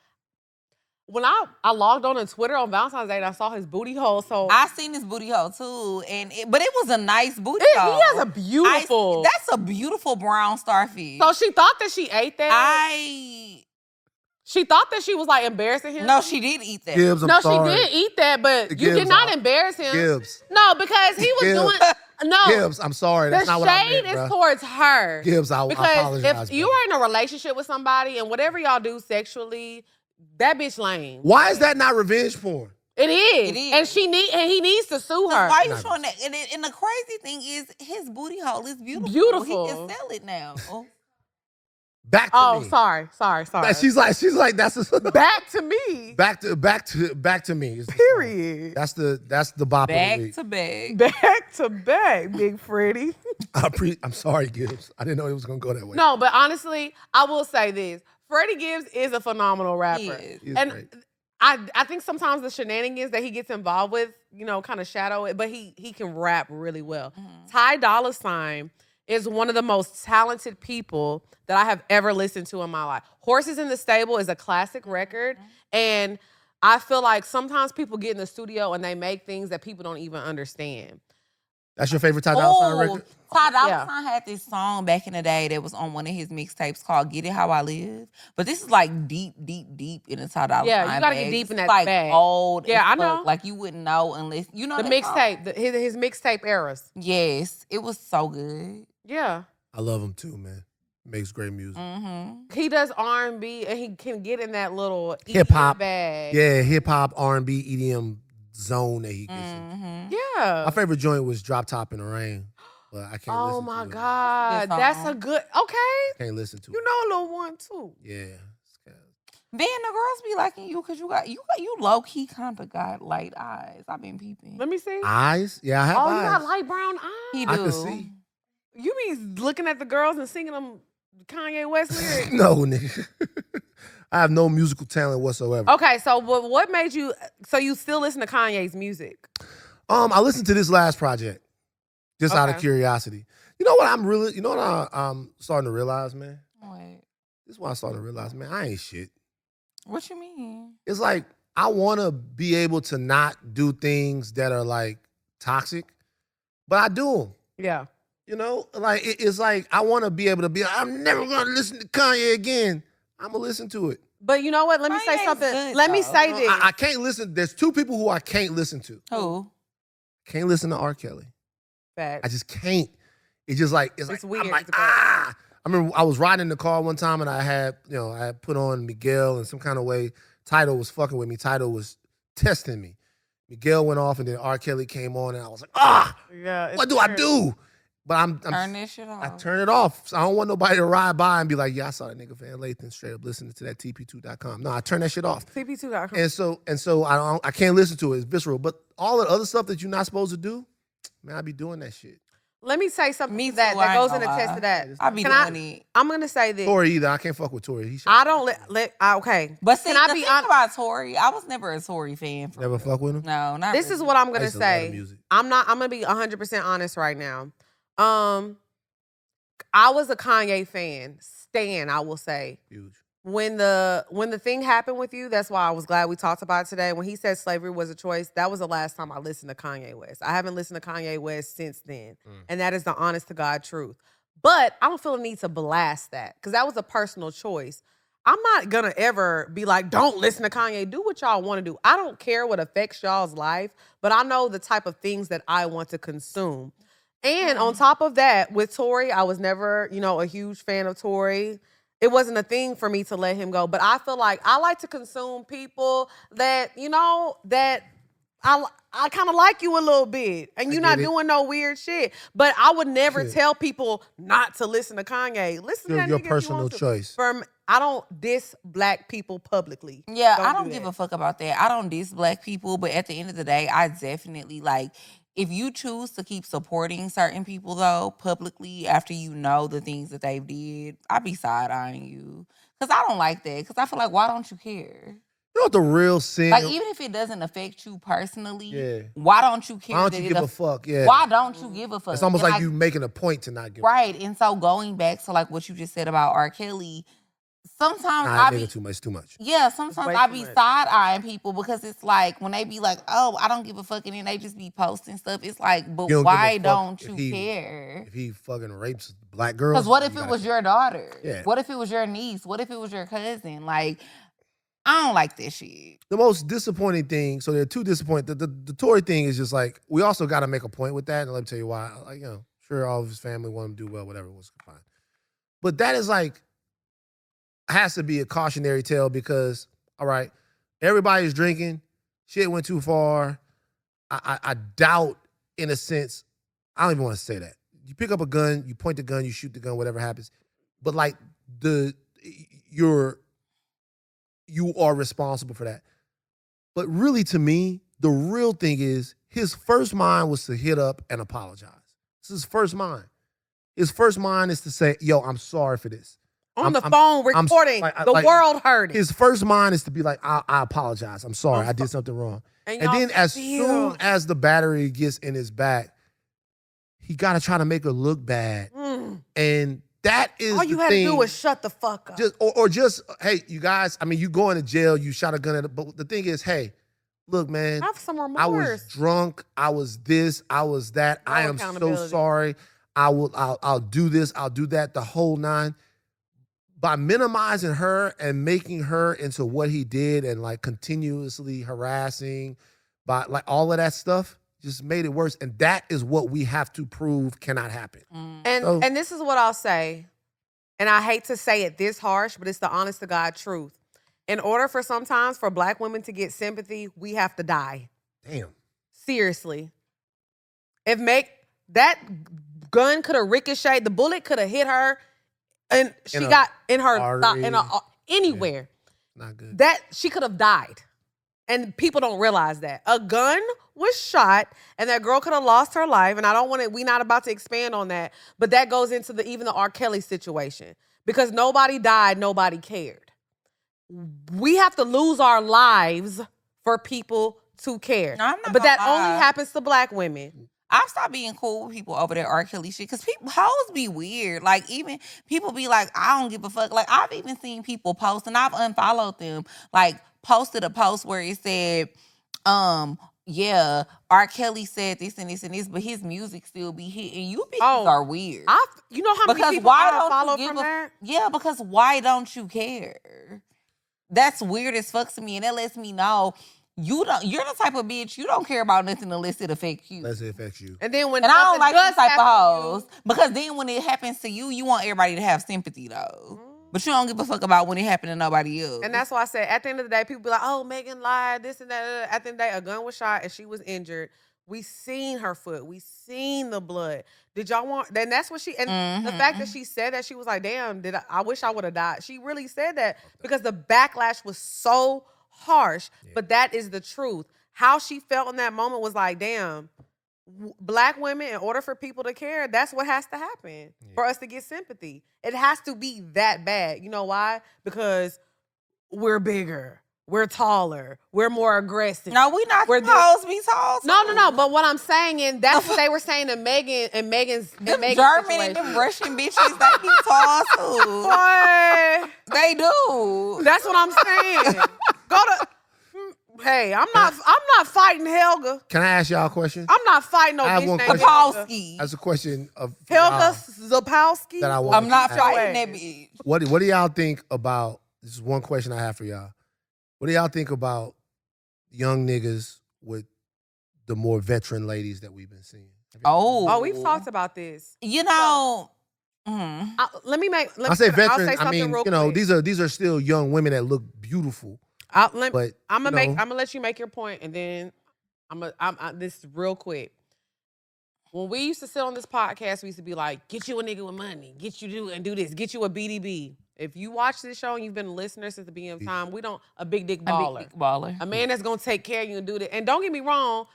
When I logged on to Twitter on Valentine's Day and I saw his booty hole, so I seen his booty hole too, but it was a nice booty he hole. has a beautiful. That's a beautiful brown starfish. So she thought that she ate that. She thought that she was like embarrassing him. No, she did eat that. Gibbs, I'm No, sorry. she did eat that, but you Gibbs, did not embarrass him. Gibbs. No, because he was Gibbs. doing no. Gibbs, I'm sorry. That's The not what I shade meant, is bruh. towards her. Gibbs, I Because apologize. if you are in a relationship with somebody and whatever y'all do sexually, that bitch lame. Why is that not revenge porn? It is. It is. And he needs to sue her. Why you Not showing that? And the crazy thing is, his booty hole is beautiful. Beautiful. He can sell it now. Back to Oh, me. sorry. She's like that's Back to me. back to me. Is the song. Period. That's the bop of the Back week. to back. Back to back, Big Freddie. I'm sorry, Gibbs. I didn't know it was gonna go that way. No, but honestly, I will say this. Freddie Gibbs is a phenomenal rapper. He is. He is And great. I think sometimes the shenanigans that he gets involved with, kind of shadow it, but he can rap really well. Ty Dolla $ign is one of the most talented people that I have ever listened to in my life. Horses in the Stable is a classic record, and I feel like sometimes people get in the studio and they make things that people don't even understand. That's your favorite Ty Dolla $ign record? Ty Dolla $ign had this song back in the day that was on one of his mixtapes called "Get It How I Live," but this is like deep in the Ty Dolla $ign. Yeah, you gotta get bag. deep in that like bag. Old. Yeah, as I know. fuck. Like you wouldn't know unless you know The mixtape, his mixtape eras. Yes, it was so good. Yeah. I love him too, man. Makes great music. He does R&B and he can get in that little Hip hop EDM bag. Yeah, hip hop, R&B, EDM zone that he gets in. Yeah. My favorite joint was Drop Top in the Rain, but I can't Oh listen to it. my God. Good That's song. a good, okay. Can't listen to You it. know a little one too. Yeah. Then the girls be liking you because you low key kind of got light eyes. I've been peeping. Let me see. Eyes? Yeah, I have Oh, eyes. you got light brown eyes. He I do. can see. You mean looking at the girls and singing them Kanye West lyrics? No, nigga. I have no musical talent whatsoever. Okay, so what made you, so you still listen to Kanye's music? I listened to this last project just out of Okay. curiosity. You know what I'm starting to realize, man? Wait, This is what I'm starting to realize, man. I ain't shit. what you mean? It's like I want to be able to not do things that are like toxic, but I do them. Yeah. Like it's like I want to be able to be. I'm never gonna listen to Kanye again. I'm gonna listen to it. But you know what? Let me say Kanye's something. good, Let me though. say this. I can't listen. There's two people who I can't listen to. Who? Can't listen to R. Kelly. I Facts. just can't. It's just like It's like, weird. I'm like It's a- I remember I was riding in the car one time and I had put on Miguel in some kind of way. Tidal was fucking with me. Tidal was testing me. Miguel went off and then R. Kelly came on and I was like, Yeah. it's what do I weird. do? But I'm Turn this shit off. I turn it off. So I don't want nobody to ride by and be like, yeah, I saw that nigga Van Lathan straight up listening to that TP2.com. No, I turn that shit off. TP2.com. And so I can't listen to it. It's visceral. But all the other stuff that you're not supposed to do, man, I be doing that shit. Let me say something Me to that too, I that ain't goes in gonna attest lie. to that. I be Can doing it. I'm gonna say this. Tori either. I can't fuck with Tori. He I don't okay. But see, Can I the be thing honest? about Tory, I was never a Tory fan. For never fuck with him. No, not This really. is what I'm I gonna used to love the say. music. I'm gonna be 100% honest right now. I was a Kanye fan. Stan, I will say. Huge. When the thing happened with you, that's why I was glad we talked about it today. When he said slavery was a choice, that was the last time I listened to Kanye West. I haven't listened to Kanye West since then. And that is the honest to God truth. But I don't feel a need to blast that because that was a personal choice. I'm not gonna ever be like, don't listen to Kanye. Do what y'all want to do. I don't care what affects y'all's life, but I know the type of things that I want to consume. And on top of that, with Tory, I was never, a huge fan of Tory. It wasn't a thing for me to let him go. But I feel like I like to consume people that, that I kind of like you a little bit. And you're not get it. doing no weird shit. But I would never tell people not to listen to Kanye. Listen to that Your nigga if you personal want to. choice. I don't diss black people publicly. Yeah, I do don't give a fuck about that. I don't diss black people, but at the end of the day, I definitely if you choose to keep supporting certain people though publicly after you know the things that they've did, I be side eyeing you because I don't like that. Because I feel like why don't you care? You know what the real sin? Like even if it doesn't affect you personally, Yeah. why don't you care? Why don't that you it give a aff- fuck? Yeah. Why don't you give a fuck? It's almost And like you making a point to not give right. And so going back to like what you just said about R. Kelly, sometimes Nah, I that be nigga too much, too much. yeah, sometimes way I too be much. side eyeing people because it's like when they be like, "Oh, I don't give a fuck," and then they just be posting stuff. It's like, but You don't give a why fuck don't if you he- care? If he fucking rapes black girls. Because what if you it gotta was care. your daughter? Yeah. What if it was your niece? What if it was your cousin? Like, I don't like this shit. The most disappointing thing, so there are two disappointing. The Tory thing is just like, we also got to make a point with that. And let me tell you why. Like, sure, all of his family want him to do well, whatever was fine. But that is like, has to be a cautionary tale because, all right, everybody's drinking. Shit went too far. I doubt, in a sense, I don't even want to say that. You pick up a gun, you point the gun, you shoot the gun, whatever happens. But like, you are responsible for that. But really, to me, the real thing is his first mind was to hit up and apologize. This is his first mind. His first mind is to say, yo, I'm sorry for this. on the phone recording. The world heard it. His first mind is to be like, I apologize. I'm sorry. I did something wrong. And then as soon as the battery gets in his back, he got to try to make her look bad. And that is all you had to do was shut the fuck up. Just, hey, you guys, I mean, you go into jail, you shot a gun at it. But the thing is, hey, look, man. Have some remorse. I was drunk. I was this. I was that. I am so sorry. I'll do this. I'll do that. The whole nine. By minimizing her and making her into what he did and like continuously harassing, by like all of that stuff, just made it worse. And that is what we have to prove cannot happen. And this is what I'll say, and I hate to say it this harsh, but it's the honest to God truth. In order for sometimes for Black women to get sympathy, we have to die. Damn. Seriously. If that gun could have ricocheted, the bullet could have hit her, and she got in her thigh, anywhere. Yeah. Not good. That she could have died. And people don't realize that. A gun was shot and that girl could have lost her life. And we're not about to expand on that. But that goes into even the R. Kelly situation. Because nobody died, nobody cared. We have to lose our lives for people to care. No, I'm not but that gonna lie. only happens to Black women. I've stopped being cool with people over that R. Kelly shit because hoes be weird. Like, even people be like, I don't give a fuck. Like, I've even seen people post, and I've unfollowed them, like, posted a post where it said, yeah, R. Kelly said this and this and this, but his music still be hitting. You bitches are weird. You know how many people I follow from that? Yeah, because why don't you care? That's weird as fuck to me, and that lets me know you're the type of bitch, you don't care about nothing unless it affects you. Unless it affects you. And then I don't like this type of hoes. Because then when it happens to you, you want everybody to have sympathy though. But you don't give a fuck about when it happened to nobody else. And that's why I said, at the end of the day, people be like, oh, Megan lied, this and that. At the end of the day, a gun was shot and she was injured. We seen her foot. We seen the blood. Did y'all want, then that's what she, and the fact that she said that, she was like, damn, I wish I would have died. She really said that because the backlash was so harsh, but that is the truth. How she felt in that moment was like, damn, Black women, in order for people to care, that's what has to happen for us to get sympathy. It has to be that bad. You know why? Because we're bigger, we're taller, we're more aggressive. No, we not supposed to be tall. No. But what I'm saying, and that's what they were saying to Megan and Megan's German situation. and them Russian bitches, they be tall too. Boy, they do. That's what I'm saying. Hey, I'm not fighting Helga. Can I ask y'all a question? I'm not fighting no bitch named Zapolsky. That's a question of Helga Zapolsky. that I want. I'm not fighting that bitch. What do y'all think about? This is one question I have for y'all. What do y'all think about young niggas with the more veteran ladies that we've been seeing? Oh, we've talked about this. You know, I say veteran. I'll say I mean, real you know, quick. these are still young women that look beautiful. I'm gonna let you make your point, and then this is real quick. When we used to sit on this podcast, we used to be like, get you a nigga with money, get you do this, get you a BDB. If you watch this show and you've been a listener since the beginning of time, a big dick baller. A big dick baller. A man that's gonna take care of you and do that. And don't get me wrong,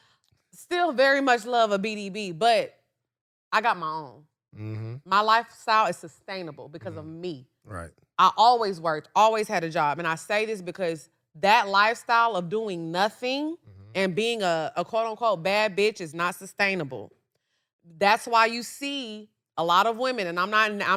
still very much love a BDB, but I got my own. Mm-hmm. My lifestyle is sustainable because of me. Right. I always worked, always had a job. And I say this because that lifestyle of doing nothing and being a quote unquote bad bitch is not sustainable. That's why you see a lot of women, and I'm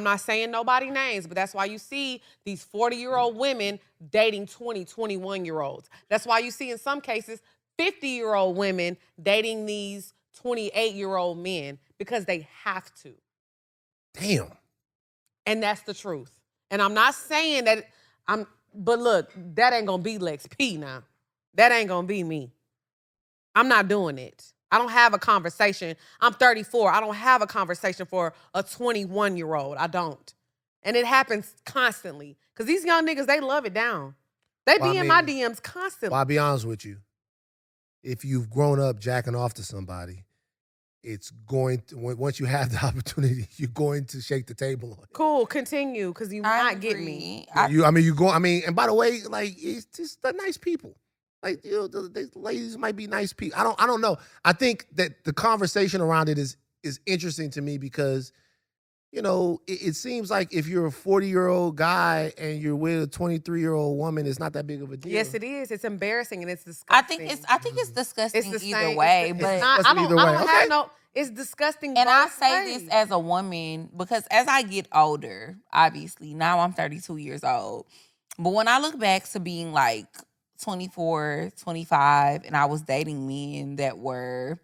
not saying nobody names, but that's why you see these 40-year-old women dating 20, 21-year-olds. That's why you see in some cases 50-year-old women dating these 28-year-old men because they have to. Damn. And that's the truth. And I'm not saying that but look, that ain't gonna be Lex P now. That ain't gonna be me. I'm not doing it. I don't have a conversation. I'm 34. I don't have a conversation for a 21-year-old. I don't. And it happens constantly. Because these young niggas, they love it down. They be in my DMs constantly. Well, I'll be honest with you. If you've grown up jacking off to somebody, it's going to, once you have the opportunity, you're going to shake the table on it. Cool, continue, because you not get me. And by the way, like, it's just the nice people. Like, you know, the ladies might be nice people. I don't know. I think that the conversation around it is interesting to me because it seems like if you're a 40-year-old guy and you're with a 23-year-old woman, it's not that big of a deal. Yes, it is. It's embarrassing and it's I disgusting. think it's disgusting It's the either same. way. It's But not. I don't either way. have Okay. no. It's disgusting. and I both say ways. this as a woman because as I get older, obviously, now I'm 32 years old. But when I look back to being like 24, 25, and I was dating men that were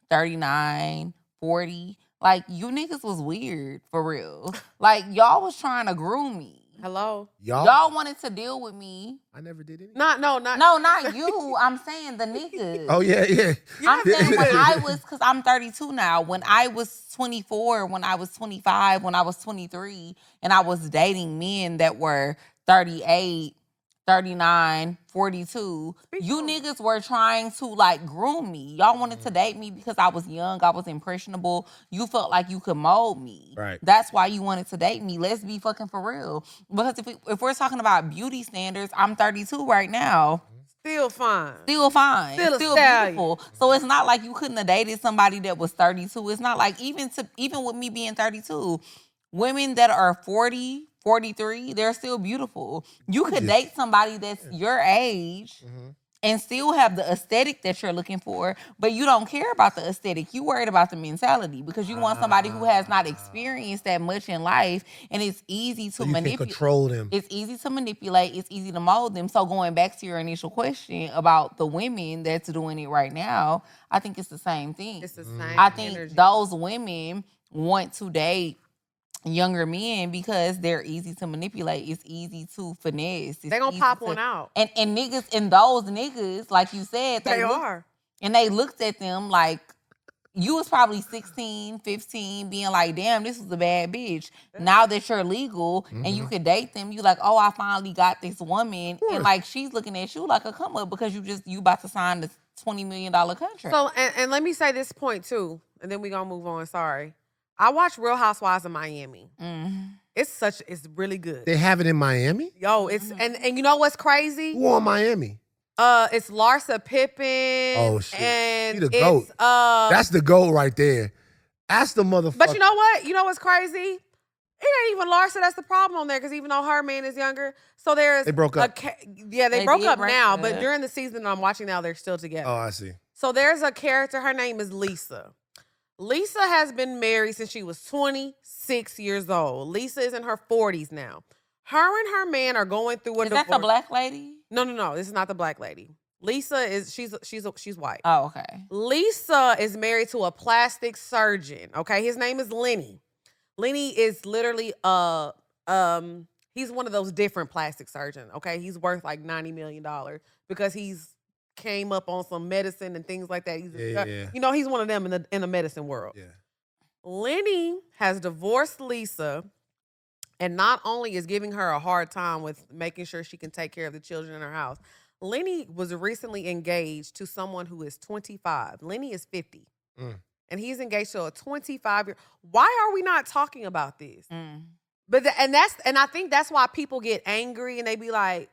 39, 40, like you niggas was weird for real. Like y'all was trying to groom me. Hello. Y'all wanted to deal with me. I never did anything. Not No, not you. I'm saying the niggas. Oh, yeah. I'm saying when I was, because I'm 32 now, when I was 24, when I was 25, when I was 23, and I was dating men that were 38, 39, 42, you niggas were trying to like groom me. Y'all wanted to date me because I was young, I was impressionable. You felt like you could mold me. Right. That's why you wanted to date me. Let's be fucking for real. Because if we're talking about beauty standards, I'm 32 right now. Still fine. Still fine. Still a Still stallion. beautiful. So it's not like you couldn't have dated somebody that was 32. It's not like even with me being 32, women that are 40, 43, they're still beautiful. You could date somebody that's your age and still have the aesthetic that you're looking for, but you don't care about the aesthetic. You worried about the mentality because you want somebody who has not experienced that much in life, and it's easy to You can manipulate. control them. It's easy to manipulate. It's easy to mold them. So going back to your initial question about the women that's doing it right now, I think it's the same thing. It's the same. I think energy. those women want to date younger men because they're easy to manipulate. It's easy to finesse. They gonna pop one out. And niggas, and those niggas, like you said, They look- are. And they looked at them like, you was probably 16, 15, being like, damn, this was a bad bitch. Now that you're legal and you could date them, you like, oh, I finally got this woman. And like, she's looking at you like a come up because you about to sign the $20 million contract. So and let me say this point too, and then we gonna move on. Sorry. I watched Real Housewives of Miami. It's really good. They have it in Miami? Yo, it's and you know what's crazy? Who on Miami? It's Larsa Pippen. Oh, shit. And She the GOAT. it's That's the goal right there. That's the motherfucker. But you know what? You know what's crazy? It ain't even Larsa that's the problem on there, because even though her man is younger, so there's They broke up. They broke did up break now, up. but during the season I'm watching now, they're still together. Oh, I see. So there's a character, her name is Lisa. Lisa has been married since she was 26 years old. Lisa is in her 40s now. Her and her man are going through a Is divorce. that the black lady? No. This is not the black lady. Lisa is she's white. Oh, okay. Lisa is married to a plastic surgeon. Okay, his name is Lenny. Lenny is literally he's one of those different plastic surgeons. Okay, he's worth like $90 million because he's came up on some medicine and things like that. He's you know, he's one of them in the medicine world. Yeah. Lenny has divorced Lisa, and not only is giving her a hard time with making sure she can take care of the children in her house. Lenny was recently engaged to someone who is 25. Lenny is 50. And he's engaged to a 25-year. Why are we not talking about this? But and I think that's why people get angry and they be like,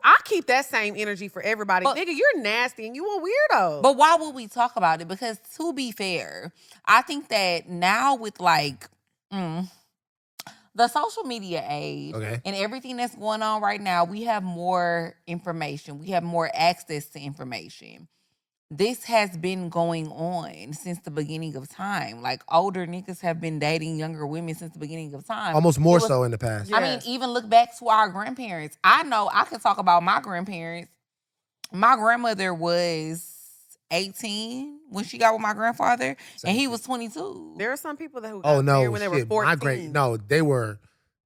I keep that same energy for everybody. Nigga, you're nasty and you a weirdo. But why would we talk about it? Because to be fair, I think that now with like the social media age and everything that's going on right now, we have more information. We have more access to information. This has been going on since the beginning of time. Like, older niggas have been dating younger women since the beginning of time. Almost more so in the past. I mean, even look back to our grandparents. I know I can talk about my grandparents. My grandmother was 18 when she got with my grandfather, and he was 22. There are some people who got married when they were 14.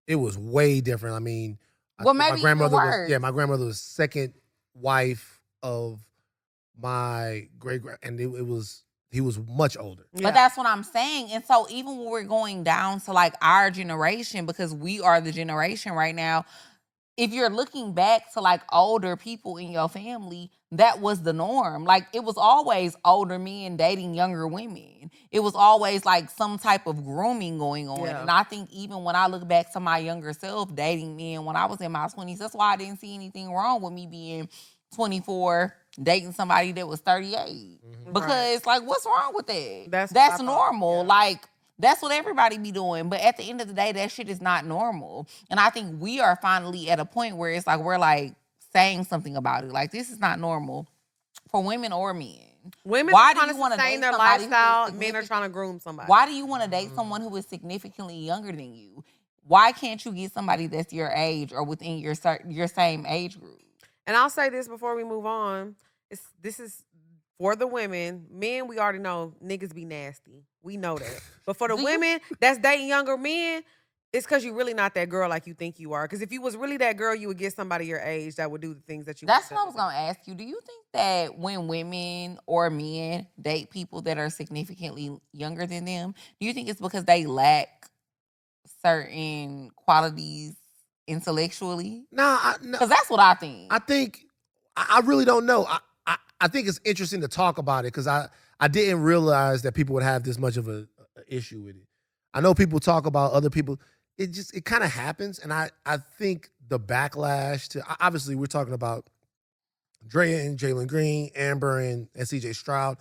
It was way different. I mean, Well, maybe my grandmother even was worse. my grandmother was second wife of my and he was much older. But that's what I'm saying. And so even when we're going down to like our generation, because we are the generation right now, if you're looking back to like older people in your family, that was the norm. Like, it was always older men dating younger women. It was always like some type of grooming going on. Yeah. And I think even when I look back to my younger self dating men when I was in my 20s, that's why I didn't see anything wrong with me being 24 dating somebody that was 38. Because like, what's wrong with that? That's normal. yeah. Like, That's what everybody be doing. But at the end of the day, that shit is not normal. And I think we are finally at a point where it's like we're like saying something about it. Like, this is not normal for women or men. Women Why are do trying you to wanna sustain date their somebody who is lifestyle. Men are significant- trying to groom somebody. Why do you want to date someone who is significantly younger than you? Why can't you get somebody that's your age or within your same age group? And I'll say this before we move on. This is for the women. Men, we already know niggas be nasty. We know that. But for the Do you- women that's dating younger men, it's because you're really not that girl like you think you are. Because if you was really that girl, you would get somebody your age that would do the things that you That's want what I was gonna ask you. Do you think that when women or men date people that are significantly younger than them, do you think it's because they lack certain qualities intellectually? No, Because that's what I think. I think I really don't know. I think it's interesting to talk about it because I didn't realize that people would have this much of a issue with it. I know people talk about other people. It kind of happens, and I think the backlash to obviously we're talking about Drea and Jalen Green, Amber and CJ Stroud.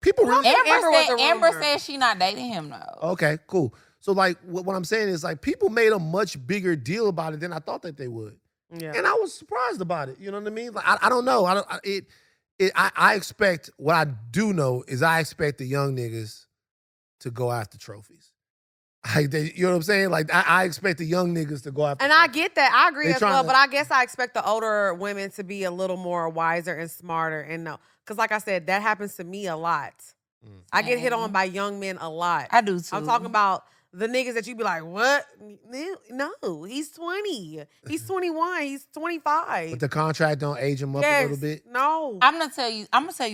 People really Amber said she not dating him though. okay, cool. So like what I'm saying is like people made a much bigger deal about it than I thought that they would. Yeah. And I was surprised about it. You know what I mean? Like I don't know. I expect what I do know is I expect the young niggas to go after trophies. You know what I'm saying? Like I expect the young niggas to go after. And trophies. I get that. I agree They as well. tryna- But I guess I expect the older women to be a little more wiser and smarter. And no, because like I said, that happens to me a lot. I get hit on by young men a lot. I do too. I'm talking about the niggas that you be like, what? No, he's 20. He's 21. He's 25. But the contract don't age them up a little bit. No. I'm gonna tell you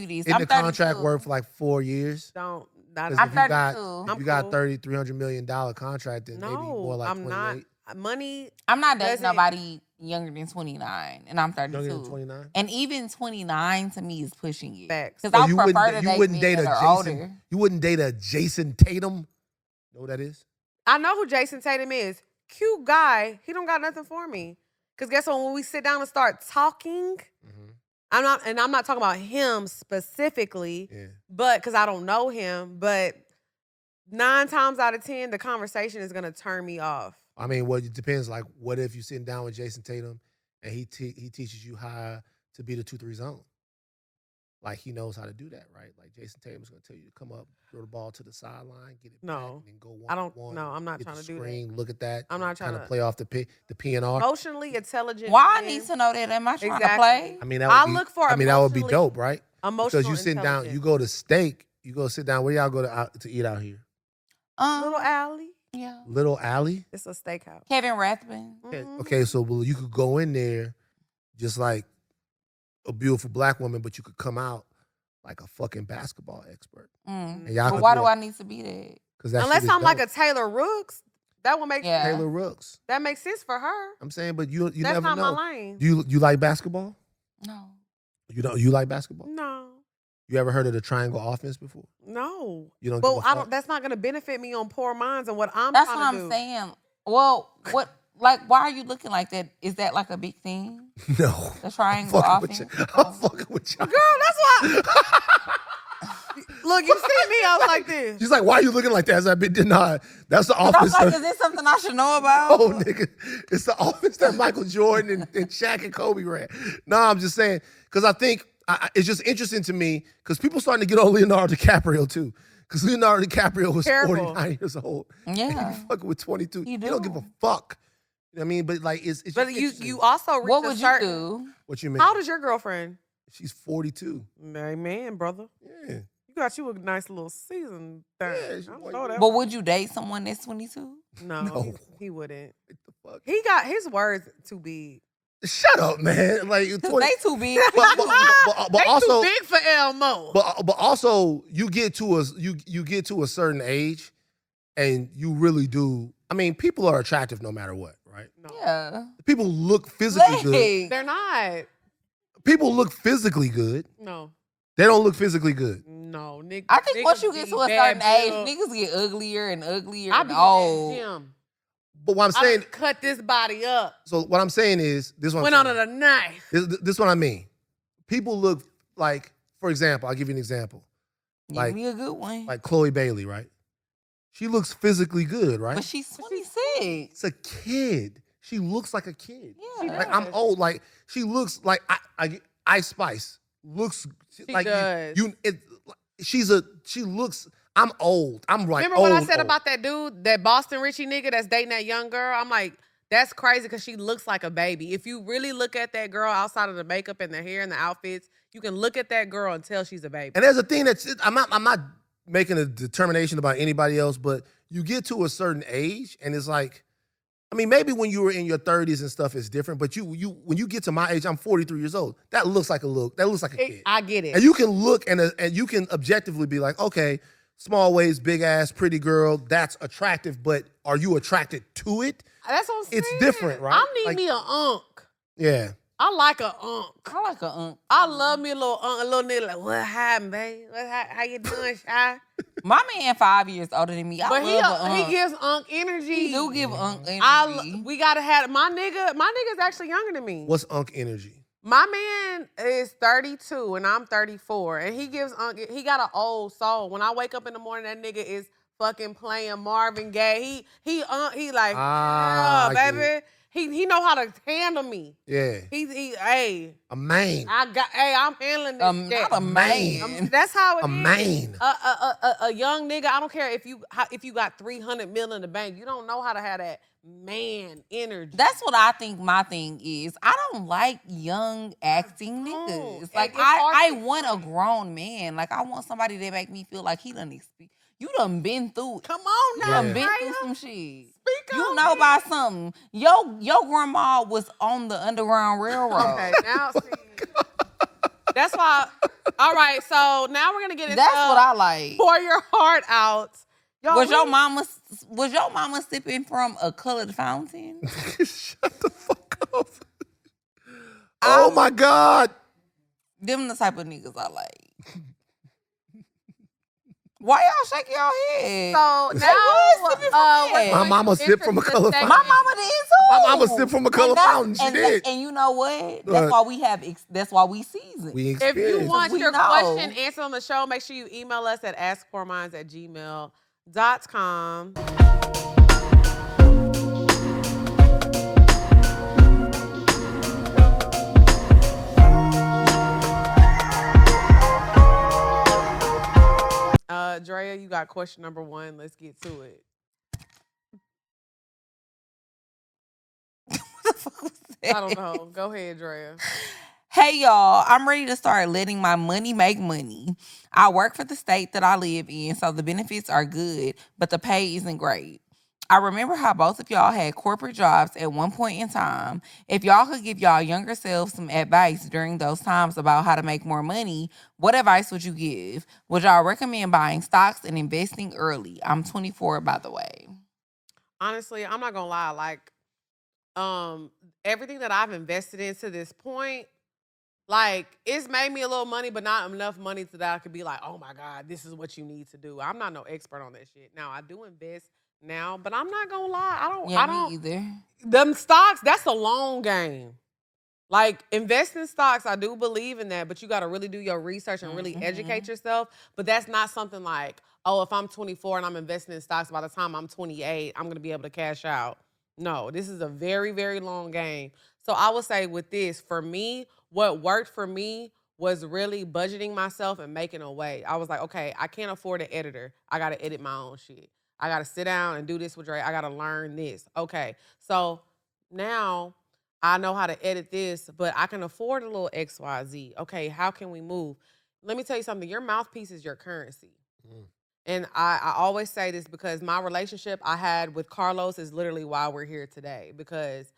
this. Isn't I'm the contract 32. worth like 4 years? Don't. Because Not, if you got 32. if you got $300 million contract, then maybe more no, like I'm 28. not. Money. I'm not dating Doesn't- nobody younger than 29, and I'm 32. Younger than 29. And even 29 to me is pushing it. Facts. Because So I you prefer wouldn't to date wouldn't men date a that are Jason. older. You wouldn't date a Jason Tatum. Know what that is? I know who Jason Tatum is. Cute guy. He don't got nothing for me. Because guess what? When we sit down and start talking, I'm not talking about him specifically, Yeah. but because I don't know him, but 9 times out of 10, the conversation is gonna turn me off. I mean, well, it depends. Like, what if you're sitting down with Jason Tatum and he teaches you how to be the 2-3 zone? Like, he knows how to do that, right? Like, Jason Tatum's going to tell you to come up, throw the ball to the sideline, get it back, No. and then go one. I don't. No, I'm not get trying the to do that. screen, look at that. I'm not trying kind of to- play off the PNR. Emotionally intelligent. Why I men, need to know that? Am I trying to Exactly. play? I mean, that I would be, look for I mean, that would be emotionally- dope, right? Emotional Because you sit down, intelligence. you go to steak, you go sit down. Where y'all go to eat out here? Little Alley. Yeah. Little Alley. It's a steakhouse. Kevin Rathbun. Mhm. Okay, so well, you could go in there just like a beautiful black woman, but you could come out like a fucking basketball expert. Mm. And y'all But could why do do it. I need to be that? Because Unless I'm like a Taylor Rooks, that would make Yeah. Taylor Rooks. that makes sense for her. I'm saying, but you That's never not know. my lane. Do you like basketball? No. You like basketball? No, You ever heard of the triangle offense before? no. You don't. But give a I fuck? don't. That's not going to benefit me on poor minds and what I'm That's trying what to I'm do. saying. Well, what? Like, why are you looking like that? Is that like a big thing? No. The triangle Fucking with offense? you. I'm fucking with you. Girl, that's why. Look, you see me, I was like this. She's like, why are you looking like that? As I've been denied. That's the I was offense. like, that- is this something I should know about? Oh, nigga. It's the offense that Michael Jordan and Shaq and Kobe ran. No, I'm just saying, because I think it's just interesting to me, because people starting to get on Leonardo DiCaprio, too. Because Leonardo DiCaprio was Careful. 49 years old. Yeah. And you fucking with 22. You You don't give a do. fuck. You know what I mean? But like, it's But just you interesting. also reach What a would you certain. do? What you mean? How old is your girlfriend? She's 42. Man, brother. Yeah. You got you a nice little season thing. Yeah, I she- don't know that. But would you date someone that's 22? No, No. he wouldn't. What the fuck? He got his words too big. Shut up, man. Like, 20, Because they too big. but They also, too big for Elmo. but also, you get to a certain age, and you really do. I mean, people are attractive no matter what, right? No. Yeah. People look physically good. Legs. They're not. People look physically good. No. They don't look physically good. No, nigga. I think once niggas you get be to a bad certain age, built. niggas get uglier and uglier I and be old. in the gym. But what I'm I saying, done cut this body up. so what I'm saying is, this one. Went under the knife. This what I mean. People look like, for example, I'll give you an example. Give Like- me a good one. Like Chloe Bailey, right? She looks physically good, right? But she's 26. It's a kid. She looks like a kid. Yeah. Like I'm old. Like she looks like Ice Spice looks like does. she looks. I'm old. I'm like Remember what I old, said old. about that dude, that Boston Richie nigga that's dating that young girl? I'm like, that's crazy because she looks like a baby. If you really look at that girl outside of the makeup and the hair and the outfits, you can look at that girl and tell she's a baby. And there's a thing that's I'm not making a determination about anybody else, but you get to a certain age and it's like, I mean, maybe when you were in your 30s and stuff, it's different. But you when you get to my age, I'm 43 years old. That looks like a kid. I get it. And you can look and you can objectively be like, okay, small waist, big ass, pretty girl, that's attractive. But are you attracted to it? That's what I'm saying. It's different, right? I need Like- me a unk. Yeah. I like a unk. I like a unk. I love me a little unk, a little nigga like, what happened, babe? How you doing, Shy? My man 5 years older than me. I But love a unk. he gives unk energy. He do give unk energy. We gotta have my nigga's actually younger than me. What's unk energy? My man is 32 and I'm 34, and he gives he got an old soul. When I wake up in the morning, that nigga is fucking playing Marvin Gaye. He like, Ah, I yeah, get baby. He know how to handle me. Yeah. Hey, A man. I'm handling this shit. Not a man. That's how it A is. man. A young nigga, I don't care if you got 300 mil in the bank, you don't know how to have that man energy. That's what I think my thing is. I don't like young acting niggas. Like, It's hard I to want a explain. grown man. Like, I want somebody that make me feel like he done experienced. You done been through it. Come on You now, done been Maya. through some shit. Speak You on know it. about something. Your grandma was on the Underground Railroad. Okay, now see. That's why. All right, so now we're gonna get into That's what I like. pour your heart out. Yo, Was your mama sipping from a colored fountain? Shut the fuck up. Oh my God. Them the type of niggas I like. Why y'all shake your head? So They now, was sipping from that. My mama sipped from a color fountain. My mama did too. My mama sipped from a color And that's- fountain. She and did. And you know what? Go That's ahead. why we have. That's why we season. We If experienced. you want We your know. question answered on the show, make sure you email us at askpoorminds@gmail.com. Drea, you got question number 1. Let's get to it. I don't know. Go ahead, Drea. Hey y'all, I'm ready to start letting my money make money. I work for the state that I live in, so the benefits are good, but the pay isn't great. I remember how both of y'all had corporate jobs at one point in time. If y'all could give y'all younger selves some advice during those times about how to make more money, what advice would you give? Would y'all recommend buying stocks and investing early? I'm 24, by the way. Honestly, I'm not gonna lie. Like, everything that I've invested in to this point, like, it's made me a little money, but not enough money so that I could be like, oh my God, this is what you need to do. I'm not no expert on that shit. Now, I do invest now, but I'm not gonna lie. I don't. Me either. Them stocks, that's a long game. Like, investing stocks, I do believe in that, but you got to really do your research and really educate yourself. But that's not something like, oh, if I'm 24 and I'm investing in stocks, by the time I'm 28, I'm going to be able to cash out. No, this is a very, very long game. So I would say with this, for me, what worked for me was really budgeting myself and making a way. I was like, okay, I can't afford an editor. I got to edit my own shit. I got to sit down and do this with Dre. I got to learn this. Okay, so now I know how to edit this, but I can afford a little XYZ. Okay, how can we move? Let me tell you something. Your mouthpiece is your currency. And I always say this because my relationship I had with Carlos is literally why we're here today, because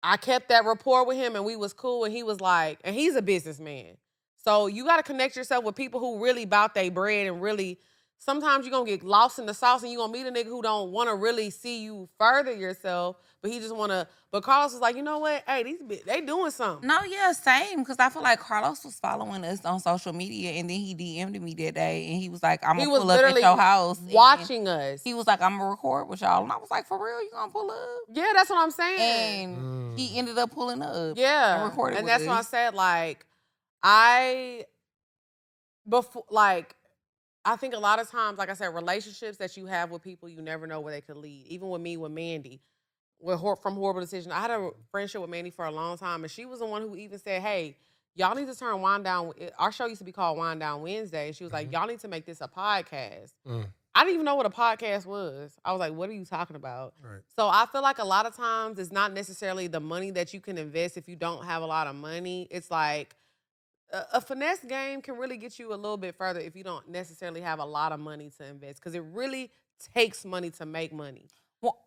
I kept that rapport with him and we was cool, and he was like, and he's a businessman. So you got to connect yourself with people who really bout their bread, and really, sometimes you're going to get lost in the sauce and you're going to meet a nigga who don't want to really see you further yourself, but he just want to, but Carlos was like, you know what? Hey, they doing something. No, yeah, same. Because I feel like Carlos was following us on social media, and then he DM'd me that day, and he was like, I'm He going to was pull up at literally your house. and watching us. He was like, I'm going to record with y'all. And I was like, for real? You going to pull up? Yeah, that's what I'm saying. And he ended up pulling up. Yeah. And recorded And with that's why I us. said, like, before, like, I think a lot of times, like I said, relationships that you have with people, you never know where they could lead. Even with me, with Mandy, from Horrible Decision, I had a friendship with Mandy for a long time, and she was the one who even said, "Hey, y'all need to turn Wind Down." Our show used to be called Wind Down Wednesday, and she was like, "Y'all need to make this a podcast." I didn't even know what a podcast was. I was like, "What are you talking about?" Right. So I feel like a lot of times it's not necessarily the money that you can invest if you don't have a lot of money. It's like a finesse game can really get you a little bit further if you don't necessarily have a lot of money to invest, because it really takes money to make money. Well,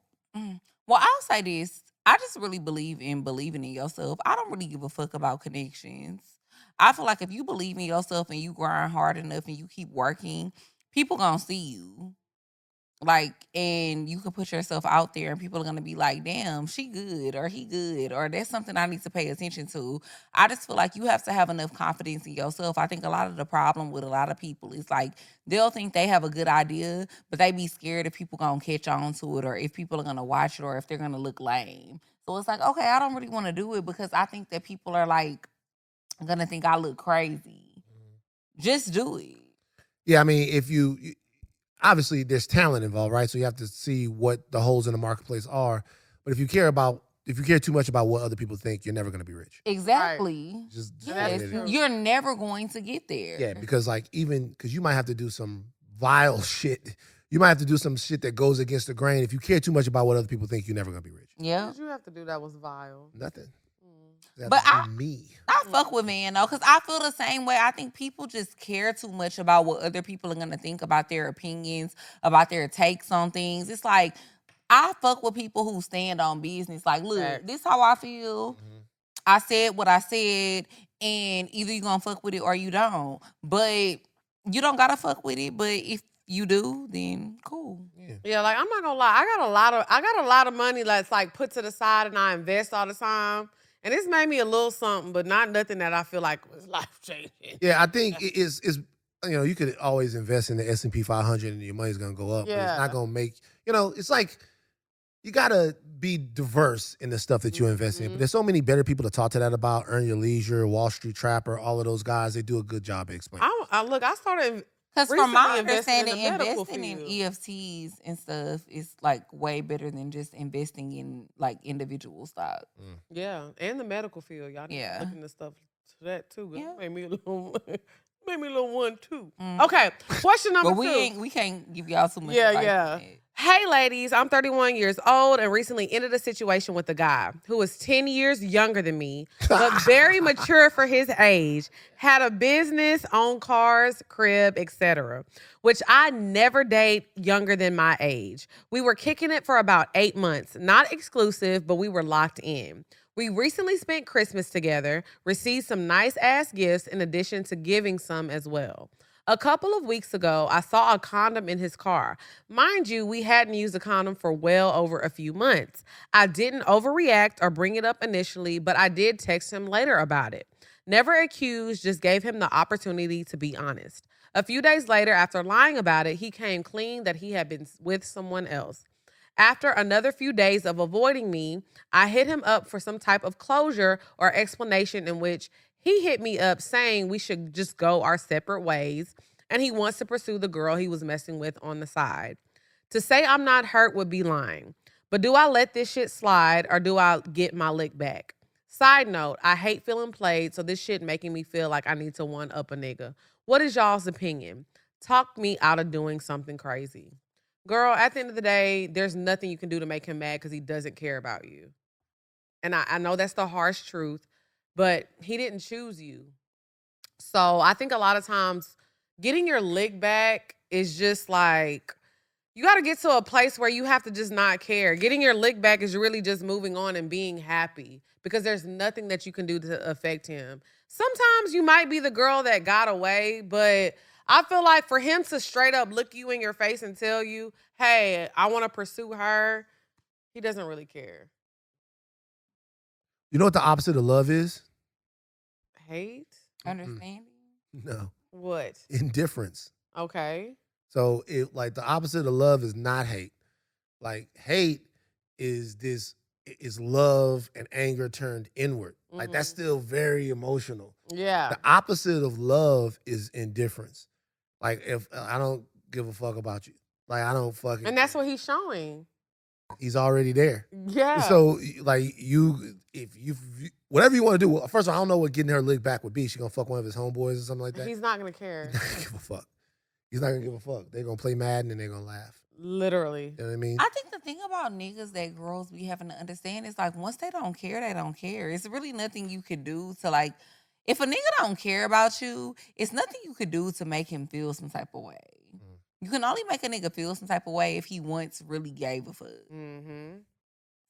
well, I'll say this. I just really believe in believing in yourself. I don't really give a fuck about connections. I feel like if you believe in yourself and you grind hard enough and you keep working, people gonna see you. Like, and you can put yourself out there and people are gonna be like, damn, she good or he good, or that's something I need to pay attention to. I just feel like you have to have enough confidence in yourself. I think a lot of the problem with a lot of people is like they'll think they have a good idea, but they be scared if people gonna catch on to it, or if people are gonna watch it, or if they're gonna look lame. So it's like, okay, I don't really want to do it because I think that people are like gonna think I look crazy. Just do it. Yeah, I mean, if you obviously there's talent involved, right? So you have to see what the holes in the marketplace are. But if you care too much about what other people think, you're never going to be rich. Exactly. Just Yes, it is. you're never going to get there. Yeah, because because you might have to do some vile shit. You might have to do some shit that goes against the grain. If you care too much about what other people think, you're never going to be rich. Yeah. What did you have to do that was vile? Nothing. But me. I fuck with men though, because I feel the same way. I think people just care too much about what other people are gonna think about their opinions, about their takes on things. It's like I fuck with people who stand on business. Like, look, this how I feel. I said what I said, and either you gonna fuck with it or you don't. But you don't gotta fuck with it. But if you do, then cool. Yeah, like I'm not gonna lie, I got a lot of money that's like put to the side and I invest all the time. And it's made me a little something, but not nothing that I feel like was life changing. Yeah, I think it's you could always invest in the S&P 500 and your money's gonna go up. But it's not gonna make it's like you gotta be diverse in the stuff that you invest in. But there's so many better people to talk to that about. Earn Your Leisure, Wall Street Trapper, all of those guys, they do a good job of explaining. I started because from my investing understanding, in the medical investing in field. EFTs and stuff is like way better than just investing in like individual stock. Yeah, and the medical field. Y'all need to look into stuff to that too. Yeah. Made me a little one too. Okay, question number But two. we can't give y'all too much. Yeah, advice yeah. on that. Hey, ladies, I'm 31 years old and recently ended a situation with a guy who was 10 years younger than me, but very mature for his age, had a business, owned cars, crib, etc., which I never date younger than my age. We were kicking it for about 8 months, not exclusive, but we were locked in. We recently spent Christmas together, received some nice ass gifts in addition to giving some as well. A couple of weeks ago, I saw a condom in his car. Mind you, we hadn't used a condom for well over a few months. I didn't overreact or bring it up initially, but I did text him later about it. Never accused, just gave him the opportunity to be honest. A few days later, after lying about it, he came clean that he had been with someone else. After another few days of avoiding me, I hit him up for some type of closure or explanation, in which he hit me up saying we should just go our separate ways and he wants to pursue the girl he was messing with on the side. To say I'm not hurt would be lying. But do I let this shit slide or do I get my lick back? Side note, I hate feeling played, so this shit making me feel like I need to one up a nigga. What is y'all's opinion? Talk me out of doing something crazy. Girl, at the end of the day, there's nothing you can do to make him mad because he doesn't care about you. And I know that's the harsh truth, but he didn't choose you. So I think a lot of times getting your lick back is just like, you got to get to a place where you have to just not care. Getting your lick back is really just moving on and being happy because there's nothing that you can do to affect him. Sometimes you might be the girl that got away, but I feel like for him to straight up look you in your face and tell you, hey, I want to pursue her, he doesn't really care. You know what the opposite of love is? Hate? Understanding? No. What? Indifference. Okay. So the opposite of love is not hate. Like hate is love and anger turned inward. Like that's still very emotional. Yeah. The opposite of love is indifference. Like if I don't give a fuck about you, like I don't fucking. And that's what he's showing. He's already there. Yeah. So like if whatever you want to do. Well, first of all, I don't know what getting her licked back would be. She gonna fuck one of his homeboys or something like that. He's not gonna care. He's not gonna give a fuck. He's not gonna give a fuck. They're gonna play Madden and they're gonna laugh. Literally. You know what I mean? I think the thing about niggas that girls be having to understand is like once they don't care, they don't care. It's really nothing you could do to like if a nigga don't care about you, it's nothing you could do to make him feel some type of way. You can only make a nigga feel some type of way if he once really gave a fuck. Mm-hmm.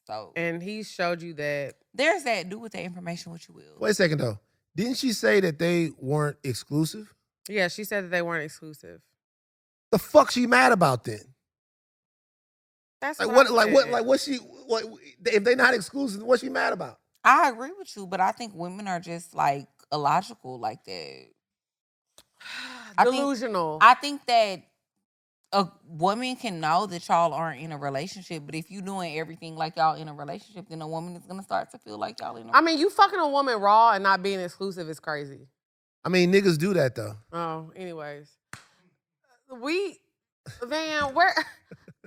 So And he showed you that. there's that. Do with that information what you will. Wait a second though. Didn't she say that they weren't exclusive? Yeah, she said that they weren't exclusive. The fuck she mad about then? That's Like what what? I Like said. what? Like what? If they not exclusive, what's she mad about? I agree with you, but I think women are just like illogical like that. Delusional. I think that a woman can know that y'all aren't in a relationship, but if you doing everything like y'all in a relationship, then a woman is gonna start to feel like y'all in a I mean, you fucking a woman raw and not being exclusive is crazy. I mean, niggas do that though. Oh, anyways.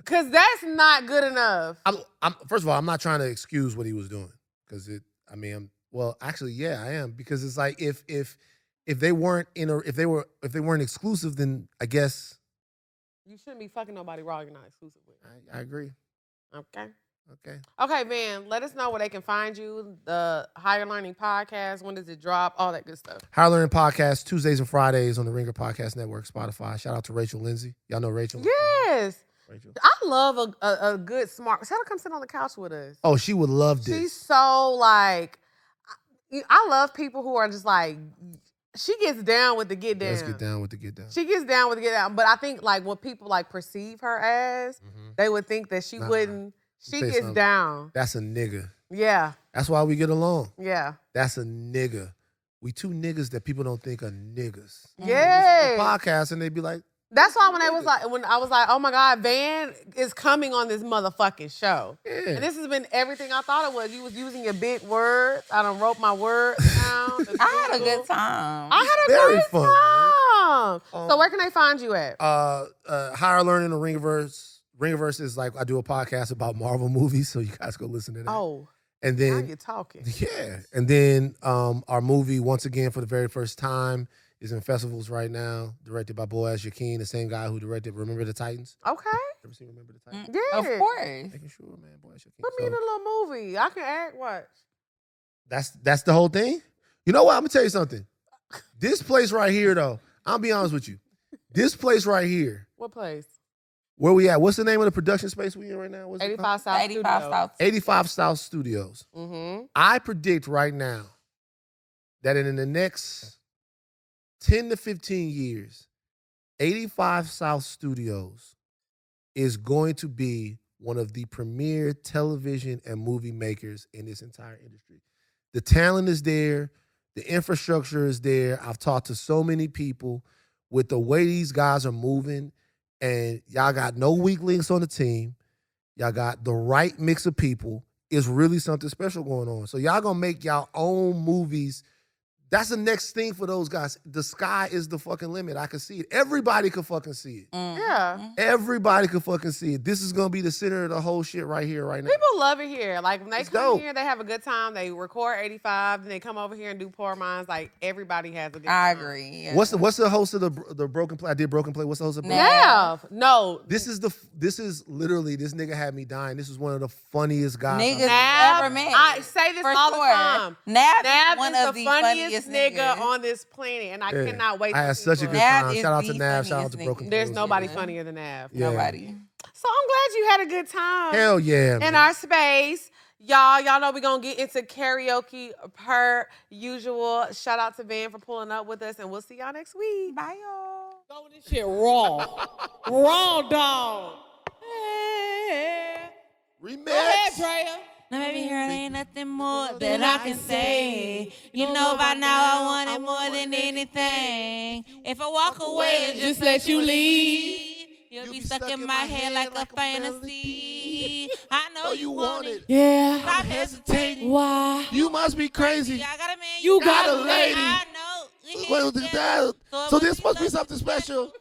Cause that's not good enough. I'm first of all, I'm not trying to excuse what he was doing because actually, yeah, I am because it's like if they weren't if they weren't exclusive, then I guess You shouldn't be fucking nobody raw you're not exclusive with. I agree. Okay. Okay. Okay, man. Let us know where they can find you. The Higher Learning Podcast. When does it drop? All that good stuff. Higher Learning Podcast Tuesdays and Fridays on the Ringer Podcast Network, Spotify. Shout out to Rachel Lindsay. Y'all know Rachel? Yes. Rachel. I love a good smart. Tell her to come sit on the couch with us. Oh, she would love this. She's so like, I love people who are just like, she gets down with the get down. Let's get down with the get down. She gets down with the get down. But I think like what people like perceive her as, they would think that she Nah. wouldn't. She Say gets something. down. That's a nigga. Yeah. That's why we get along. Yeah. That's a nigga. We two niggas that people don't think are niggas. Yeah. Podcast and they be like, That's why when I was like, oh my God, Van is coming on this motherfucking show. yeah. And this has been everything I thought it was. You was using your big words. I done wrote my words down. I had a good time. I had a Very great fun, time. man. So where can they find you at? Higher Learning the Ringiverse. Ringiverse is like I do a podcast about Marvel movies, so you guys go listen to that. Oh, and now then you're talking. yeah, and then our movie once again for the very first time is in festivals right now, directed by Boaz Yakin, the same guy who directed Remember the Titans. Okay. Ever seen Remember the Titans? Yeah. Of course. Making sure, man, Boaz Yakin. Put me in a little movie. I can act. Watch. That's the whole thing. You know what? I'm gonna tell you something. This place right here, though, I'll be honest with you. This place right here, What place? where we at? What's the name of the production space we in right now? What's it called? 85 South 85 Studio. South. 85 South Studios. Mm-hmm. I predict right now that in the next 10 to 15 years, 85 South Studios is going to be one of the premier television and movie makers in this entire industry. The talent is there. The infrastructure is there. I've talked to so many people with the way these guys are moving, and y'all got no weak links on the team. Y'all got the right mix of people. It's really something special going on. So y'all gonna make y'all own movies. That's the next thing for those guys. The sky is the fucking limit. I can see it. Everybody can fucking see it. Yeah. Everybody can fucking see it. This is gonna be the center of the whole shit right here, right now. People love it here. Like when they It's come dope. here, they have a good time. They record 85, then they come over here and do Poor Minds. Like everybody has a good I time. agree. Yeah. What's the host of the Broken Play? I did Broken Play. What's the host of Broken Play? Yeah. No. This is literally, this nigga had me dying. This is one of the funniest guys. Niggas Nav, ever met. I say this For all sure. the time. Nav, Nav is one is of the the funniest nigga niggas. on this planet, and I Yeah. cannot wait. I to had see such a more. good Nav time. is Shout out to the Nav. Shout out to funniest Broken nigga. Play. There's nobody Yeah. funnier than Nav. Yeah. Nobody. So I'm glad you had a good time. Hell yeah, man. In our space. Y'all know we're going to get into karaoke per usual. Shout out to Van for pulling up with us, and we'll see y'all next week. Bye, y'all. Go with this shit raw. Raw dog. Yeah. Remix. Go ahead, Drea. Now, baby, here ain't nothing more that I can say. You know by now I want it more than anything. If I walk away and Just let you leave. you'll be stuck in my head like a fantasy. I know you want it. Yeah. Stop hesitating. Why? You must be crazy. I got a man. You got a lady. I know. Well, so this must be something special.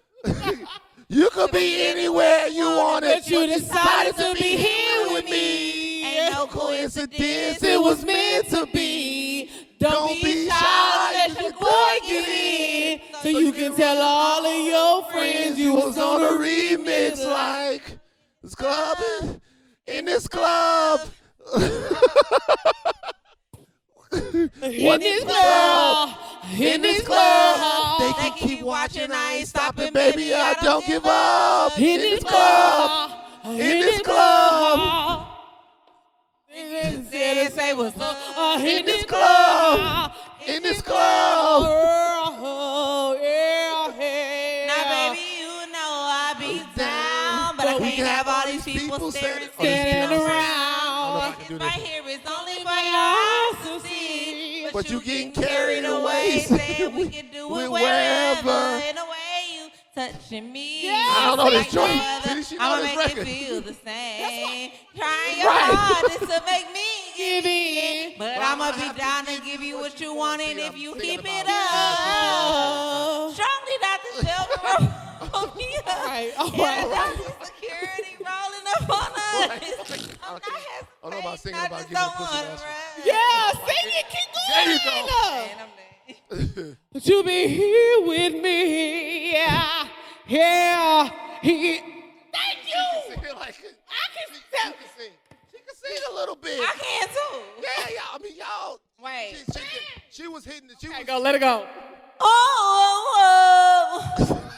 You could be anywhere you wanted, But you decided to be here with me. Ain't no Coincidence, it was meant to be. Don't be shy, let your boy get in. So you can tell all of your friends you was on a remix. like this club in this club. In this club, in this club. They can keep watching, I ain't stopping, baby. I don't give up. In this club, in this club. Say what's up. in this club, in this club. Oh, yeah, hey. Now, baby, you know I be down, but I We can't have all these people staring. Standing I around. can do Right this. here is only for your eyes to see. But you getting carried away, saying we can do it wherever. In a way you touching me. I don't know this Like joint. no other, She know I'ma this make record. it feel the same. Trying your Right. hardest to make me Give in. but I'ma be down to give you what you want, and if you keep it up, strongly not to shelter from me up. Right, all Yeah, right. don't be security rolling up on us. I'm not I don't know about singing hesitating, I about just giving don't pussy wanna last run. Yeah, sing it, keep going. There you go. Man, I'm dead. But you be here with me. Yeah, yeah. Thank you. She can sing a little bit. I can too. Yeah, y'all. I mean, y'all. Wait. She was hitting the. She was, Go, let it go. Oh, oh, oh.